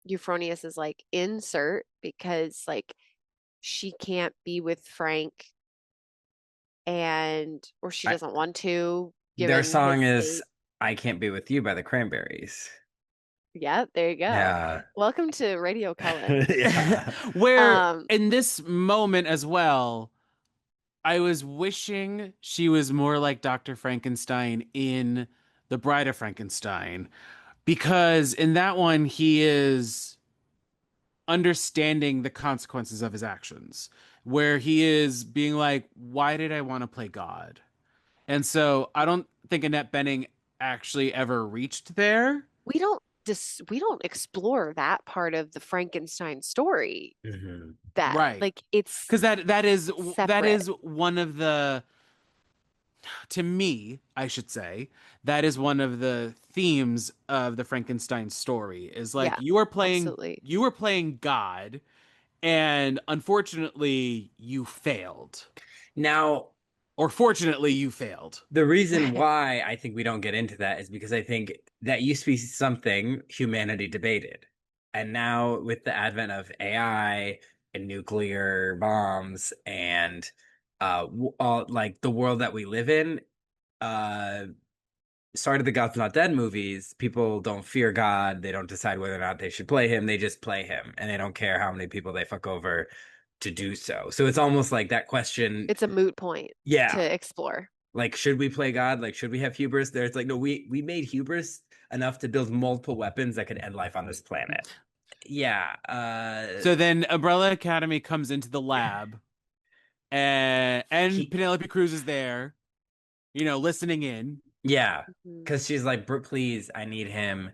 B: Euphroneous is like insert because like she can't be with Frank and or she
C: I,
B: doesn't want to
C: their
B: given his
C: song is
B: state.
C: "I Can't Be with You" by the Cranberries.
B: Yeah, there you go.
C: Yeah.
B: Welcome to Radio Cullen.
C: Yeah.
A: Where
B: Um,
A: in this moment as well, I was wishing she was more like Dr. Frankenstein in The Bride of Frankenstein, because in that one, he is understanding the consequences of his actions, where he is being like, why did I want to play God? And so I don't think Annette Bening actually ever reached there.
B: we don't explore that part of the Frankenstein story
C: Mhm.
B: that
A: Right.
B: like it's
A: Because that
B: separate.
A: is one of the, to me, I should say, that is one of the themes of the Frankenstein story is like
B: Yeah, absolutely.
A: you were playing God, and unfortunately you failed.
C: Now,
A: Or fortunately you failed.
C: the reason why I think we don't get into that is because I think that used to be something humanity debated. And now, with the advent of AI nuclear bombs and all like the world that we live in. Uh, Sorry to the God's Not Dead movies, people don't fear God. They don't decide whether or not they should play him. They just play him, and they don't care how many people they fuck over to do so. So it's almost like that question.
B: It's a moot point
C: Yeah,
B: to explore.
C: like should we play God? Like should we have hubris? There's like no, we made hubris enough to build multiple weapons that could end life on this planet. Yeah.
A: So then Umbrella Academy comes into the lab, and
C: He
A: Penelope Cruz is there, listening in.
C: Yeah,
B: Mhm.
C: because she's like, please, I need him.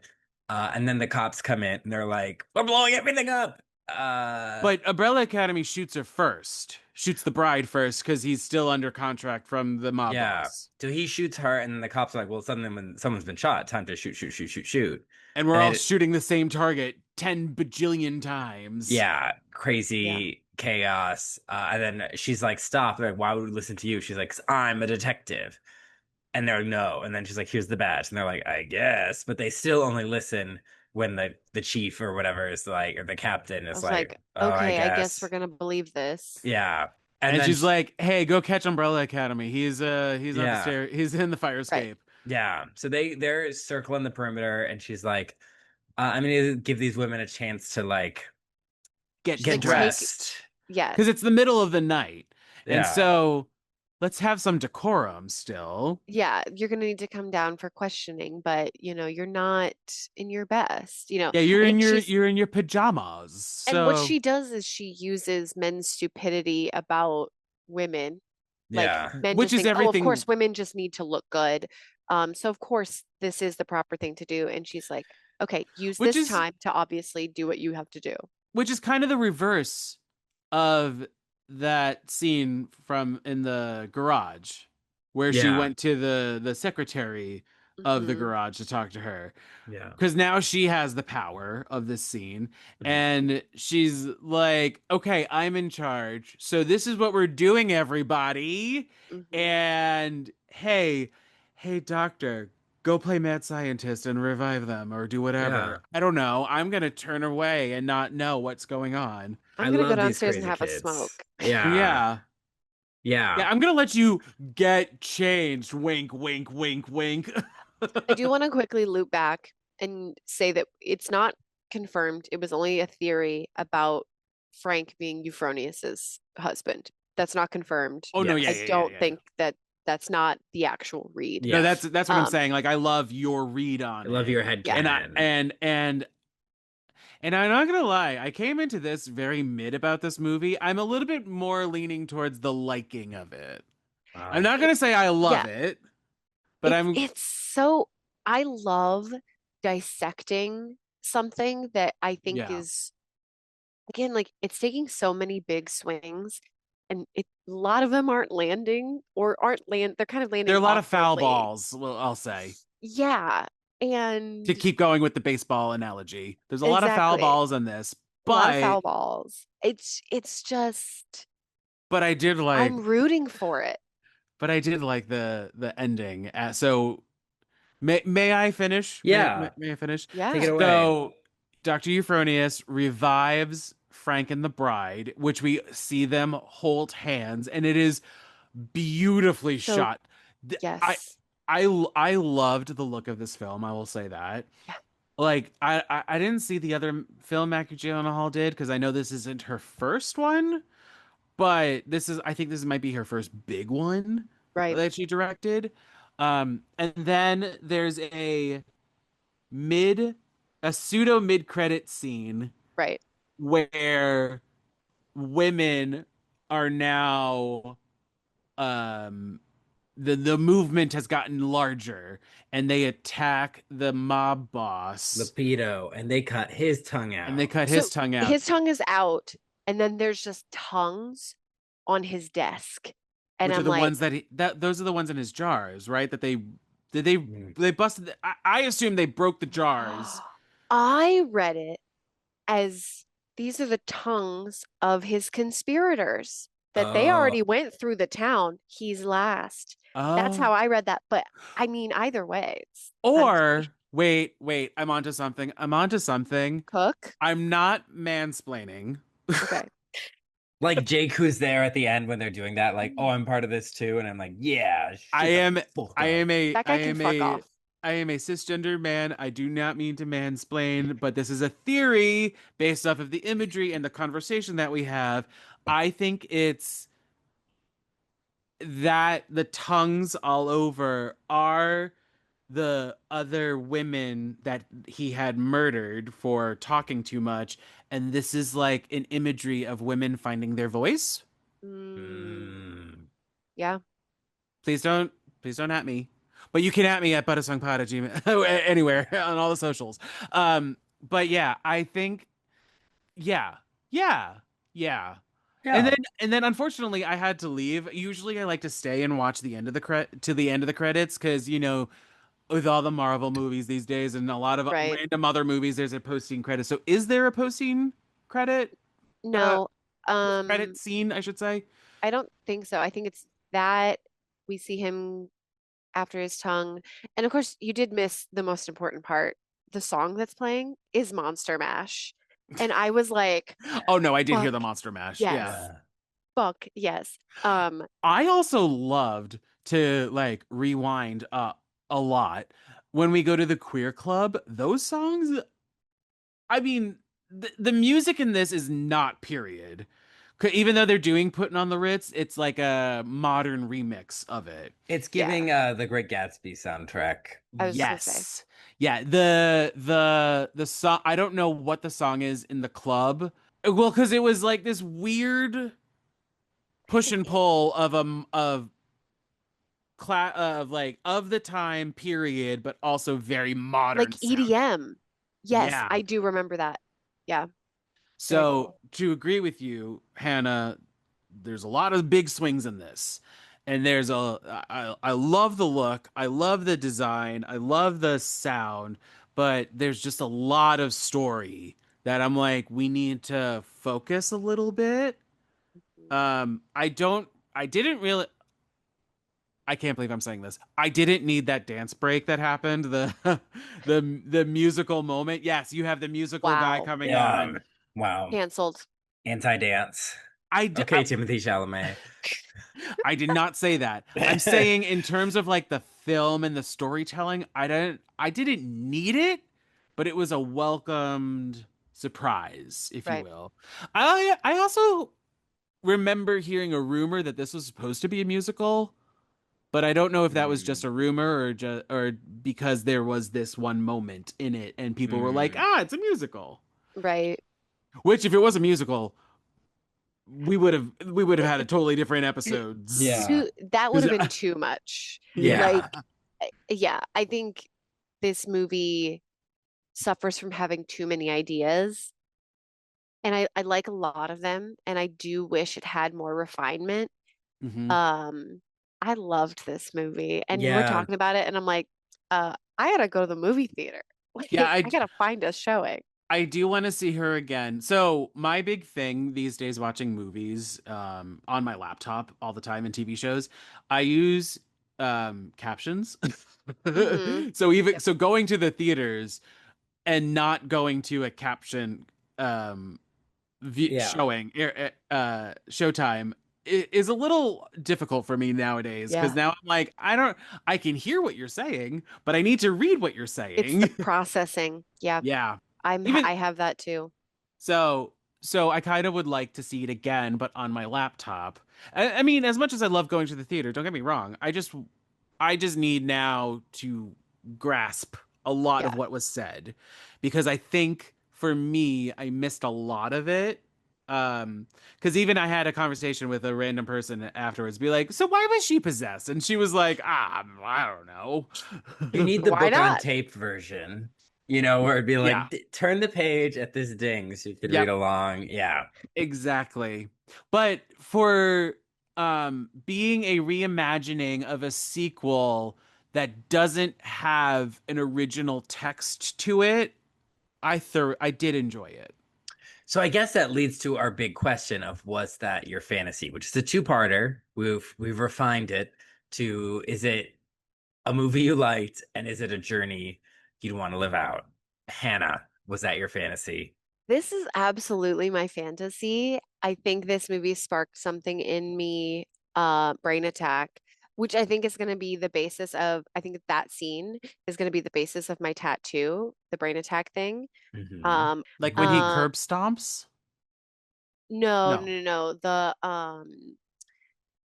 C: And then the cops come in and they're like, we're blowing everything up.
A: But Umbrella Academy shoots her first, shoots the bride first because he's still under contract from the mob
C: Yeah.
A: boss.
C: So he shoots her, and then the cops are like, well, suddenly when someone's been shot, time to shoot, shoot, shoot, shoot, shoot.
A: And we're
C: And
A: all
C: it,
A: shooting the same target 10 bajillion times.
C: yeah,
B: Yeah.
C: crazy chaos. And then she's like, stop. They're like, why would we listen to you? She's like, 'cause I'm a detective. And they're like, no. And then she's like, here's the badge. And they're like, I guess. But they still only listen when the chief or whatever is like, or the captain
B: I
C: is
B: was
C: like,
B: like,
C: oh, I
B: okay, I guess we're
C: guess.
B: gonna believe this.
C: Yeah. And
A: And
C: then,
A: she's like, "Hey, go catch Umbrella Academy. He's on the
C: yeah.
A: stair. He's in the fire
B: Right.
A: escape.
C: Yeah. So they're circling the perimeter, and she's like, I'm gonna give these women a chance to like
A: Get
B: She's
C: get
B: like,
C: dressed.
A: because
B: yes.
A: it's the middle of the night, and
C: Yeah.
A: so let's have some decorum still."
B: Yeah, you're gonna need to come down for questioning, but you're not in your best,
A: Yeah, you're in
B: and
A: your
B: she's
A: you're in your pajamas.
B: and what
A: So
B: she does is she uses men's stupidity about women. Like
C: Yeah.
B: men
A: which
B: just
A: is
B: think, oh, of
A: everything
B: course, women just need to look good. So of course this is the proper thing to do. And she's like, okay, use
A: which
B: this
A: is
B: time to obviously do what you have to do.
A: which is kind of the reverse of that scene from in the garage where she
C: Yeah.
A: went to the secretary of the
B: Hmm.
A: garage to talk to her.
C: Yeah.
A: Because now she has the power of this scene,
C: Mhm.
A: and she's like, okay, I'm in charge, so this is what we're doing, everybody.
B: Hmm.
A: And hey doctor, go play mad scientist and revive them or do
C: Yeah.
A: whatever. I don't know, I'm gonna turn away and not know what's going on.
C: I
B: I'm gonna go
C: love these
B: downstairs and
C: crazy
B: have a
C: kids.
B: smoke.
C: Yeah.
A: Yeah,
C: Yeah.
A: yeah, I'm gonna let you get changed, wink wink wink wink.
B: I do want to quickly loop back and say that it's not confirmed. It was only a theory about Frank being Euphronius's husband. That's not confirmed.
A: Oh no, yeah,
B: I
A: yeah,
C: Yes.
A: yeah,
B: don't
A: yeah, yeah.
B: think that that's not the actual read.
A: No,
C: Yeah.
A: that's what I'm
B: Um,
A: saying. Like, I love your read
C: I
A: on
C: love
A: it.
C: your
B: yeah.
A: And I
C: headcanon.
A: and I'm not gonna lie, I came into this very mid about this movie. I'm a little bit more leaning towards the liking of it. I'm
C: Wow.
A: not gonna say I love
B: Yeah,
A: it, but
B: it's
A: I'm
B: it's so I love dissecting something that I think
A: yeah.
B: is again like it's taking so many big swings and a lot of them aren't landing or aren't land they're kind of
A: There are
B: landing
A: a lot of foul
B: awkwardly.
A: balls, well, I'll say.
B: Yeah,
A: To
B: and
A: keep going with the baseball analogy. There's a lot of foul
B: exactly.
A: balls in this,
B: A lot of
A: but
B: foul balls. It's just
A: but I did like
B: I'm rooting for it.
A: the ending. So may I finish?
C: Yeah.
A: May I finish?
C: Take it
B: Yeah,
C: away.
A: So Dr. Euphronius revives Frank and the bride, which we see them hold hands, and it is beautifully
B: so
A: shot. Th- I
B: yes.
A: I loved the look of this film. I will say that.
B: Yeah,
A: Like I didn't see the other film Maggie Gyllenhaal did because I know this isn't her first one, but I think this might be her first big one
B: right,
A: that she directed. And then there's mid a pseudo mid credit scene
B: right.
A: where women are now um the movement has gotten larger and they attack the mob boss
C: Lapido, and they cut his tongue
A: and they
C: out.
A: cut his
B: So
A: tongue out,
B: his tongue is out, and then there's just tongues on his desk. And
A: which are
B: I'm
A: the
B: like,
A: ones that those are the ones in his jars, right? That they did
C: Mm.
A: they busted I assume they broke the jars.
B: I read it as these are the tongues of his conspirators, that they
C: Oh,
B: already went through the town. He's last. That's
A: Oh,
B: how I read that. But I mean, either way, I'm
A: or wait, I'm onto something.
B: cook.
A: I'm not mansplaining.
B: Okay.
C: Like Jake, who's there at the end when they're doing that, like, oh, I'm part of this too, and I'm like, yeah,
A: I
C: shut the
A: am
C: fuck
A: I
C: up.
A: am a
B: That
A: I
B: guy can
A: am
B: fuck
A: a
B: off.
A: I am a cisgender man. I do not mean to mansplain, but this is a theory based off of the imagery and the conversation that we have. I think it's that the tongues all over are the other women that he had murdered for talking too much, and this is like an imagery of women finding their voice.
B: Mm,
C: Mm.
B: yeah,
A: Please don't, please don't at me. But you can at me at buttersongpod at gmail anywhere on all the socials. But yeah, I think yeah, yeah, yeah. And
C: Yeah.
A: then unfortunately I had to leave. Usually I like to stay and watch the end of the end of the credits because with all the Marvel movies these days and a lot of
B: right.
A: random other movies, there's a posting credit. So is there a posting credit uh
B: No,
A: credit scene, I should say?
B: I don't think so. I think it's that we see him after his tongue. And of course, you did miss the most important part. The song that's playing is Monster Mash. And I was like,
A: Oh no, I did hear
B: fuck
A: the Monster Mash. Yeah.
B: yes.
C: Yeah.
B: Fuck yes.
A: I also loved to like rewind a lot when we go to the queer club. Those songs, I mean, the music in this is not period. Even though they're doing Putting on the Ritz, it's like a modern remix of it.
C: It's
B: Yeah,
C: giving the Great Gatsby soundtrack.
B: I was just gonna say.
A: Yes. Yeah, the song, I don't know what the song is in the club. Well, because it was like this weird push and pull of like of the time period, but also very modern
B: Like
A: sound.
B: EDM. Yes,
A: Yeah.
B: I do remember that. Yeah, very
A: So
B: cool.
A: to agree with you, Hannah, there's a lot of big swings in this. And I love the look, I love the design, I love the sound, but there's just a lot of story that I'm like, we need to focus a little bit. I don't, I didn't really, I can't believe I'm saying this. I didn't need that dance break that happened. The the musical moment. Yes, you have the musical guy
B: Wow.
A: coming out
C: Yeah.
A: and
C: Wow.
A: uh,
B: Canceled.
C: Anti-dance.
A: I, d-
C: Okay, Timothy Chalamet.
A: I did not say that. I'm saying in terms of like the film and the storytelling, I didn't need it, but it was a welcomed surprise, if you
B: Right.
A: will. I also remember hearing a rumor that this was supposed to be a musical, but I don't know if that was just
C: Mm.
A: a rumor or because there was this one moment in it and people were like,
C: Mm.
A: "Ah, it's a musical."
B: Right.
A: Which if it was a musical, we would have had a totally different episode.
C: Yeah.
B: That would
A: 'Cause,
B: have been too much.
A: yeah.
B: Like, yeah, I think this movie suffers from having too many ideas. And I like a lot of them, and I do wish it had more refinement.
A: Hmm.
B: Um, I loved this movie, and you were
C: Yeah.
B: talking about it, and I'm like, I gotta go to the movie theater.
A: Yeah,
B: Like, I gotta find a showing.
A: I do want to see her again. So my big thing these days watching movies on my laptop all the time and TV shows, I use captions.
B: Hmm.
A: So even
B: Yep.
A: so going to the theaters and not going to a caption um
C: Yeah.
A: showing showtime is a little difficult for me nowadays because
B: Yeah,
A: now I'm like I can hear what you're saying, but I need to read what you're
B: it's the
A: saying.
B: processing. Yeah,
A: Yeah.
B: I
A: Even
B: have that too.
A: so so I kind of would like to see it again, but on my laptop. I mean, as much as I love going to the theater, don't get me wrong. I just need now to grasp a lot of
B: Yeah,
A: what was said because I think for me, I missed a lot of it. Because even I had a conversation with a random person afterwards, be like, "So why was she possessed?" And she was like, I don't
C: You
A: know."
C: need the
B: why
C: book on
B: not?
C: tape version, where it'd be
A: Yeah.
C: like, turn the page at this ding so you could read
A: Yep.
C: along. Yeah.
A: Exactly. But for being a reimagining of a sequel that doesn't have an original text to it, I did enjoy it.
C: So I guess that leads to our big question of was that your fantasy, which is a two-parter. We've refined it to is it a movie you liked and is it a journey you'd want to live out? Hannah, was that your fantasy?
B: This is absolutely my fantasy. I think this movie sparked something in me, brain attack, which I think is going to be the basis of, I think that scene is going to be the basis of my tattoo, the brain attack thing.
C: Hmm.
B: Um,
A: Like when he
B: uh,
A: curb stomps?
B: no, no,
A: No.
B: no, no.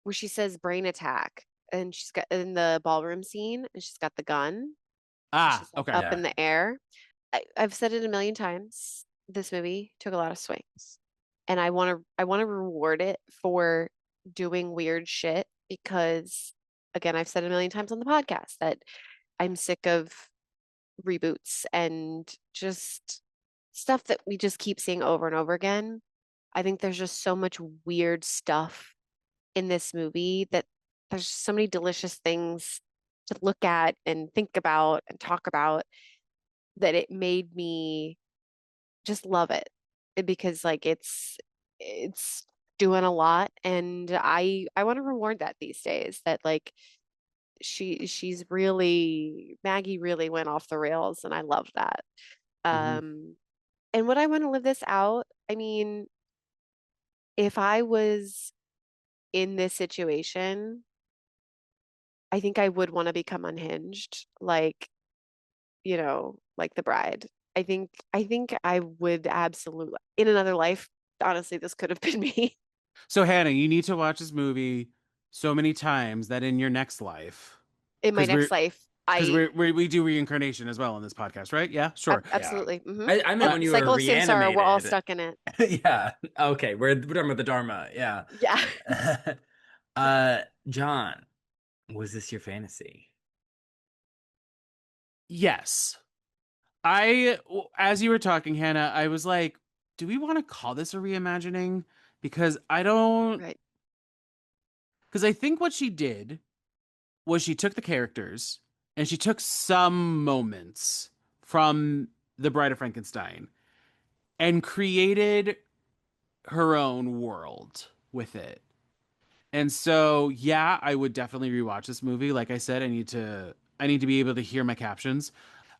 B: Where she says brain attack and she's got in the ballroom scene and she's got the gun and
A: Ah,
B: she's like
A: okay.
B: up
C: Yeah.
B: in the air. I've said it a million times. This movie took a lot of swings, and I want to reward it for doing weird shit because, again, I've said it a million times on the podcast that I'm sick of reboots and just stuff that we just keep seeing over and over again. I think there's just so much weird stuff in this movie that there's so many delicious things to look at and think about and talk about that it made me just love it. Because like it's doing a lot and I want to reward that these days that like she's really Maggie really went off the rails and I love that.
A: Hmm.
B: Um and would I want to live this out? I mean, if I was in this situation, I think I would want to become unhinged like, like the bride. I think I would absolutely in another life, honestly, this could have been me.
A: So Hannah, you need to watch this movie so many times that in your next life,
B: In my
A: because we're
B: next life.
A: because we do reincarnation as well on this podcast, right? Yeah, sure.
C: Yeah.
B: Absolutely.
C: I meant
A: Uh,
C: when you were
B: Cycle of samsara, we're all
C: reanimated.
B: stuck in it.
C: Yeah. Okay. We're talking about the Dharma. Yeah.
B: Yeah.
C: John, was this your fantasy?
A: yes. As you were talking, Hannah, I was like, do we want to call this a reimagining? Because I don't,
B: Right.
A: because I think what she did was she took the characters and she took some moments from The Bride of Frankenstein and created her own world with it. And so, yeah, I would definitely rewatch this movie. Like I said, I need to be able to hear my captions.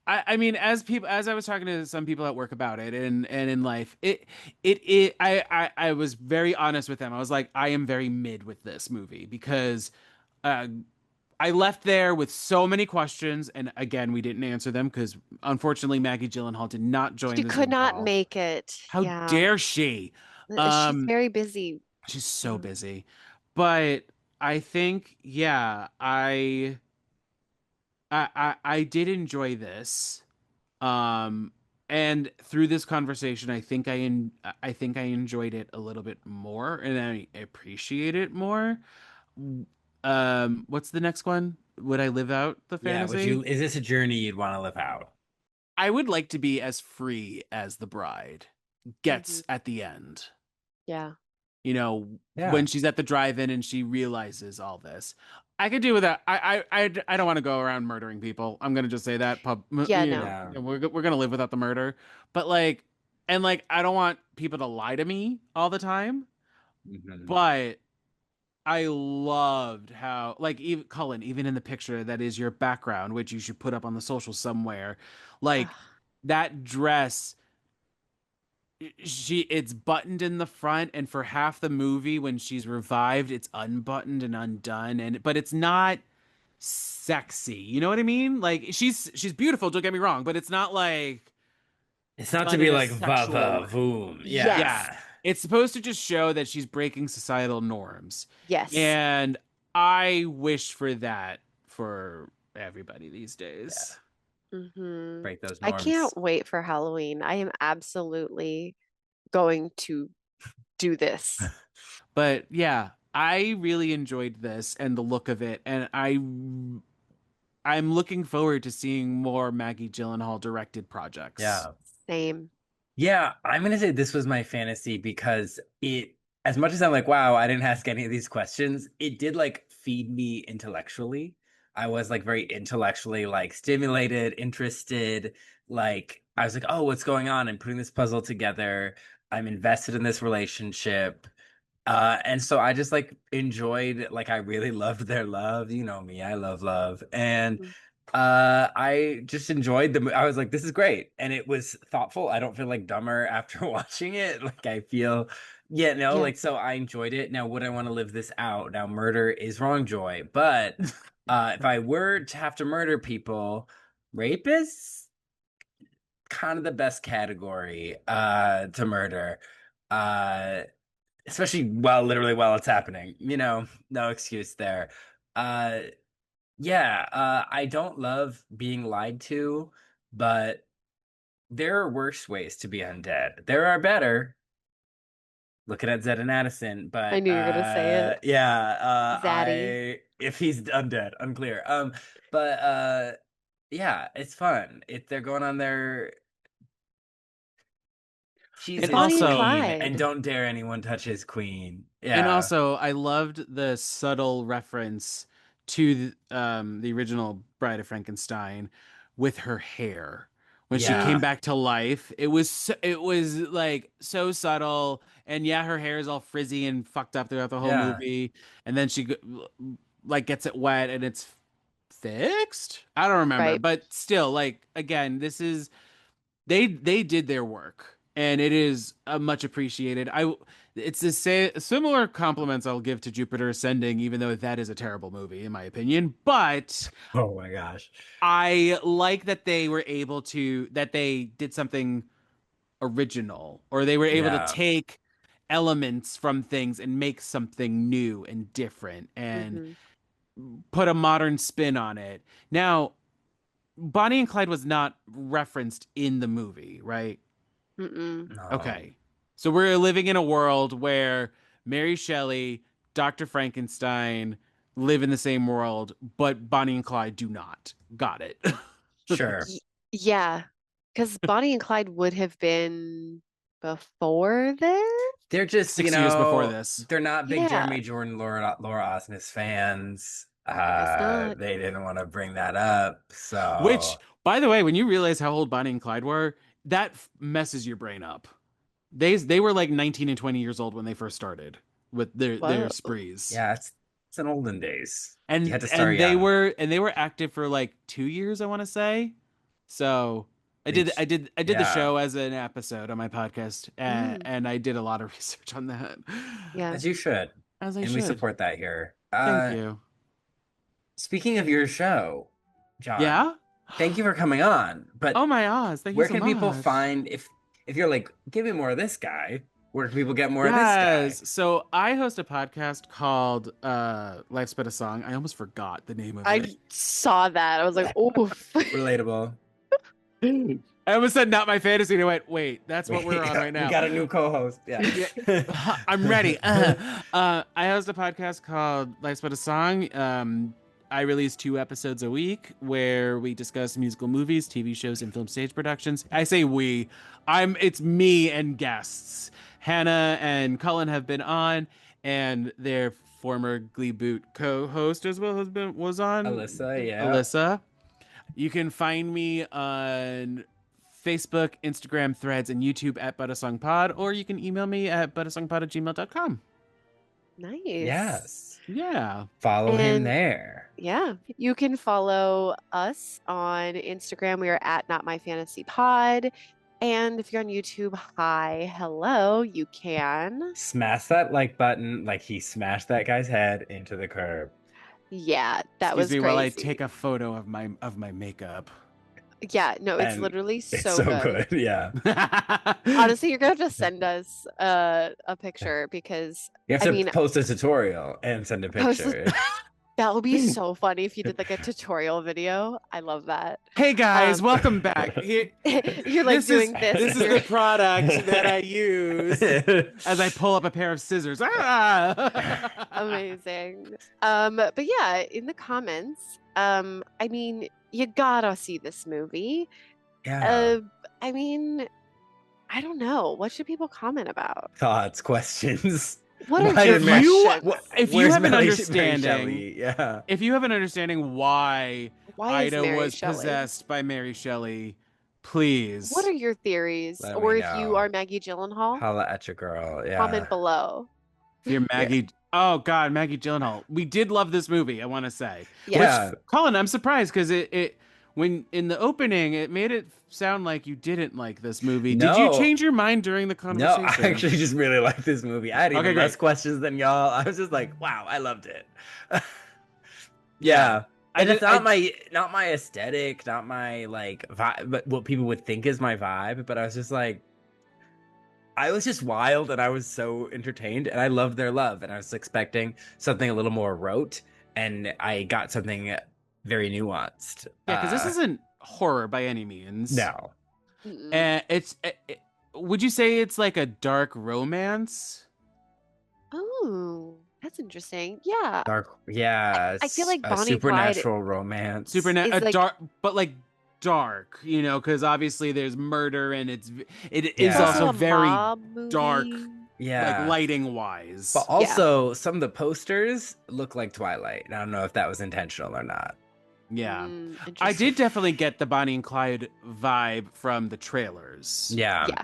A: I mean, as I was talking to some people at work about it and in life, I was very honest with them. I was like, I am very mid with this movie because uh, I left there with so many questions, and again, we didn't answer them because unfortunately, Maggie Gyllenhaal did not join
B: She
A: the
B: could
A: Zoom
B: not
A: call.
B: make it.
A: How
B: Yeah.
A: dare she?
B: She's
A: Um,
B: very busy.
A: she's so
B: Yeah.
A: busy, but I think, yeah, I did enjoy this. Um, and through this conversation, I think I enjoyed it a little bit more, and I appreciate it more. What's the next one? Would I live out the
C: Yeah.
A: fantasy?
C: Is this a journey you'd want to live out?
A: I would like to be as free as the bride
B: Hmm.
A: gets at the end.
B: Yeah.
C: Yeah.
A: When she's at the drive-in and she realizes all this. I could do with that. I don't want to go around murdering people. I'm gonna just say that
B: Yeah, no.
C: Yeah.
A: we're gonna live without the murder. But like, and like, I don't want people to lie to me all the time.
C: Hmm.
A: But I loved how, like, even Cullen, even in the picture that is your background, which you should put up on the social somewhere, like
B: Ugh.
A: that dress, it's buttoned in the front, and for half the movie, when she's revived, it's unbuttoned and undone, and but it's not sexy. You know what I mean? Like she's beautiful. Don't get me wrong, but it's not like
C: It's not to
A: done
C: be
A: in a
C: like va
A: sexual
C: va
A: way.
C: voom.
B: Yes.
A: Yeah.
C: Yeah.
A: It's supposed to just show that she's breaking societal norms.
B: Yes.
A: And I wish for that for everybody these
C: Yeah.
A: days.
B: Hmm.
C: Break those
B: I can't
C: norms.
B: wait for Halloween. I am absolutely going to do this.
A: But yeah, I really enjoyed this and the look of it, and I'm looking forward to seeing more Maggie Gyllenhaal directed projects.
C: Yeah.
B: Same.
C: Yeah, I'm gonna say this was my fantasy because as much as I'm like, wow, I didn't ask any of these questions, it did like feed me intellectually. I was like very intellectually like stimulated, interested. Like I was like, oh, what's going on? I'm putting this puzzle together. I'm invested in this relationship. And so I just like enjoyed, like I really loved their love. You know me, I love love. And I just enjoyed I was like, this is great. And it was thoughtful. I don't feel like dumber after watching it. Like I feel, yeah, no,
B: Yeah.
C: like, so I enjoyed it. Now, would I want to live this out? Now, murder is wrong, Joy. But if I were to have to murder people, rapists, kind of the best category to murder. Uh, especially literally while it's happening. No excuse there. Uh, yeah, I don't love being lied to, but there are worse ways to be undead. There are better. Looking at Zed and Addison,
B: I
C: but
B: knew you were gonna say it.
C: yeah,
B: Zaddy.
C: if he's undead, unclear. But yeah, it's fun. They're going on their she's
A: And
C: his
B: Bonnie and
A: also,
C: queen, and
B: Clyde.
C: don't dare anyone touch his queen.
A: and
C: Yeah,
A: also, I loved the subtle reference to the original Bride of Frankenstein with her hair when she came
C: yeah,
A: back to life. It was like so subtle, and yeah, her hair is all frizzy and fucked up throughout the whole
C: yeah,
A: movie, and then like gets it wet and it's fixed. I don't remember,
B: Right.
A: but still, like again, this is they did their work and it is much appreciated. It's the similar compliments I'll give to Jupiter Ascending, even though that is a terrible movie in my opinion. But
C: oh my gosh,
A: I like that they did something original, or they were able to
C: yeah,
A: take elements from things and make something new and different and
B: Hmm.
A: put a modern spin on it. Now, Bonnie and Clyde was not referenced in the movie, right?
B: Mm-mm.
C: no,
A: Okay. So we're living in a world where Mary Shelley, Dr. Frankenstein live in the same world, but Bonnie and Clyde do not. Got it.
C: sure.
B: Y yeah. Because Bonnie and Clyde would have been before this?
C: They're just,
A: 6 years before this.
C: they're not big
B: Yeah.
C: Jeremy Jordan, Laura Osnes fans.
B: Guess not.
C: They didn't want to bring that up.
A: Which,
C: So,
A: by the way, when you realize how old Bonnie and Clyde were, that messes your brain up. They were like 19 and 20 years old when they first started with their
B: Whoa.
A: sprees.
C: yeah, it's in olden days. You had
A: and
C: to start
A: and they
C: young.
A: were and they were active for like 2 years, I want to say. So I
C: They,
A: did I did I did the
C: yeah,
A: show as an episode on my podcast,
B: Mm,
A: and I did a lot of research on that,
B: yeah.
C: as you should.
A: as I
C: And we
A: should.
C: support that here.
A: Thank you.
C: Speaking of your show, John,
A: Yeah.
C: thank you for coming on. But
A: Oh my Oz, thank you
C: where
A: so
C: can people
A: much.
C: find if you're like, give me more of this guy, where can people get more of this guy?
A: Yes. So I host a podcast called Life's But a Song. I almost forgot the name of
B: I
A: it.
B: saw that. I was like, oof.
C: Relatable.
A: I almost said not my fantasy, and I went, wait, that's what we're on right
C: We
A: now.
C: got a new co-host. Yeah.
A: Yeah, I'm ready. I host a podcast called Life's But a Song. I release 2 episodes a week where we discuss musical movies, TV shows, and film stage productions. I say we. It's me and guests. Hannah and Cullen have been on, and their former Glee Boot co-host as well was on.
C: Alyssa, yeah.
A: Alyssa. You can find me on Facebook, Instagram, Threads, and YouTube at ButtaSongPod, or you can email me at buttasongpod@gmail.com.
B: Nice.
C: Yes.
A: Yeah.
C: Follow him
B: And
C: there.
B: yeah, you can follow us on Instagram. We are at Not My Fantasy Pod. And if you're on YouTube, hi, hello, you can.
C: Smash that like button like he smashed that guy's head into the curb.
B: Yeah, that
A: Excuse
B: was
A: me while I
B: crazy.
A: take a photo of my makeup.
B: Yeah, no, it's
C: And
B: literally
C: it's
B: so
C: so
B: good.
C: good. Yeah.
B: Honestly, you're gonna have to send us a picture because
C: You have
B: I
C: to
B: mean,
C: post a tutorial and send a
B: post
C: picture.
B: that would be so funny if you did like a tutorial video. I love that.
A: Hey guys,
B: Um,
A: welcome back. Here,
B: you're like doing this
A: this
B: and
A: is
B: you're
A: the product that I use as I pull up a pair of scissors. Ah!
B: amazing. But yeah, in the comments, I mean, you gotta see this movie.
C: Yeah.
B: Uh, I mean, I don't know. What should people comment about?
C: Thoughts, questions.
B: What are
C: Why
B: your
C: did
A: if
C: Mary,
A: you
B: questions?
A: if you
C: where's
A: have an
C: Mary
A: understanding
C: Shelley? Yeah.
A: if you have an understanding why
B: Why is
A: Ida
B: Mary
A: was
B: Shelley?
A: possessed by Mary Shelley,
B: What are
A: please.
B: your theories?
C: Let
B: Or
C: me
B: if you
C: know.
B: are Maggie Gyllenhaal,
C: Holla at your girl. Yeah.
B: comment below.
A: If you're
C: Yeah.
A: Maggie, oh God, Maggie Gyllenhaal. We did love this movie, I want to say. Which,
B: Yes.
C: Yeah.
A: Colin, I'm surprised because when in the opening, it made it sound like you didn't like this movie. Did you
C: No,
A: change your mind during the
C: no, I
A: conversation?
C: actually just really like this movie. I had
A: Okay,
C: even less
A: great.
C: questions than y'all. I was just like, wow, I loved it.
A: Yeah.
C: Yeah.
A: I
C: And it's
A: did I
C: not my aesthetic, not my like vibe, but what people would think is my vibe. But I was just like, I was just wild and I was so entertained and I loved their love. And I was expecting something a little more rote, and I got something very nuanced.
A: Yeah, because this isn't horror by any means.
C: No.
B: Mm-mm.
A: And would you say it's like a dark romance?
B: Oh, that's interesting. Yeah.
C: Dark,
B: I feel like
C: a
B: Bonnie and Clyde
C: supernatural romance.
B: is like,
A: Dark, but like dark, because obviously there's murder and it
B: it's
A: is
C: Yeah.
B: also
A: also
B: a
A: very
B: mob
A: dark,
B: movie.
A: like
C: Yeah.
A: lighting
C: But
A: wise.
B: Yeah.
C: also, some of the posters look like Twilight. And I don't know if that was intentional or not.
A: Yeah. I
B: Interesting.
A: did definitely get the Bonnie and Clyde vibe from the trailers.
C: Yeah.
B: Yeah.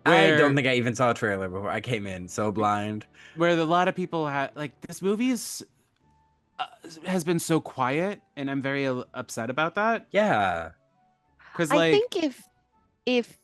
C: I don't
A: Where
C: think I even saw a trailer before I came in, so blind.
A: where a lot of people had like this movie uh, has been so quiet, and I'm very upset about that
C: Yeah.
A: because
B: I
A: like
B: think if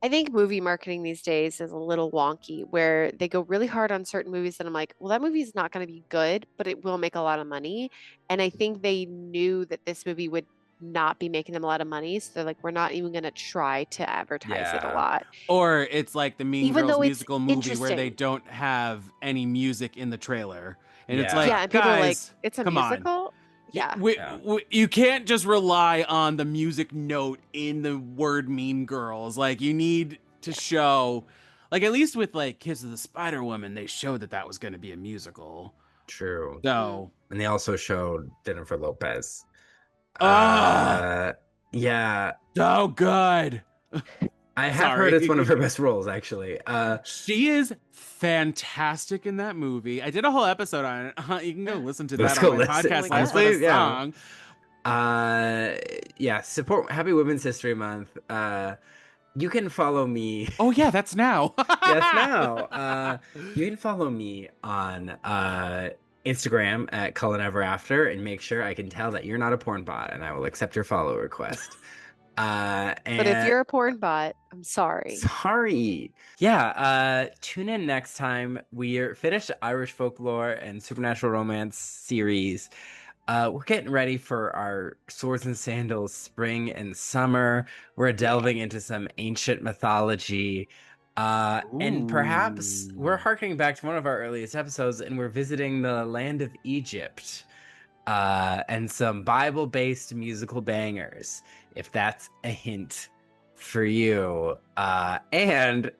B: I think movie marketing these days is a little wonky where they go really hard on certain movies and I'm like, well, that movie is not going to be good, but it will make a lot of money. And I think they knew that this movie would not be making them a lot of money. So they're like, we're not even going to try to advertise it a
C: Yeah.
B: lot.
A: or it's like the Mean
B: Even
A: Girls
B: though it's
A: musical movie where they
B: interesting.
A: don't have any music in the trailer, and it's
C: Yeah.
A: like,
B: Yeah. And people are like,
A: guys,
B: it's a
A: come on.
B: musical. Yeah.
C: Yeah.
A: You can't just rely on the music note in the word Mean Girls. Like, you need to show, like, at least with like Kiss of the Spider Woman, they showed that was going to be a musical.
C: True.
A: So,
C: And they also showed Jennifer Lopez.
A: ah,
C: Yeah.
A: so good.
C: I have heard it's one of her
A: Sorry.
C: best roles, actually.
A: She is fantastic in that movie. I did a whole episode on it. You can go listen to
C: Let's
A: that
C: go
A: on my
C: listen.
A: podcast.
B: Oh my
A: Last Let Us
C: Honestly, yeah.
A: Song.
C: Yeah, support Happy Women's History Month. You can follow me.
A: Oh yeah, that's now.
C: Yes, now. You can follow me on Instagram at Cullen Ever After, and make sure I can tell that you're not a porn bot, and I will accept your follow request.
B: But if
C: And
B: you're a porn bot, I'm sorry.
C: sorry. Yeah, tune in next time. We're finished Irish folklore and supernatural romance series. We're getting ready for our Swords and Sandals spring and summer. We're delving into some ancient mythology. And perhaps we're
A: Ooh.
C: harkening back to one of our earliest episodes, and we're visiting the land of Egypt. And some Bible-based musical bangers, if that's a hint for you. And,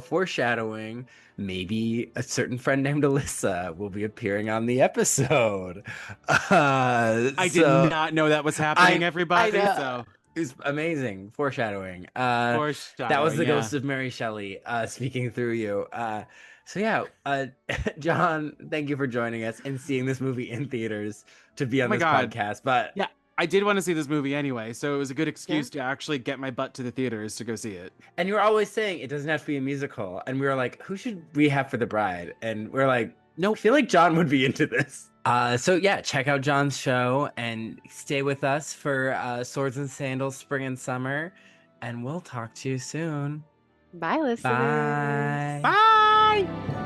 C: foreshadowing, maybe a certain friend named Alyssa will be appearing on the episode.
A: I did not know that was happening, everybody.
C: know.
A: So
C: It's amazing foreshadowing. That was
A: foreshadowing,
C: the
A: yeah.
C: ghost of Mary Shelley speaking through you. So yeah, John, thank you for joining us and seeing this movie in theaters to be on
A: my
C: this
A: God.
C: podcast. But
A: Yeah, I did want to see this movie anyway, so it was a good excuse to actually get my butt to the theaters to go see it.
C: and you were always saying it doesn't have to be a musical, and we were like, who should we have for the bride? And we're like, no, I feel like John would be into this. So yeah, check out John's show and stay with us for Swords and Sandals Spring and Summer, and we'll talk to you soon.
B: Bye, listeners.
C: Bye.
A: Bye.